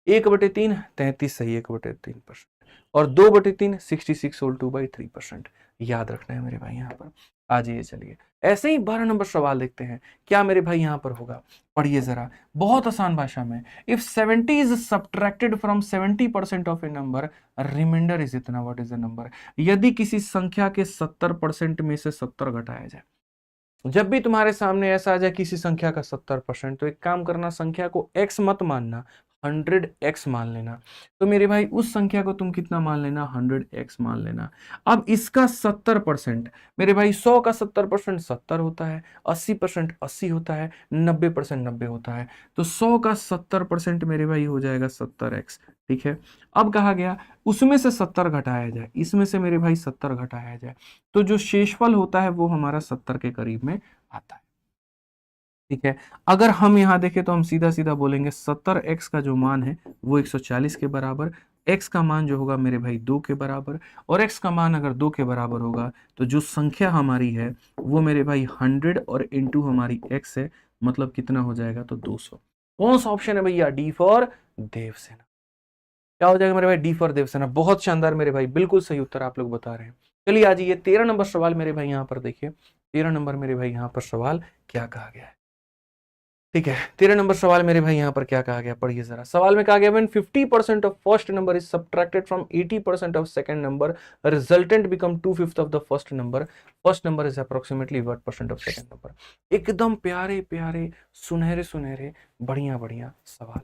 है। 1/3 33 सही, 1/3%, और 2/3 66 होल 2/3%। याद रखना है मेरे भाई यहाँ पर। आ जाइए, चलिए ऐसे ही 12 नंबर सवाल देखते हैं, क्या मेरे भाई यहाँ पर होगा। पढ़िए जरा, बहुत आसान भाषा में। If 70 is subtracted from 70% of a number, reminder is इतना, व्हाट इज द नंबर। यदि किसी संख्या के 70% में से 70 घटाया जाए, जब भी तुम्हारे सामने ऐसा आ जाए किसी संख्या का 70%, तो एक काम करना, संख्या को x मत मानना, 100x मान लेना। तो मेरे भाई उस संख्या को तुम कितना मान लेना, 100x मान लेना। अब इसका 70%, मेरे भाई 100 का 70% 70 होता है, 80% 80 होता है, 90% 90 होता है। तो 100 का 70% मेरे भाई हो जाएगा 70x। ठीक है, अब कहा गया उसमें से 70 घटाया जाए, इसमें से मेरे भाई 70 घटाया जाए, तो जो शेषफल होता है वो हमारा 70 के करीब में आता है। ठीक है, अगर हम यहां देखें तो हम सीधा सीधा बोलेंगे 70x का जो मान है वो 140 के बराबर, x का मान जो होगा मेरे भाई 2 के बराबर, और x का मान अगर 2 के बराबर होगा तो जो संख्या हमारी है वो मेरे भाई 100 और इंटू हमारी x है, मतलब कितना हो जाएगा, तो 200। कौन सा ऑप्शन है भैया, डी फॉर देवसेना। क्या हो जाएगा मेरे भाई, डी फॉर देवसेना। बहुत शानदार मेरे भाई, बिल्कुल सही उत्तर आप लोग बता रहे हैं। चलिए आज ये 13 नंबर सवाल मेरे भाई यहाँ पर देखिए, 13 नंबर मेरे भाई यहाँ पर सवाल क्या कहा गया है। ठीक है, 13 नंबर सवाल मेरे भाई यहाँ पर क्या कहा गया, पढ़िए जरा। सवाल में कहा गया when 50% of first number is subtracted from 80% of second number, resultant become 2/5 of the first number, first number is approximately what percent of second number. एकदम प्यारे प्यारे, सुनहरे सुनहरे, बढ़िया बढ़िया सवाल।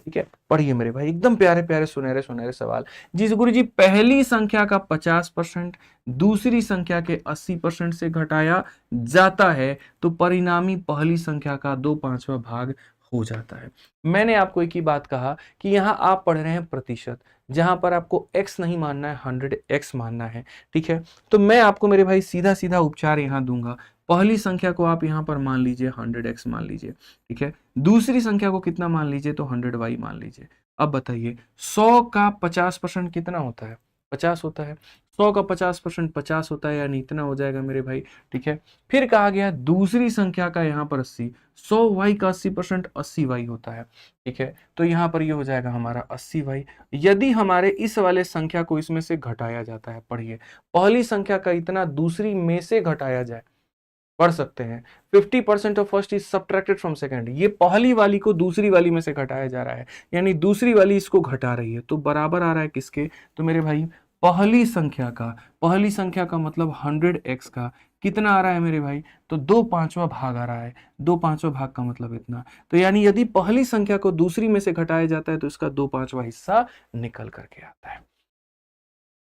ठीक है, पढ़िए मेरे भाई, एकदम प्यारे प्यारे, सुनहरे सुनहरे सवाल। जी गुरु जी, पहली संख्या का 50% दूसरी संख्या के 80% से घटाया जाता है तो परिणामी पहली संख्या का 2/5वां भाग हो जाता है। मैंने आपको एक ही बात कहा कि यहां आप पढ़ रहे हैं प्रतिशत, जहां पर आपको x नहीं मानना है, 100x मानना है। ठीक है, तो मैं आपको मेरे भाई सीधा सीधा उपचार यहां दूंगा। पहली संख्या को आप यहां पर मान लीजिए 100x मान लीजिए। ठीक है, दूसरी संख्या को कितना मान लीजिए, तो 100y मान लीजिए। अब बताइए 100 का 50% कितना होता है, 50 होता है। 100 का 50% 50 होता है, यानी इतना हो जाएगा मेरे भाई। ठीक है, फिर कहा गया दूसरी संख्या का यहाँ पर 80, 100y का 80% 80y होता है। ठीक है, तो यहाँ पर ये हो जाएगा हमारा 80y। यदि हमारे इस वाले संख्या को इसमें से घटाया जाता है, पढ़िए, पहली संख्या का इतना दूसरी में से घटाया जाए, पढ़ सकते हैं 50% of first is subtracted from second, ये पहली वाली को दूसरी वाली में से घटाया जा रहा है, यानी दूसरी वाली इसको घटा रही है, तो बराबर आ रहा है किसके, तो मेरे भाई पहली संख्या का मतलब 100x का कितना आ रहा है मेरे भाई, तो 2/5वां भाग आ रहा है। 2/5वां भाग का मतलब इतना, तो यानी यदि पहली संख्या को दूसरी में से घटाया जाता है तो इसका 2/5वां हिस्सा निकल करके आता है।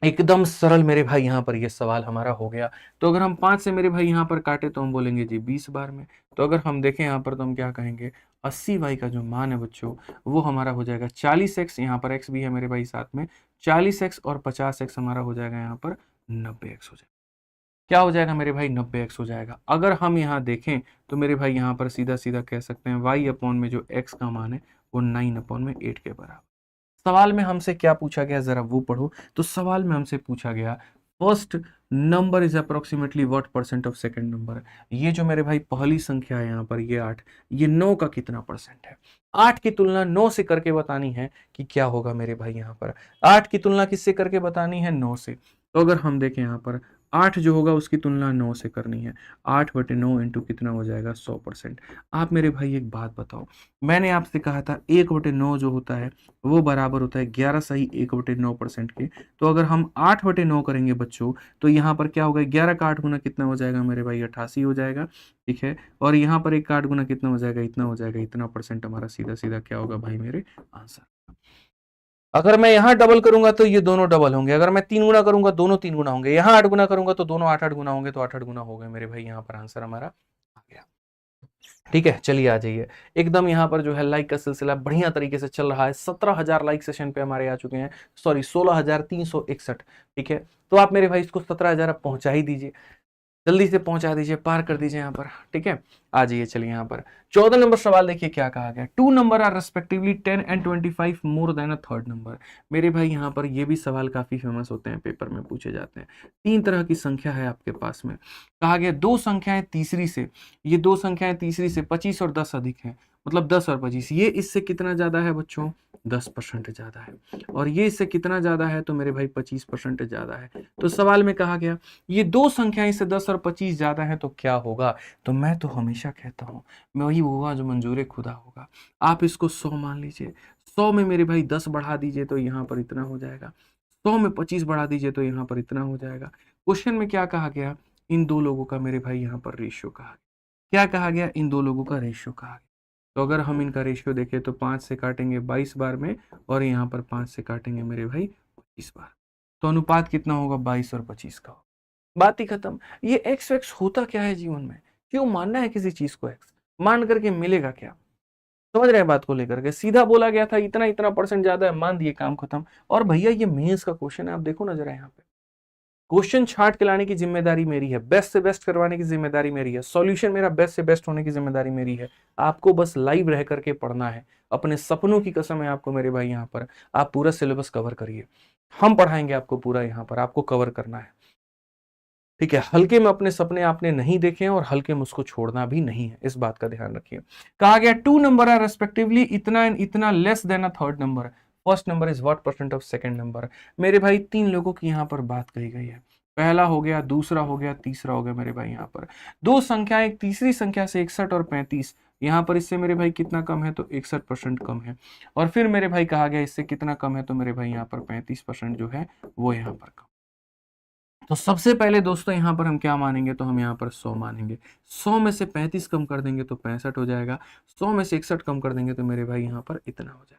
एकदम सरल मेरे भाई, यहाँ पर ये सवाल हमारा हो गया। तो अगर हम 5 से मेरे भाई यहाँ पर काटे तो हम बोलेंगे जी 20 बार में। तो अगर हम देखें यहाँ पर तो हम क्या कहेंगे, 80y का जो मान है बच्चों वो हमारा हो जाएगा 40x, यहाँ पर x भी है मेरे भाई साथ में, 40x और 50x हमारा हो जाएगा यहाँ पर 90x हो जाएगा। क्या हो जाएगा मेरे भाई, 90x हो जाएगा। अगर हम यहाँ देखें तो मेरे भाई यहाँ पर सीधा सीधा कह सकते हैं y अपॉन में जो x का मान है वो 9/8 के बराबर। सवाल में हमसे क्या पूछा गया, जरा वो पढ़ो। तो सवाल में हमसे पूछा गया first number is approximately what percent of second number. ये जो मेरे भाई पहली संख्या है यहाँ पर, ये 8, ये 9 का कितना परसेंट है। 8 की तुलना 9 से करके बतानी है कि क्या होगा मेरे भाई यहाँ पर। 8 की तुलना किससे करके बतानी है, 9 से। तो अगर हम देखें यहाँ पर 8 जो होगा उसकी तुलना 9 से करनी है। 8/9 इंटू कितना हो जाएगा, 100%। आप मेरे भाई एक बात बताओ, मैंने आपसे कहा था 1/9 जो होता है वो बराबर होता है 11 सही 1/9% के। तो अगर हम 8/9 करेंगे बच्चों, तो यहाँ पर क्या होगा, 11 का 8 गुना कितना हो जाएगा मेरे भाई, 88 हो जाएगा। ठीक है, और यहाँ पर 1 का 8 गुना कितना हो जाएगा, इतना हो जाएगा। इतना परसेंट हमारा सीधा सीधा क्या होगा भाई मेरे आंसर। अगर मैं यहाँ डबल करूंगा तो ये दोनों डबल होंगे, अगर मैं 3 गुना करूंगा दोनों 3 गुना होंगे, यहाँ 8 गुना करूंगा तो दोनों 8 गुना होंगे, तो 8 गुना हो गए मेरे भाई, यहाँ पर आंसर हमारा आ गया। ठीक है, चलिए आ जाइए। एकदम यहाँ पर जो है लाइक का सिलसिला बढ़िया तरीके से चल रहा है। 17,000 लाइक सेशन पे हमारे आ चुके हैं, सॉरी 16,361। ठीक है, तो आप मेरे भाई इसको 17,000 आप पहुंचा ही दीजिए, जल्दी से पहुंचा दीजिए, पार कर दीजिए यहाँ पर। ठीक है, आ जाइए, चलिए यहाँ पर 14 नंबर सवाल देखिए क्या कहा गया। 2 number are respectively 10 and 25 more than a third number. मेरे भाई यहाँ पर ये भी सवाल काफी फेमस होते हैं, पेपर में पूछे जाते हैं। 3 तरह की संख्या है आपके पास में, कहा गया 2 संख्याएं तीसरी से, ये 2 संख्याएं तीसरी से 25 और 10 अधिक है, मतलब 10 और 25, ये इससे कितना ज्यादा है बच्चों, 10% ज्यादा है। और ये इससे कितना ज्यादा है, तो मेरे भाई 25% ज्यादा है। तो सवाल में कहा गया ये 2 संख्याएं से 10 और 25 ज्यादा है तो क्या होगा। तो मैं तो हमेशा कहता हूं मैं वही होगा जो मंजूर खुदा होगा। आप इसको 100 मान लीजिए, 100 में मेरे भाई 10 बढ़ा दीजिए तो यहाँ पर इतना हो जाएगा, 100 में 25 बढ़ा दीजिए तो यहाँ पर इतना हो जाएगा। क्वेश्चन में क्या कहा गया, इन 2 लोगों का मेरे भाई यहाँ पर रेशियो कहा गया। क्या कहा गया, इन 2 लोगों का रेशियो कहा गया। तो अगर हम इनका रेशियो देखें तो 5 से काटेंगे 22 बार में, और यहाँ पर 5 से काटेंगे मेरे भाई 25 बार, तो अनुपात कितना होगा, 22 और 25 का। बात ही खत्म। ये एक्स वैक्स होता क्या है जीवन में, क्यों मानना है किसी चीज को एक्स, मान करके मिलेगा क्या। समझ रहे हैं बात को लेकर के, सीधा बोला गया था इतना इतना परसेंट ज्यादा है, मान दिए, काम खत्म। और भैया ये मेंस का क्वेश्चन है, आप देखो ना जरा यहाँ पे, क्वेश्चन छांट के लाने की जिम्मेदारी मेरी है, बेस्ट से बेस्ट करवाने की जिम्मेदारी मेरी है, सॉल्यूशन मेरा बेस्ट से बेस्ट होने की जिम्मेदारी मेरी है। आपको बस लाइव रह करके पढ़ना है, अपने सपनों की कसम है आपको मेरे भाई, यहाँ पर आप पूरा सिलेबस कवर करिए, हम पढ़ाएंगे आपको पूरा, यहाँ पर आपको कवर करना है। ठीक है, हल्के में अपने सपने आपने नहीं देखे हैं और हल्के में उसको छोड़ना भी नहीं है, इस बात का ध्यान रखिए। कहा गया 2 नंबर आर रेस्पेक्टिवली इतना एंड इतना less than a third number, first number is what percent of second number. मेरे भाई 3 लोगों की यहाँ पर बात कही गई है, पहला हो गया, दूसरा हो गया, तीसरा हो गया मेरे भाई। यहाँ पर 2 संख्याएं एक तीसरी संख्या से 61 और 35, यहाँ पर इससे मेरे भाई कितना कम है, तो 61% कम है। और फिर मेरे भाई कहा गया इससे कितना कम है, तो मेरे भाई यहाँ पर 35% जो है वो यहाँ पर कम। तो सबसे पहले दोस्तों यहाँ पर हम क्या मानेंगे, तो हम यहाँ पर 100 मानेंगे। 100 में से 35 कम कर देंगे तो 65 हो जाएगा, 100 में से 61 कम कर देंगे तो मेरे भाई यहाँ पर इतना हो जाएगा।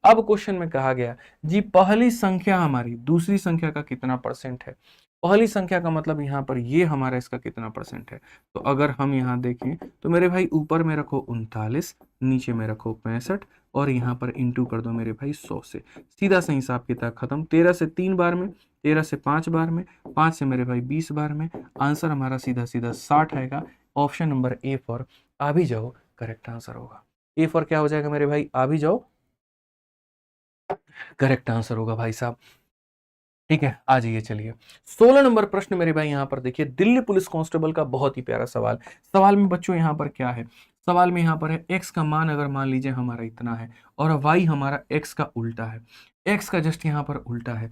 अब क्वेश्चन में कहा गया जी पहली संख्या हमारी दूसरी संख्या का कितना परसेंट है। पहली संख्या का मतलब यहाँ पर ये हमारा इसका कितना परसेंट है। तो अगर हम यहाँ देखें तो मेरे भाई ऊपर में रखो 39, नीचे में रखो 65, और यहाँ पर इंटू कर दो मेरे भाई 100 से, सीधा सा हिसाब किताब खत्म। 13 से 3 बार में, 13 से 5 बार में, 5 से मेरे भाई 20 बार में, आंसर हमारा सीधा सीधा 60 आएगा। ऑप्शन नंबर ए फॉर आ भी जाओ करेक्ट आंसर होगा। ए फॉर क्या हो जाएगा मेरे भाई, आ भी जाओ करेक्ट आंसर होगा भाई साहब। ठीक है, आ जाइए चलिए 16 नंबर प्रश्न मेरे भाई यहाँ पर देखिए, दिल्ली पुलिस कांस्टेबल का बहुत ही प्यारा सवाल। सवाल में बच्चों यहाँ पर क्या है, सवाल में यहाँ पर है x का मान अगर मान लीजिए हमारा इतना है और y हमारा x का उल्टा है, x का जस्ट यहाँ पर उल्टा है।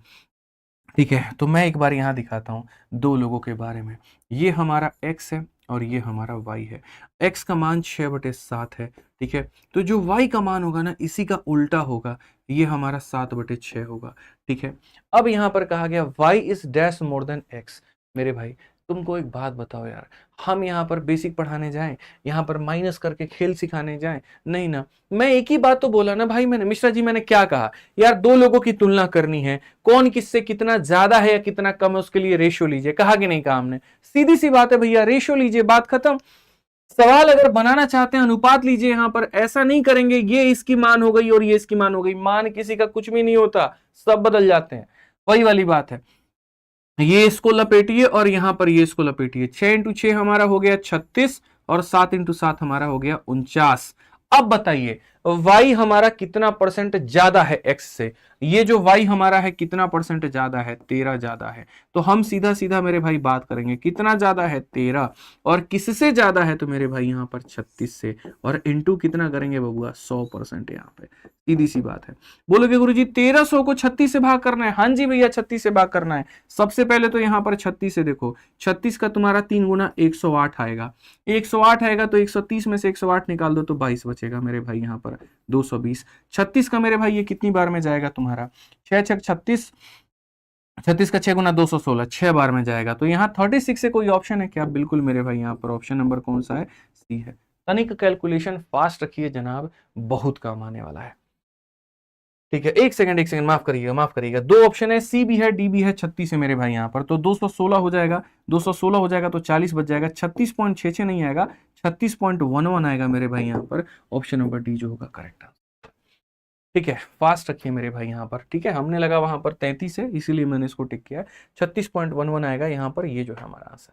ठीक है, तो मैं एक बार यहाँ दिखाता हूँ 2 लोगों के बारे में। ये हमारा x है और ये हमारा y है। x का मान 6/7 है। ठीक है, तो जो y का मान होगा ना इसी का उल्टा होगा, ये हमारा 7/6 होगा। ठीक है, अब यहाँ पर कहा गया y is dash more than x। मेरे भाई तुमको एक बात बताओ यार, हम यहाँ पर बेसिक पढ़ाने जाएं, यहाँ पर माइनस करके खेल सिखाने जाएं, नहीं ना। मैं एक ही बात तो बोला ना भाई, मैंने मिश्रा जी मैंने क्या कहा यार, 2 लोगों की तुलना करनी है, कौन किससे कितना ज्यादा है या कितना कम है उसके लिए रेशियो लीजिए, कहा कि नहीं कहा हमने। सीधी सी बात है भैया, रेशियो लीजिए, बात खत्म। सवाल अगर बनाना चाहते हैं अनुपात लीजिए, यहाँ पर ऐसा नहीं करेंगे ये इसकी मान हो गई और ये इसकी मान हो गई, मान किसी का कुछ भी नहीं होता, सब बदल जाते हैं, वही वाली बात है। ये इसको लपेटिए और यहाँ पर ये इसको लपेटिए, 6 × 6 हमारा हो गया 36 और 7 × 7 हमारा हो गया 49। अब बताइए y हमारा कितना परसेंट ज्यादा है x से, ये जो y हमारा है कितना परसेंट ज्यादा है, 13 ज्यादा है। तो हम सीधा सीधा मेरे भाई बात करेंगे कितना ज्यादा है, 13, और किससे ज्यादा है तो मेरे भाई यहाँ पर 36 से, और इंटू कितना करेंगे बबुआ, 100% यहाँ पे, सीधी सी बात है। बोलोगे गुरुजी 1300 को 36 से भाग करना है, हाँ जी भैया 36 से भाग करना है। सबसे पहले तो यहाँ पर 36 से देखो, 36 का तुम्हारा 3 गुना 108 आएगा, 108 आएगा तो 130 में से 108 निकाल दो तो 22 बचेगा मेरे भाई यहाँ पर 220। 36 का मेरे भाई ये कितनी बार में जाएगा तुम्हारा, 6 छक 36, 36 का 6 गुना 216, 6 बार में जाएगा। तो यहाँ 36 से कोई ऑप्शन है क्या, बिल्कुल मेरे भाई यहाँ पर ऑप्शन नंबर कौन सा है, सी है। तनिक कैलकुलेशन फास्ट रखिए जनाब, बहुत काम आने वाला है। ठीक है, एक सेकंड माफ करिएगा, दो ऑप्शन है, सी भी है डी भी है, 36 है मेरे भाई यहाँ पर, तो 216 हो जाएगा, 216 हो जाएगा तो 40 बच जाएगा, 36.66 नहीं आएगा, 36.11 आएगा मेरे भाई यहाँ पर, ऑप्शन नंबर डी जो होगा करेक्ट। ठीक है, फास्ट रखिए मेरे भाई यहाँ पर, ठीक है, हमने लगा वहां पर 33 है इसीलिए मैंने इसको टिक किया है, 36.11 आएगा यहाँ पर, ये जो है हमारा आंसर।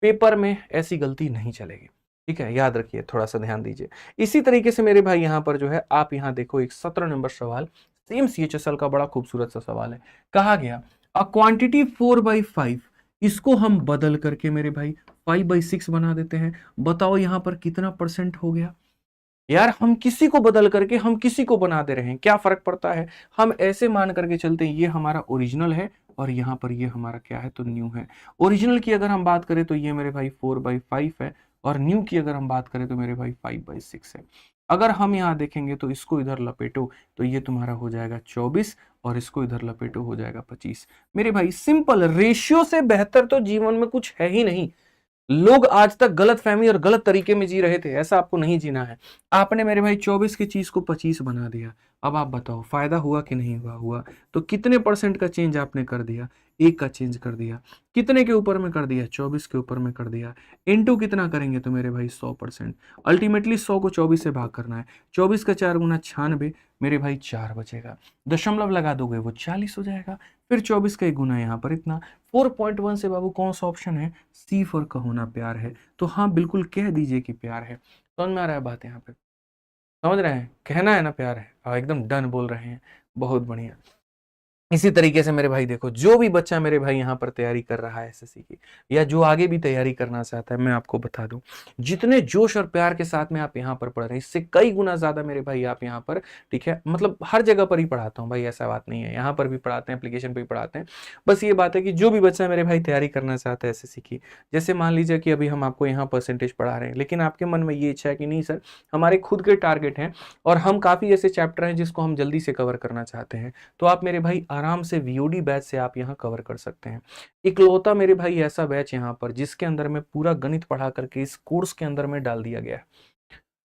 पेपर में ऐसी गलती नहीं चलेगी, ठीक है, याद रखिए, थोड़ा सा ध्यान दीजिए। इसी तरीके से मेरे भाई यहाँ पर जो है, आप यहाँ देखो एक 17 नंबर सवाल, सेम CHSL का बड़ा खूबसूरत सा सवाल है। कहा गया अ क्वांटिटी 4/5, इसको हम बदल करके मेरे भाई 5/6 बना देते हैं, बताओ यहाँ पर कितना परसेंट हो गया। यार हम किसी को बदल करके हम किसी को बना दे रहे हैं, क्या फर्क पड़ता है, हम ऐसे मान करके चलते हैं ये हमारा ओरिजिनल है और यहाँ पर ये हमारा क्या है, तो न्यू है। ओरिजिनल की अगर हम बात करें तो ये मेरे भाई 4/5 है, और न्यू की अगर हम बात करें तो मेरे भाई 5/6 है। अगर हम यहाँ देखेंगे तो इसको इधर लपेटो तो ये तुम्हारा हो जाएगा 24, और इसको इधर लपेटो हो जाएगा 25। मेरे भाई सिंपल, रेशियो से बेहतर तो जीवन में कुछ है ही नहीं। लोग आज तक गलत फहमी और गलत तरीके में जी रहे थे, ऐसा आपको नहीं जीना है। आपने मेरे भाई 24 की चीज को 25 बना दिया, अब आप बताओ फायदा हुआ कि नहीं हुआ, हुआ। तो कितने परसेंट का चेंज आपने कर दिया, 1 का चेंज कर दिया, कितने के ऊपर में कर दिया, 24 के ऊपर में कर दिया, इनटू कितना करेंगे तो मेरे भाई 100%। अल्टीमेटली 100 को 24 से भाग करना है, 24 का 4 गुना 96, मेरे भाई 4 बचेगा, दशमलव लगा दोगे वो 40 हो जाएगा, फिर 24 का 1 गुना यहाँ पर इतना। 4.1 से बाबू कौन सा ऑप्शन है, सी फॉर कहोना प्यार है। तो हाँ बिल्कुल कह दीजिए कि प्यार है। समझ में आ रहा है बात, यहाँ पे समझ रहे हैं, कहना है ना प्यार है, एकदम डन बोल रहे हैं, बहुत बढ़िया। इसी तरीके से मेरे भाई देखो, जो भी बच्चा मेरे भाई यहाँ पर तैयारी कर रहा है SSC की, या जो आगे भी तैयारी करना चाहता है, मैं आपको बता दूं, जितने जोश और प्यार के साथ में आप यहाँ पर पढ़ रहे हैं, इससे कई गुना ज्यादा मेरे भाई आप यहाँ पर, ठीक है, मतलब हर जगह पर ही पढ़ाता हूँ भाई, ऐसा बात नहीं है, यहाँ पर भी पढ़ाते हैं, एप्लीकेशन पर भी पढ़ाते हैं। बस ये बात है कि जो भी बच्चा मेरे भाई तैयारी करना चाहता है SSC की, जैसे मान लीजिए कि अभी हम आपको यहाँ परसेंटेज पढ़ा रहे हैं, लेकिन आपके मन में ये इच्छा है कि नहीं सर, हमारे खुद के टारगेट हैं और हम काफी ऐसे चैप्टर हैं जिसको हम जल्दी से कवर करना चाहते हैं, तो आप मेरे भाई आराम से VOD बैच से आप यहाँ कवर कर सकते हैं। इकलौता मेरे भाई ऐसा बैच यहाँ पर जिसके अंदर में पूरा गणित पढ़ा करके इस कोर्स के अंदर में डाल दिया गया है।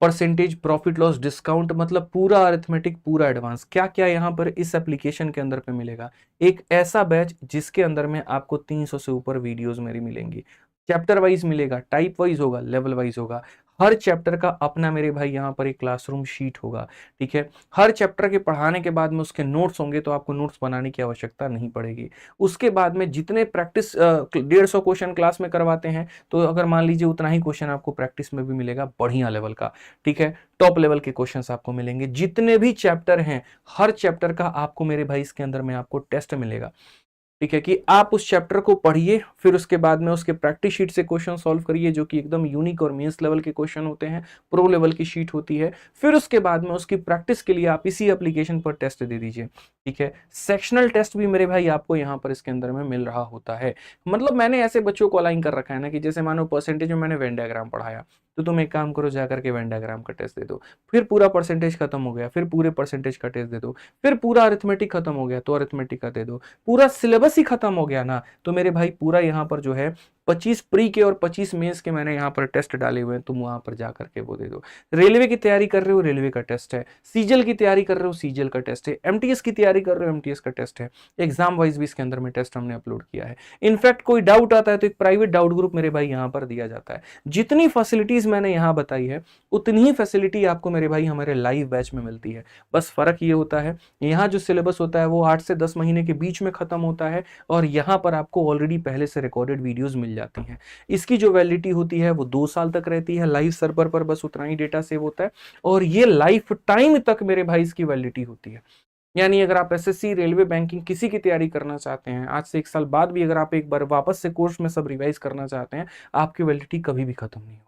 परसेंटेज, प्रॉफिट लॉस, डिस्काउंट, मतलब पूरा अरिथमेटिक, पूरा एडवांस, क्या क्या यहाँ पर इस एप्लीकेशन के अंदर पे मिलेगा। एक ऐसा बैच जिसके अंदर में आपको 300 से ऊपर वीडियोस मेरी मिलेंगी, चैप्टर वाइज मिलेगा, टाइप वाइज होगा, लेवल वाइज होगा, हर चैप्टर का अपना मेरे भाई यहाँ पर एक क्लासरूम शीट होगा, ठीक है। हर चैप्टर के पढ़ाने के बाद में उसके नोट्स होंगे, तो आपको नोट्स बनाने की आवश्यकता नहीं पड़ेगी। उसके बाद में जितने प्रैक्टिस 150 क्वेश्चन क्लास में करवाते हैं, तो अगर मान लीजिए उतना ही क्वेश्चन आपको प्रैक्टिस में भी मिलेगा, बढ़िया लेवल का, ठीक है, टॉप लेवल के क्वेश्चंस आपको मिलेंगे। जितने भी चैप्टर हैं, हर चैप्टर का आपको मेरे भाई इसके अंदर में आपको टेस्ट मिलेगा, ठीक है, कि आप उस चैप्टर को पढ़िए, फिर उसके बाद में उसके प्रैक्टिस शीट से क्वेश्चन सॉल्व करिए, जो कि एकदम यूनिक और मेंस लेवल के क्वेश्चन होते हैं, प्रो लेवल की शीट होती है। फिर उसके बाद में उसकी प्रैक्टिस के लिए आप इसी एप्लीकेशन पर टेस्ट दे दीजिए, ठीक है। सेक्शनल टेस्ट भी मेरे भाई आपको यहाँ पर इसके अंदर में मिल रहा होता है। मतलब मैंने ऐसे बच्चों को अलाइन कर रखा है ना, कि जैसे मानो परसेंटेज में मैंने वेन डायग्राम पढ़ाया, तो तुम एक काम करो, जाकर के वेन डायग्राम का टेस्ट दे दो, फिर पूरा परसेंटेज खत्म हो गया, फिर पूरे परसेंटेज का टेस्ट दे दो, फिर पूरा अरिथमेटिक खत्म हो गया तो अरिथमेटिक का दे दो, पूरा सिलेबस ही खत्म हो गया ना, तो मेरे भाई पूरा यहाँ पर जो है 25 प्री के और 25 मेंस के मैंने यहाँ पर टेस्ट डाले हुए हैं, तुम वहां पर जाकर के वो दे दो। रेलवे की तैयारी कर रहे हो, रेलवे का टेस्ट है, सीजल की तैयारी कर रहे हो, सीजल का टेस्ट है, MTS की तैयारी कर रहे हो, MTS का टेस्ट है, एग्जाम वाइज भी इसके अंदर में टेस्ट हमने अपलोड किया है। इनफैक्ट कोई डाउट आता है तो एक प्राइवेट डाउट ग्रुप मेरे भाई यहाँ पर दिया जाता है। जितनी फैसिलिटीज मैंने यहाँ बताई है, उतनी ही फैसिलिटी आपको मेरे भाई हमारे लाइव बैच में मिलती है। बस फर्क ये होता है, यहाँ जो सिलेबस होता है वो 8 से 10 महीने के बीच में खत्म होता है, और यहाँ पर आपको ऑलरेडी पहले से रिकॉर्डेड वीडियोस मिल जाती हैं। इसकी जो वैलिडिटी होती है वो 2 साल तक रहती है, लाइव सर्वर पर बस उतना ही डेटा सेव होता है और ये लाइफ टाइम तक मेरे भाई इसकी वैलिडिटी होती है। यानी अगर आप एसएससी, रेलवे, बैंकिंग किसी की तैयारी करना चाहते हैं, आज से 1 साल बाद भी अगर आप एक बार वापस से कोर्स में सब रिवाइज करना चाहते हैं, आपकी वैलिडिटी कभी भी खत्म नहीं होगी।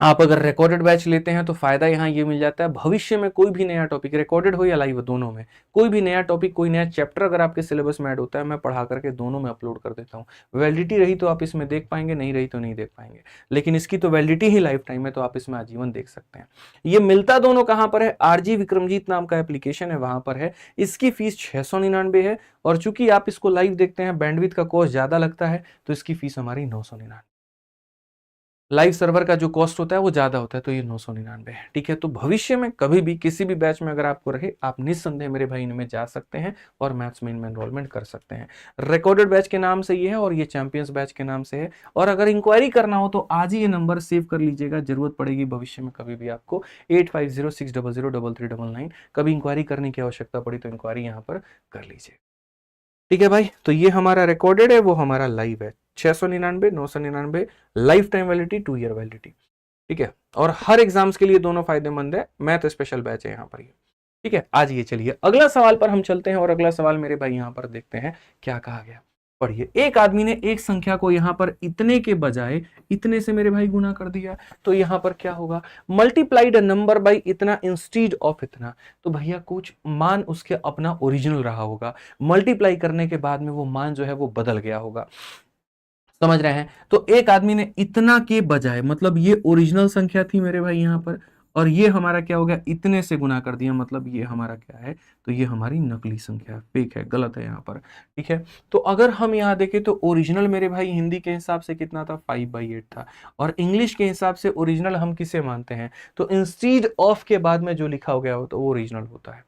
आप अगर रिकॉर्डेड बैच लेते हैं तो फायदा यहाँ ये मिल जाता है, भविष्य में कोई भी नया टॉपिक, रिकॉर्डेड हो या लाइव दोनों में, कोई भी नया टॉपिक, कोई नया चैप्टर अगर आपके सिलेबस में ऐड होता है, मैं पढ़ा करके दोनों में अपलोड कर देता हूँ। वैलिडिटी रही तो आप इसमें देख पाएंगे, नहीं रही तो नहीं देख पाएंगे, लेकिन इसकी तो वैलिडिटी ही लाइफ टाइम है, तो आप इसमें आजीवन देख सकते हैं। ये मिलता दोनों कहाँ पर है? आरजी विक्रमजीत नाम का एप्लीकेशन है, वहां पर है। इसकी फीस 699 है और चूंकि आप इसको लाइव देखते हैं, बैंडविड्थ का कॉस्ट ज्यादा लगता है, तो इसकी फीस हमारी 999। लाइव सर्वर का जो कॉस्ट होता है वो ज्यादा होता है, तो ये 999 है। ठीक है, तो भविष्य में कभी भी किसी भी बैच में अगर आपको रहे, आप निस्संदेह मेरे भाई इनमें जा सकते हैं और मैथ्स में इनमें एनरोलमेंट कर सकते हैं। रिकॉर्डेड बैच के नाम से ये है और ये चैंपियंस बैच के नाम से है। और अगर इंक्वायरी करना हो तो आज ही ये नंबर सेव कर लीजिएगा, जरूरत पड़ेगी भविष्य में कभी भी आपको 8506003399। कभी इंक्वायरी करने की आवश्यकता पड़ी तो इंक्वायरी यहाँ पर कर लीजिए। ठीक है भाई, तो ये हमारा रिकॉर्डेड है, वो हमारा लाइव है। 699, 999, life time validity, 2 year validity. ठीक है, और हर एग्जाम्स के लिए दोनों फायदेमंद है। मैथ स्पेशल बैच है यहाँ पर ये। ठीक है, आज ये चलिए अगला सवाल पर हम चलते हैं और अगला सवाल मेरे भाई यहाँ पर देखते हैं क्या कहा गया। पढ़िए, एक आदमी ने एक संख्या को यहाँ पर इतने के बजाय इतने से मेरे भाई गुना कर दिया, तो यहाँ पर क्या होगा? मल्टीप्लाइड नंबर बाई इतना इंस्टीड ऑफ इतना। तो भैया कुछ मान उसके अपना ओरिजिनल रहा होगा, मल्टीप्लाई करने के बाद में वो मान जो है वो बदल गया होगा। समझ रहे हैं? तो एक आदमी ने इतना के बजाय, मतलब ये ओरिजिनल संख्या थी मेरे भाई यहाँ पर, और ये हमारा क्या हो गया? इतने से गुना कर दिया, मतलब ये हमारा क्या है? तो ये हमारी नकली संख्या है, फेक है, गलत है यहाँ पर। ठीक है, तो अगर हम यहाँ देखें तो ओरिजिनल मेरे भाई हिंदी के हिसाब से कितना था? 5/8 था। और इंग्लिश के हिसाब से ओरिजिनल हम किसे मानते हैं? तो इंस्टीड ऑफ के बाद में जो लिखा हो गया हो तो वो ओरिजिनल होता है।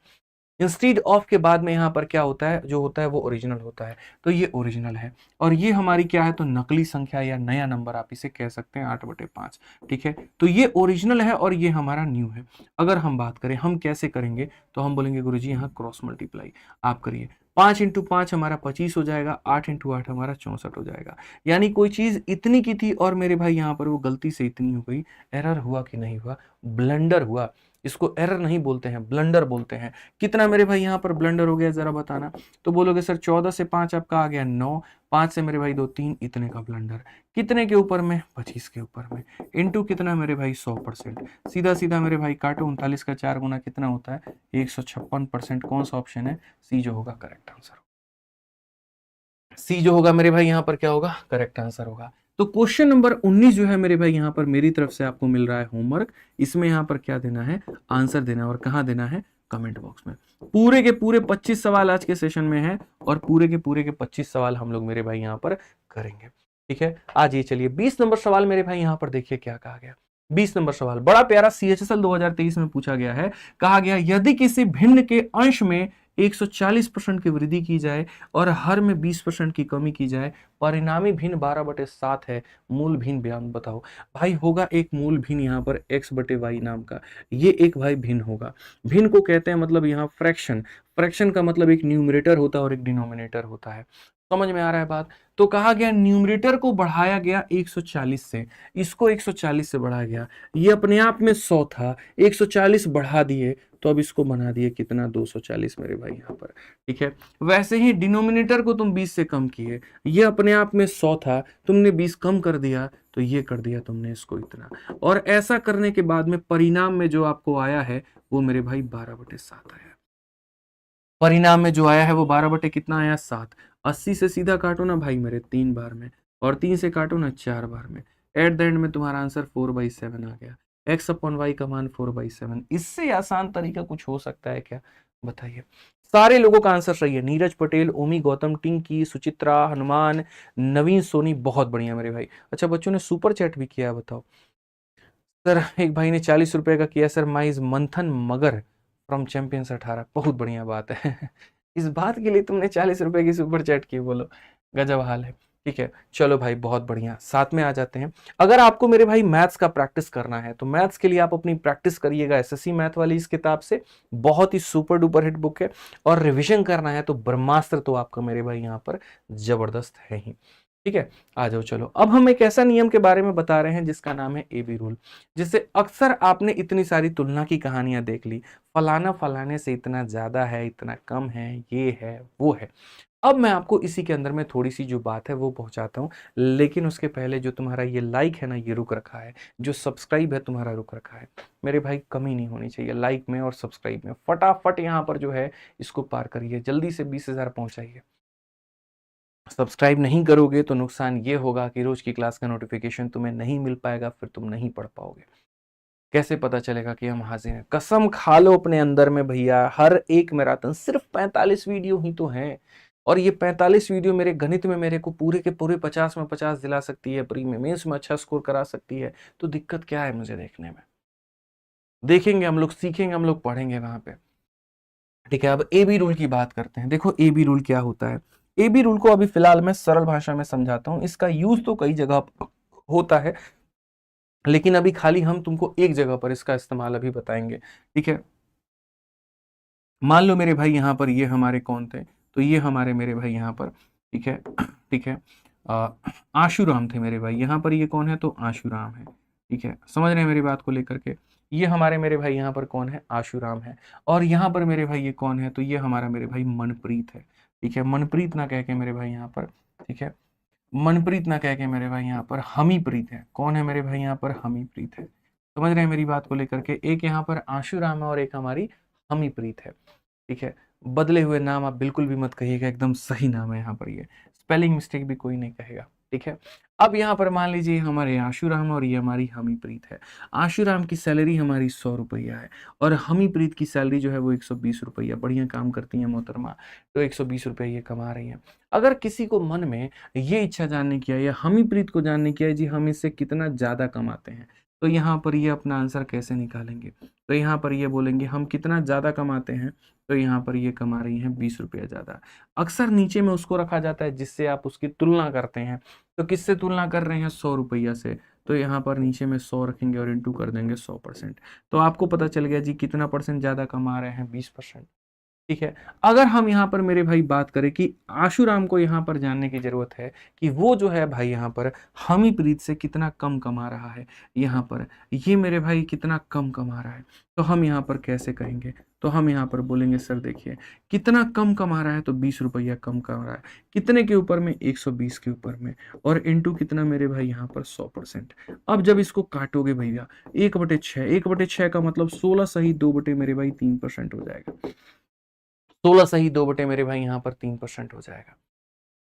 इंस्टीड ऑफ के बाद में यहाँ पर क्या होता है? जो होता है वो ओरिजिनल होता है, तो ये ओरिजिनल है। और ये हमारी क्या है? तो नकली संख्या या नया नंबर आप इसे कह सकते हैं, 8/5। ठीक है, तो ये ओरिजिनल है और ये हमारा न्यू है। अगर हम बात करें हम कैसे करेंगे, तो हम बोलेंगे गुरुजी यहाँ क्रॉस मल्टीप्लाई आप करिए। 5 × 5 हमारा 25 हो जाएगा, 8 × 8 हमारा 64 हो जाएगा। यानी कोई चीज इतनी की थी और मेरे भाई यहाँ पर वो गलती से इतनी हो गई। एरर हुआ कि नहीं हुआ? ब्लंडर हुआ। इसको एरर नहीं बोलते हैं, ब्लंडर बोलते हैं। कितना मेरे भाई यहाँ पर ब्लंडर हो गया जरा बताना। तो बोलोगे सर 14 से 5 आपका आ गया 9, 5 से मेरे भाई 2 3, इतने का ब्लंडर। कितने के ऊपर में? 25 के ऊपर में। इनटू कितना मेरे भाई? 100%। सीधा सीधा मेरे भाई काटो, 39 का 4 गुना कितना होता है? 156%। कौन सा ऑप्शन है? सी जो होगा करेक्ट आंसर। सी जो होगा मेरे भाई यहाँ पर क्या होगा? करेक्ट आंसर होगा। तो क्वेश्चन नंबर 19 जो है मेरे भाई यहाँ पर मेरी तरफ से आपको मिल रहा है होमवर्क। इसमें यहाँ पर क्या देना है? आंसर देना है। और कहाँ देना है? कमेंट बॉक्स में। पूरे के पूरे 25 सवाल आज के सेशन में है और पूरे के 25 सवाल हम लोग मेरे भाई यहाँ पर करेंगे। ठीक है, आज ये चलिए 20 नंबर सवाल मेरे भाई यहाँ पर देखिए क्या कहा गया। 20 नंबर सवाल बड़ा प्यारा, CHSL 2023 में पूछा गया है। कहा गया यदि किसी भिन्न के अंश में 140% की वृद्धि की जाए और हर में 20% की कमी की जाए, परिणामी भिन्न 12/7 है, मूल भिन्न बयान बताओ। भाई होगा एक मूल भिन्न यहाँ पर x/y नाम का, ये एक भाई भिन्न होगा। भिन्न को कहते हैं मतलब यहाँ फ्रैक्शन। फ्रैक्शन का मतलब एक न्यूमरेटर होता है और एक डिनोमिनेटर होता है। समझ में आ रहा है बात? तो कहा गया न्यूमरेटर को बढ़ाया गया 140 से, इसको 140 से बढ़ाया गया। ये अपने आप में 100 था, 140 बढ़ा दिए तो अब इसको बना दिए कितना? 240 मेरे भाई यहाँ पर। ठीक है, वैसे ही डिनोमिनेटर को तुम 20 से कम किए, ये अपने आप में 100 था, तुमने 20 कम कर दिया तो ये कर दिया तुमने इसको इतना। और ऐसा करने के बाद में परिणाम में जो आपको आया है वो मेरे भाई 12/7 आया। परिणाम में जो आया है वो 12 कितना आया? 7। 80 से सीधा काटो ना भाई मेरे 3 बार में, और 3 से काटो ना 4 बार में। एट द एंड में तुम्हारा आंसर 4/7 आ गया। x/y का मान 4/7। इससे आसान तरीका कुछ हो सकता है क्या? बताइए। सारे लोगों का आंसर सही है। नीरज पटेल, ओमी गौतम, टिंकी, सुचित्रा, हनुमान, नवीन सोनी, बहुत बढ़िया मेरे भाई। अच्छा, बच्चों ने सुपर चैट भी किया, बताओ सर। एक भाई ने 40 रुपए का किया, सर माइज मंथन मगर फ्रॉम चैंपियंस 18। बहुत बढ़िया बात है। इस बात के लिए तुमने 40 रुपए की सुपर चैट की, बोलो गजब हाल है। ठीक है, चलो भाई बहुत बढ़िया। साथ में आ जाते हैं। अगर आपको मेरे भाई मैथ्स का प्रैक्टिस करना है तो मैथ्स के लिए आप अपनी प्रैक्टिस करिएगा एसएससी मैथ वाली इस किताब से। बहुत ही सुपर डुपर हिट बुक है। और रिवीजन करना है तो ब्रह्मास्त्र तो आपका मेरे भाई यहाँ पर जबरदस्त है ही। ठीक है, आ जाओ चलो। अब हम एक ऐसा नियम के बारे में बता रहे हैं जिसका नाम है एबी रूल। जिससे अक्सर आपने इतनी सारी तुलना की कहानियां देख ली, फलाना फलाने से इतना ज्यादा है, इतना कम है, ये है वो है। अब मैं आपको इसी के अंदर में थोड़ी सी जो बात है वो पहुंचाता हूं, लेकिन उसके पहले जो तुम्हारा ये लाइक है ना, ये रुक रखा है, जो सब्सक्राइब है तुम्हारा रुक रखा है, मेरे भाई कमी नहीं होनी चाहिए लाइक में और सब्सक्राइब में। फटाफट यहां पर जो है इसको पार करिए, जल्दी से 20,000 पहुंचाइए। सब्सक्राइब नहीं करोगे तो नुकसान ये होगा कि रोज की क्लास का नोटिफिकेशन तुम्हें नहीं मिल पाएगा, फिर तुम नहीं पढ़ पाओगे। कैसे पता चलेगा कि हम हाजिर हैं? कसम खा लो अपने अंदर में भैया, हर एक मैराथन सिर्फ 45 वीडियो ही तो है, और ये 45 वीडियो मेरे गणित में मेरे को पूरे के पूरे 50 में 50 दिला सकती है, प्री में मेंस में अच्छा स्कोर करा सकती है। तो दिक्कत क्या है मुझे देखने में? देखेंगे हम लोग, सीखेंगे हम लोग, पढ़ेंगे वहां पे। ठीक है, अब ए बी रूल की बात करते हैं। देखो ए बी रूल क्या होता है। ए बी रूल को अभी फिलहाल मैं सरल भाषा में समझाता हूं। इसका यूज तो कई जगह होता है, लेकिन अभी खाली हम तुमको एक जगह पर इसका इस्तेमाल अभी बताएंगे। ठीक है, मान लो मेरे भाई यहाँ पर ये हमारे कौन थे, तो ये हमारे मेरे भाई यहाँ पर, ठीक है, ठीक है, आशुराम थे मेरे भाई। यहाँ पर ये कौन है, तो आशुराम है। ठीक है, समझ रहे हैं मेरी बात को लेकर के? ये हमारे मेरे भाई यहाँ पर कौन है, आशुराम है। और यहाँ पर मेरे भाई ये कौन है, तो ये हमारा मेरे भाई मनप्रीत है। ठीक है, मनप्रीत ना कह के मेरे भाई यहाँ पर, ठीक है, मनप्रीत ना कह के मेरे भाई यहाँ पर हमीप्रीत है। कौन है मेरे भाई यहाँ पर, हमीप्रीत है। समझ रहे हैं मेरी बात को लेकर के? एक यहाँ पर आशुराम है और एक हमारी हमीप्रीत है। ठीक है, बदले हुए नाम आप बिल्कुल भी मत कहिएगा, एकदम सही नाम है यहाँ पर, ये स्पेलिंग मिस्टेक भी कोई नहीं कहेगा। ठीक है, अब यहाँ पर मान लीजिए हमारे आशुराम और ये हमारी हमीप्रीत है। आशुराम की सैलरी हमारी 100 रुपया है, और हमीप्रीत की सैलरी जो है वो 120 रुपया। बढ़िया काम करती है मोहतरमा, तो 120 रुपया ये कमा रही हैं। अगर किसी को मन में ये इच्छा जानने की है या हमीप्रीत को जानने की है जी हम इससे कितना ज्यादा कमाते हैं, तो यहाँ पर ये अपना आंसर कैसे निकालेंगे? तो यहाँ पर ये बोलेंगे हम कितना ज्यादा कमाते हैं, तो यहाँ पर ये कमा रही हैं 20 रुपया ज्यादा। अक्सर नीचे में उसको रखा जाता है जिससे आप उसकी तुलना करते हैं। तो किससे तुलना कर रहे हैं, 100 रुपया से, तो यहाँ पर नीचे में 100 रखेंगे और इंटू कर देंगे 100%। तो आपको पता चल गया जी कितना परसेंट ज्यादा कमा रहे हैं, 20%। ठीक है, अगर हम यहाँ पर मेरे भाई बात करें कि आशुराम को यहाँ पर जानने की जरूरत है कि वो जो है भाई यहाँ पर हमीप्रीत से कितना कम कमा रहा है, यहाँ पर ये मेरे भाई कितना कम कमा रहा है, तो हम यहाँ पर कैसे कहेंगे? तो हम यहाँ पर बोलेंगे सर देखिए कितना कम कमा रहा है, तो 20 रुपया कम कमा रहा है। कितने के ऊपर में, 120 के ऊपर में, और इंटू कितना मेरे भाई यहाँ पर 100%। अब जब इसको काटोगे भैया 1/6, 1/6 का मतलब 16 सही 2 बटे मेरे भाई 3% हो जाएगा। 16 सही 2 बटे मेरे भाई यहाँ पर 3% हो जाएगा।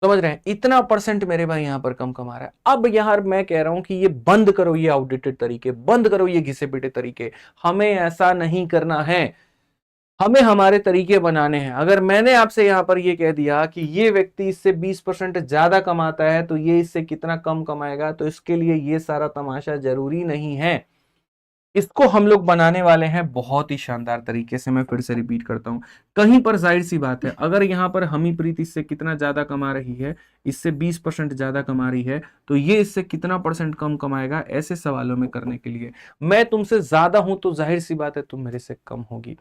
समझ रहे हैं? इतना परसेंट मेरे भाई यहाँ पर कम कमा रहा है। अब यार मैं कह रहा हूं कि ये बंद करो, ये आउटडेटेड तरीके बंद करो, ये घिसे पिटे तरीके। हमें ऐसा नहीं करना है, हमें हमारे तरीके बनाने हैं। अगर मैंने आपसे यहाँ पर ये कह दिया कि ये व्यक्ति इससे 20% ज्यादा कमाता है तो ये इससे कितना कम कमाएगा, तो इसके लिए ये सारा तमाशा जरूरी नहीं है। इसको हम लोग बनाने वाले हैं बहुत ही शानदार तरीके से। मैं फिर से रिपीट करता हूं, कहीं पर जाहिर सी बात है अगर यहां पर हमीप्रीत इससे कितना ज्यादा कमा रही है, इससे 20% ज्यादा कमा रही है, तो ये इससे कितना परसेंट कम कमाएगा, ऐसे सवालों में करने के लिए मैं तुमसे ज्यादा हूं तो जाहिर सी बात है तुम मेरे से कम होगी,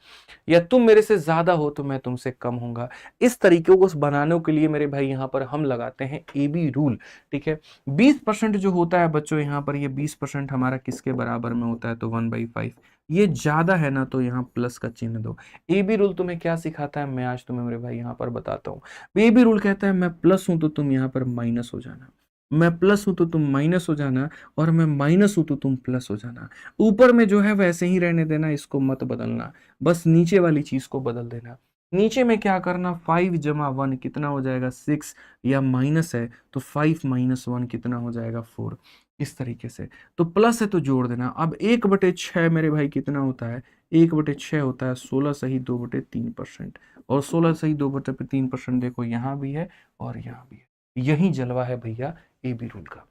या तुम मेरे से ज्यादा हो तो मैं तुमसे कम होऊंगा। इस तरीके को बनाने के लिए मेरे भाई यहाँ पर हम लगाते हैं ए बी रूल। ठीक है, 20% जो होता है बच्चों यहाँ पर, ये 20% हमारा किसके बराबर में होता है, तो 1/5। ये ज्यादा है ना, तो यहाँ प्लस का चिन्ह दो। ए बी रूल तुम्हें क्या सिखाता है, मैं आज तुम्हें मेरे भाई यहाँ पर बताता हूँ। ए बी रूल कहता है मैं प्लस हूं तो तुम यहाँ पर माइनस हो जाना, मैं प्लस हूं तो तुम माइनस हो जाना, और मैं माइनस हूं तो तुम प्लस हो जाना। ऊपर में जो है वैसे ही रहने देना, इसको मत बदलना, बस नीचे वाली चीज को बदल देना। नीचे में क्या करना, 5 जमा 1 कितना हो जाएगा 6, या माइनस है तो 5 माइनस 1 कितना हो जाएगा 4। इस तरीके से, तो प्लस है तो जोड़ देना। अब 1/6 मेरे भाई कितना होता है, 1/6 होता है 16 सही 2/3%, और 16 सही 2/3% देखो यहाँ भी है और यहाँ भी है। यही जलवा है भैया ए बी रूल का,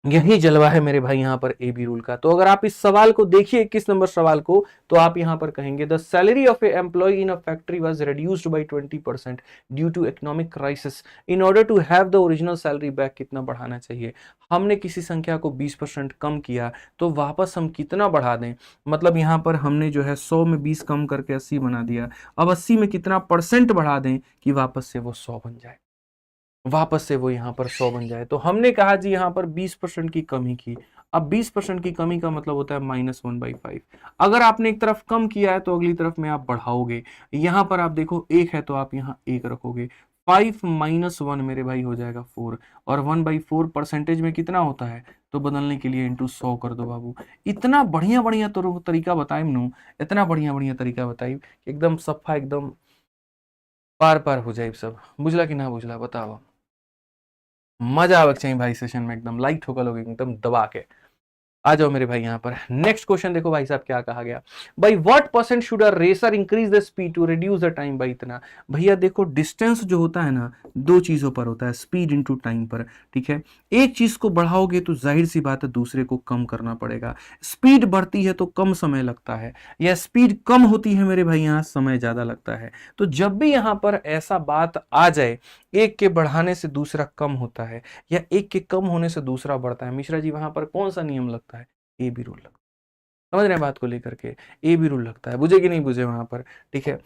यही जलवा है मेरे भाई यहाँ पर ए बी रूल का। तो अगर आप इस सवाल को देखिए 21 नंबर सवाल को, तो आप यहाँ पर कहेंगे the salary of a employ in a factory was reduced by 20% due to economic crisis. In order to have the original salary back, कितना बढ़ाना चाहिए? हमने किसी संख्या को 20% कम किया, तो वापस हम कितना बढ़ा दें? मतलब यहाँ पर हमने जो है 100 में 20 कम करके 80 बना दिया, अब 80 में कितना परसेंट बढ़ा दें कि वापस से वो 100 बन जाए? वापस से वो यहाँ पर 100 बन जाए। तो हमने कहा जी यहाँ पर 20% की कमी की। अब 20% की कमी का मतलब होता है -1/5। अगर आपने एक तरफ कम किया है तो अगली तरफ में आप बढ़ाओगे। यहाँ पर आप देखो 1 है तो आप यहाँ 1 रखोगे। 5 - 1 मेरे भाई हो जाएगा 4, और 1/4 परसेंटेज में कितना होता है, तो बदलने के लिए इंटू 100 कर दो बाबू। इतना बढ़िया बढ़िया तो तरीका बताई नू, इतना बढ़िया बढ़िया तरीका बताई, एकदम सफा, एकदम पार पार हो जाए सब। बुझला कि ना बुझला बताओ। मजा आवक चाहिए भाई सेशन में, एकदम लाइट होकर लोग एकदम दबा के आ जाओ मेरे भाई। यहाँ पर नेक्स्ट क्वेश्चन देखो भाई साहब क्या कहा गया, भाई what percent should a racer increase the speed to reduce the time by इतना। भैया देखो डिस्टेंस जो होता है ना, दो चीजों पर होता है, स्पीड इनटू टाइम पर। ठीक है, एक चीज को बढ़ाओगे तो जाहिर सी बात है दूसरे को कम करना पड़ेगा। स्पीड बढ़ती है तो कम समय लगता है, या स्पीड कम होती है मेरे भाई यहाँ समय ज्यादा लगता है। तो जब भी यहाँ पर ऐसा बात आ जाए, एक के बढ़ाने से दूसरा कम होता है या एक के कम होने से दूसरा बढ़ता है, मिश्रा जी वहां पर कौन सा नियम लगता है, ए बी रूल लगता है। समझ रहे हैं बात को लेकर के, ए बी रूल लगता है, बुझे कि नहीं बुझे वहां पर। ठीक है,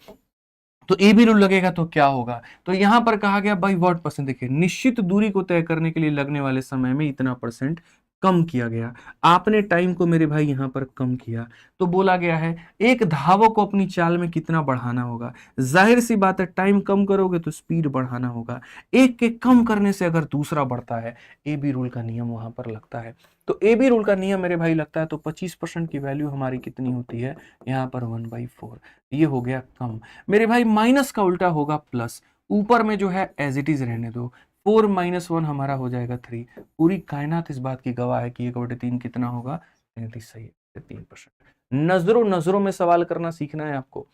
तो ए बी रूल लगेगा तो क्या होगा, तो यहां पर कहा गया बाई व्हाट परसेंट, देखिए निश्चित दूरी को तय करने के लिए लगने वाले समय में इतना परसेंट कम किया गया। आपने टाइम को मेरे भाई यहां पर कम किया, तो बोला गया है एक धावक को अपनी चाल में कितना बढ़ाना होगा। जाहिर सी बात है टाइम कम करोगे तो स्पीड बढ़ाना होगा। एक के कम करने से अगर दूसरा बढ़ता है, ए बी रूल का नियम वहां पर लगता है। तो ए बी रूल का नियम मेरे भाई लगता है, तो 25% की वैल्यू हमारी कितनी होती है यहाँ पर 1/4। ये हो गया कम। मेरे भाई माइनस का उल्टा होगा प्लस, ऊपर में जो है एज इट इज रहने दो। 4 - 1 हमारा हो जाएगा 3। पूरी कायनात इस बात की गवाह है कि 1/3 कितना होगा, 33 सही है, 3%। नजरों नजरों में सवाल करना सीखना है आपको,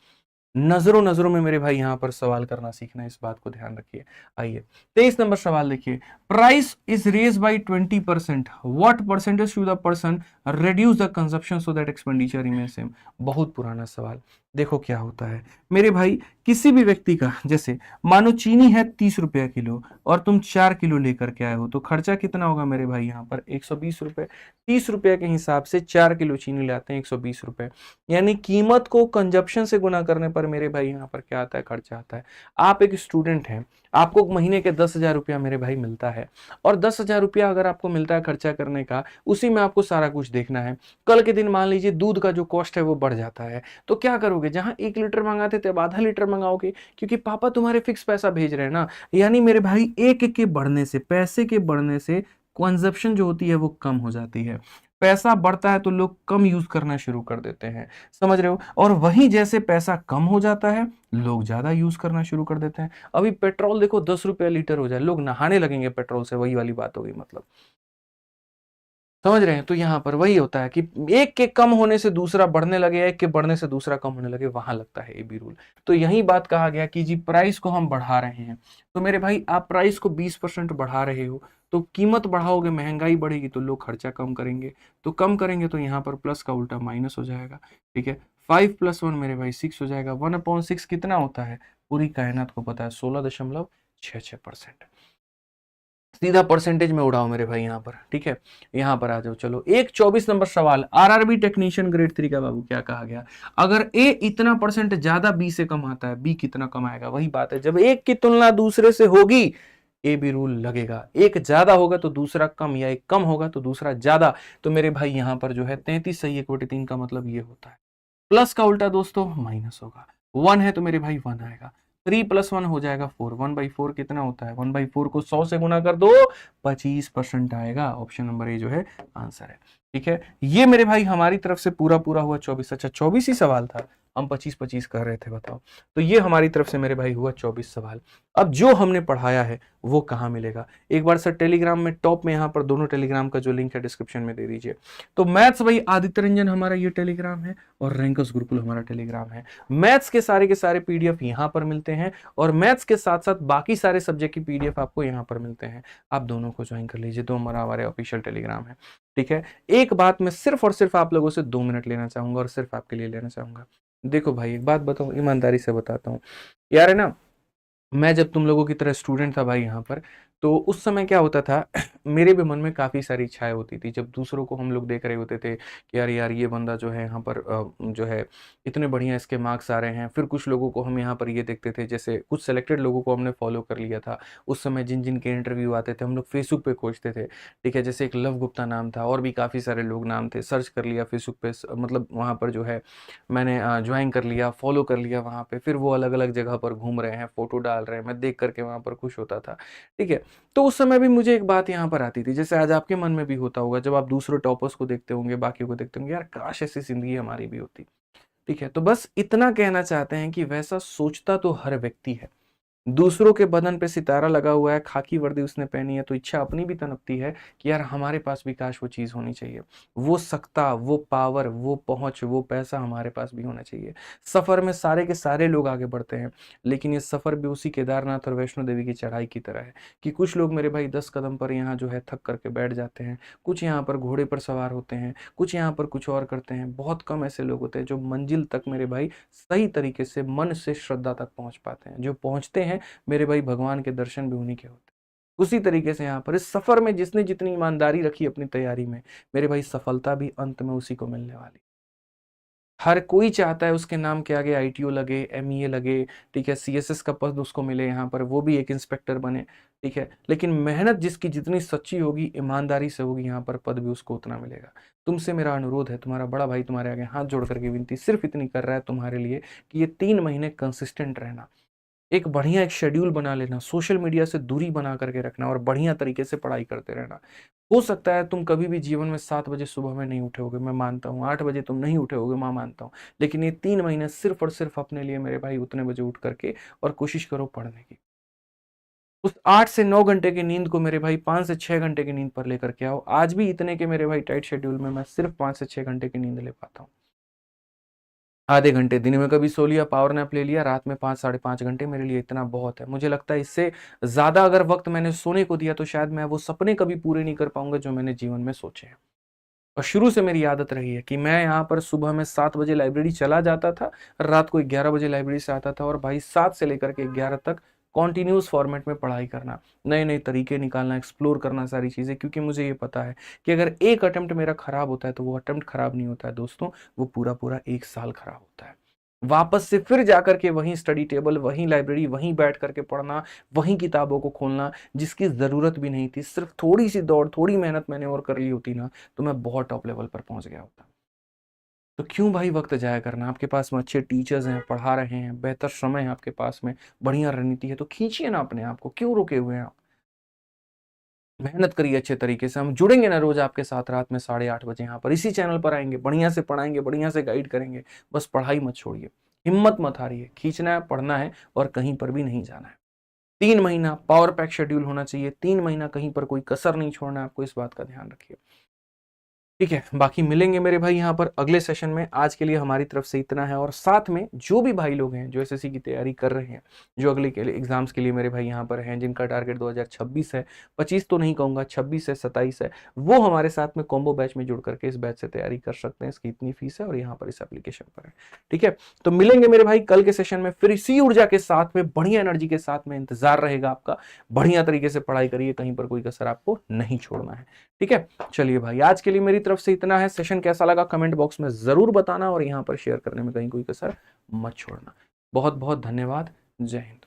नजरों नजरों में मेरे भाई यहां पर सवाल करना सीखना है, इस बात को ध्यान रखिए। आइए 23 नंबर सवाल देखिए, price is raise by 20%, what percentage should the person reduce the consumption so that expenditure remain same. बहुत पुराना सवाल। देखो क्या होता है मेरे भाई, किसी भी व्यक्ति का, जैसे मानो चीनी है 30 रुपया किलो और तुम 4 किलो लेकर के आए हो, तो खर्चा कितना होगा मेरे भाई यहाँ पर 120 रुपए। 30 रुपया के हिसाब से 4 किलो चीनी लाते हैं 120 रुपए, यानी कीमत को कंजप्शन से गुना करने पर मेरे भाई यहाँ पर क्या आता है, खर्चा आता है। आप एक स्टूडेंट हैं, आपको महीने के 10,000 रुपया मेरे भाई मिलता है, और 10,000 रुपया अगर आपको मिलता है खर्चा करने का, उसी में आपको सारा कुछ देखना है। कल के दिन मान लीजिए दूध का जो कॉस्ट है वो बढ़ जाता है, तो क्या करोगे, जहां 1 लीटर मंगाते थे अब आधा लीटर मंगाओगे, क्योंकि पापा तुम्हारे फिक्स पैसा भेज रहे हैं ना। यानी मेरे भाई एक के बढ़ने से, पैसे के बढ़ने से कंजप्शन जो होती है वो कम हो जाती है। पैसा बढ़ता है तो लोग कम यूज करना शुरू कर देते हैं, समझ रहे हो। और वहीं जैसे पैसा कम हो जाता है लोग ज्यादा यूज करना शुरू कर देते हैं। अभी पेट्रोल देखो 10 रुपया लीटर हो जाए, लोग नहाने लगेंगे पेट्रोल से, वही वाली बात हो गई मतलब, समझ रहे हैं। तो यहाँ पर वही होता है कि एक के कम होने से दूसरा बढ़ने लगे, एक के बढ़ने से दूसरा कम होने लगे, वहां लगता है ए बी रूल। तो यही बात कहा गया कि जी प्राइस को हम बढ़ा रहे हैं, तो मेरे भाई आप प्राइस को 20% बढ़ा रहे हो, तो कीमत बढ़ाओगे महंगाई बढ़ेगी तो लोग खर्चा कम करेंगे, तो कम करेंगे तो यहाँ पर प्लस का उल्टा माइनस हो जाएगा। ठीक है, 5 + 1 मेरे भाई 6 हो जाएगा। 1/6 कितना होता है, पूरी कायनात को पता है 16.66%। सीधा परसेंटेज में उड़ाओ मेरे भाई यहाँ पर। ठीक है, यहाँ पर आ जाओ। चलो एक 24 नंबर सवाल, आरआरबी टेक्नीशियन ग्रेड 3 का बाबू क्या कहा गया, अगर ए इतना परसेंट ज्यादा बी से कमाता है, बी कितना कमाएगा। वही बात है, जब एक की तुलना दूसरे से होगी ए बी रूल लगेगा। एक ज्यादा होगा तो दूसरा कम, या एक कम होगा तो दूसरा ज्यादा। तो मेरे भाई यहाँ पर जो है 33 सही 1/3 का मतलब ये होता है। प्लस का उल्टा दोस्तों माइनस होगा। 1 है तो मेरे भाई 1 आएगा। 3 + 1 हो जाएगा 4। 1/4 कितना होता है, 1/4 को 100 से गुना कर दो, 25% आएगा। ऑप्शन नंबर ए जो है आंसर है। ठीक है, ये मेरे भाई हमारी तरफ से पूरा पूरा हुआ 24। अच्छा 24 ही सवाल था, हम 25-25 कर रहे थे, बताओ। तो ये हमारी तरफ से मेरे भाई हुआ 24 सवाल। अब जो हमने पढ़ाया है वो कहाँ मिलेगा, एक बार सर टेलीग्राम में टॉप में, यहाँ पर दोनों टेलीग्राम का जो लिंक है डिस्क्रिप्शन में दे दीजिए। तो मैथ्स भाई आदित्य रंजन हमारा ये टेलीग्राम है, और रैंकर्स गुरुकुल हमारा टेलीग्राम है। मैथ्स के सारे पीडीएफ यहाँ पर मिलते हैं, और मैथ्स के साथ साथ बाकी सारे सब्जेक्ट की पीडीएफ आपको यहाँ पर मिलते हैं। आप दोनों को ज्वाइन कर लीजिए, दो हमारे ऑफिशियल टेलीग्राम है। ठीक है, एक बात मैं सिर्फ और सिर्फ आप लोगों से 2 मिनट लेना चाहूंगा, और सिर्फ आपके लिए लेना चाहूंगा। देखो भाई एक बात बताऊं, ईमानदारी से बताता हूँ यार, है ना, मैं जब तुम लोगों की तरह स्टूडेंट था भाई यहाँ पर, तो उस समय क्या होता था मेरे भी मन में काफ़ी सारी इच्छाएँ होती थी। जब दूसरों को हम लोग देख रहे होते थे कि यार यार ये बंदा जो है यहाँ पर जो है इतने बढ़िया इसके मार्क्स आ रहे हैं। फिर कुछ लोगों को हम यहाँ पर ये देखते थे, जैसे कुछ सेलेक्टेड लोगों को हमने फॉलो कर लिया था। उस समय जिन-जिन के इंटरव्यू आते थे हम लोग फेसबुक पे खोजते थे, ठीक है? जैसे एक लव गुप्ता नाम था और भी काफ़ी सारे लोग नाम थे। सर्च कर लिया फेसबुक पे मतलब वहाँ पर जो है मैंने जॉइन कर लिया, फॉलो कर लिया वहाँ पे। फिर वो अलग-अलग जगह पर घूम रहे हैं, फ़ोटो डाल रहे हैं, मैं देख कर के वहाँ पर खुश होता था, ठीक है? तो उस समय भी मुझे एक बात यहाँ पर आती थी, जैसे आज आपके मन में भी होता होगा जब आप दूसरे टॉपर्स को देखते होंगे, बाकियों को देखते होंगे, यार काश ऐसी ज़िंदगी हमारी भी होती, ठीक है? तो बस इतना कहना चाहते हैं कि वैसा सोचता तो हर व्यक्ति है। दूसरों के बदन पे सितारा लगा हुआ है, खाकी वर्दी उसने पहनी है, तो इच्छा अपनी भी तनकती है कि यार हमारे पास भी काश वो चीज़ होनी चाहिए। वो सत्ता, वो पावर, वो पहुँच, वो पैसा हमारे पास भी होना चाहिए। सफ़र में सारे के सारे लोग आगे बढ़ते हैं, लेकिन ये सफ़र भी उसी केदारनाथ और वैष्णो देवी की चढ़ाई की तरह है कि कुछ लोग मेरे भाई 10 कदम पर यहाँ जो है थक करके बैठ जाते हैं, कुछ यहाँ पर घोड़े पर सवार होते हैं, कुछ यहाँ पर कुछ और करते हैं। बहुत कम ऐसे लोग होते हैं जो मंजिल तक मेरे भाई सही तरीके से मन से श्रद्धा तक पहुँच पाते हैं। जो पहुँचते हैं मेरे भाई भगवान के दर्शन भी उन्हीं के होते हैं। उसी तरीके से यहाँ पर इस सफर में जिसने जितनी ईमानदारी रखी अपनी तैयारी में, मेरे भाई सफलता भी अंत में उसी को मिलने वाली। हर कोई चाहता है उसके नाम के आगे आईटीओ लगे, एमईए लगे, ठीक है, सीएसएस का पद उसको मिले यहाँ पर, वो भी एक इंस्पेक्टर बने, ठीक है। लेकिन मेहनत जिसकी जितनी सच्ची होगी, ईमानदारी से होगी, यहाँ पर पद भी उसको उतना मिलेगा। तुमसे मेरा अनुरोध है, तुम्हारा बड़ा भाई तुम्हारे आगे हाथ जोड़ करके विनती सिर्फ इतनी कर रहा है तुम्हारे लिए कि ये 3 महीने कंसिस्टेंट रहना। एक बढ़िया एक शेड्यूल बना लेना, सोशल मीडिया से दूरी बना करके रखना और बढ़िया तरीके से पढ़ाई करते रहना। हो सकता है तुम कभी भी जीवन में 7 बजे सुबह में नहीं उठे होगे, मैं मानता हूँ, 8 बजे तुम नहीं उठे होगे, मैं मानता हूँ। लेकिन ये 3 महीने सिर्फ़ और सिर्फ़ अपने लिए मेरे भाई उतने बजे उठ करके और कोशिश करो पढ़ने की। उस 8 से 9 घंटे की नींद को मेरे भाई 5 से 6 घंटे की नींद पर लेकर के आओ। आज भी इतने के मेरे भाई टाइट शेड्यूल में मैं सिर्फ़ 5 से 6 घंटे की नींद ले पाता हूँ। आधे घंटे दिन में कभी सो लिया, पावर नैप ले लिया, रात में 5 साढ़े 5 घंटे मेरे लिए इतना बहुत है। मुझे लगता है इससे ज़्यादा अगर वक़्त मैंने सोने को दिया तो शायद मैं वो सपने कभी पूरे नहीं कर पाऊँगा जो मैंने जीवन में सोचे हैं। और शुरू से मेरी आदत रही है कि मैं यहाँ पर सुबह में 7 बजे लाइब्रेरी चला जाता था, रात को 11 बजे लाइब्रेरी से आता था और भाई 7 से लेकर के 11 तक कॉन्टिन्यूअस फॉर्मेट में पढ़ाई करना, नए-नए तरीके निकालना, एक्सप्लोर करना सारी चीज़ें, क्योंकि मुझे ये पता है कि अगर एक अटेम्प्ट मेरा खराब होता है तो वो अटेम्प्ट खराब नहीं होता है दोस्तों, वो पूरा-पूरा 1 साल खराब होता है। वापस से फिर जाकर के वहीं स्टडी टेबल, वहीं लाइब्रेरी, वहीं बैठ करके पढ़ना, वहीं किताबों को खोलना, जिसकी ज़रूरत भी नहीं थी। सिर्फ़ थोड़ी-सी दौड़, थोड़ी मेहनत मैंने और कर ली होती ना, तो मैं बहुत टॉप लेवल पर पहुँच गया होता। तो क्यों भाई वक़्त ज़ाया करना? आपके पास में अच्छे टीचर्स हैं, पढ़ा रहे हैं, बेहतर समय है आपके पास में, बढ़िया रणनीति है, तो खींचिए ना अपने आप को, क्यों रुके हुए हैं आप? मेहनत करिए अच्छे तरीके से। हम जुड़ेंगे ना रोज़ आपके साथ रात में 8:30 बजे यहाँ पर, इसी चैनल पर आएँगे, बढ़िया से पढ़ाएँगे, बढ़िया से गाइड करेंगे। बस पढ़ाई मत छोड़िए, हिम्मत मत हारिए, खींचना है, पढ़ना है और कहीं पर भी नहीं जाना है। 3 महीना पावर पैक शेड्यूल होना चाहिए, 3 महीना कहीं पर कोई कसर नहीं छोड़ना है आपको, इस बात का ध्यान रखिए। ठीक है, बाकी मिलेंगे मेरे भाई यहाँ पर अगले सेशन में। आज के लिए हमारी तरफ से इतना है और साथ में जो भी भाई लोग हैं जो एसएससी की तैयारी कर रहे हैं, जो अगले के लिए एग्जाम्स के लिए मेरे भाई यहाँ पर हैं, जिनका टारगेट 2026 है, 25 तो नहीं कहूँगा, 26 है, 27 है, वो हमारे साथ में कॉम्बो बैच में जुड़ करके इस बैच से तैयारी कर सकते हैं। इसकी इतनी फीस है और यहाँ पर इस एप्लीकेशन पर है। ठीक है, तो मिलेंगे मेरे भाई कल के सेशन में, फिर इसी ऊर्जा के साथ में, बढ़िया एनर्जी के साथ में इंतजार रहेगा आपका। बढ़िया तरीके से पढ़ाई करिए, कहीं पर कोई कसर आपको नहीं छोड़ना है। ठीक है, चलिए भाई आज के लिए मेरी तरफ से इतना है। सेशन कैसा लगा कमेंट बॉक्स में जरूर बताना और यहाँ पर शेयर करने में कहीं कोई कसर मत छोड़ना। बहुत बहुत धन्यवाद। जय हिंद।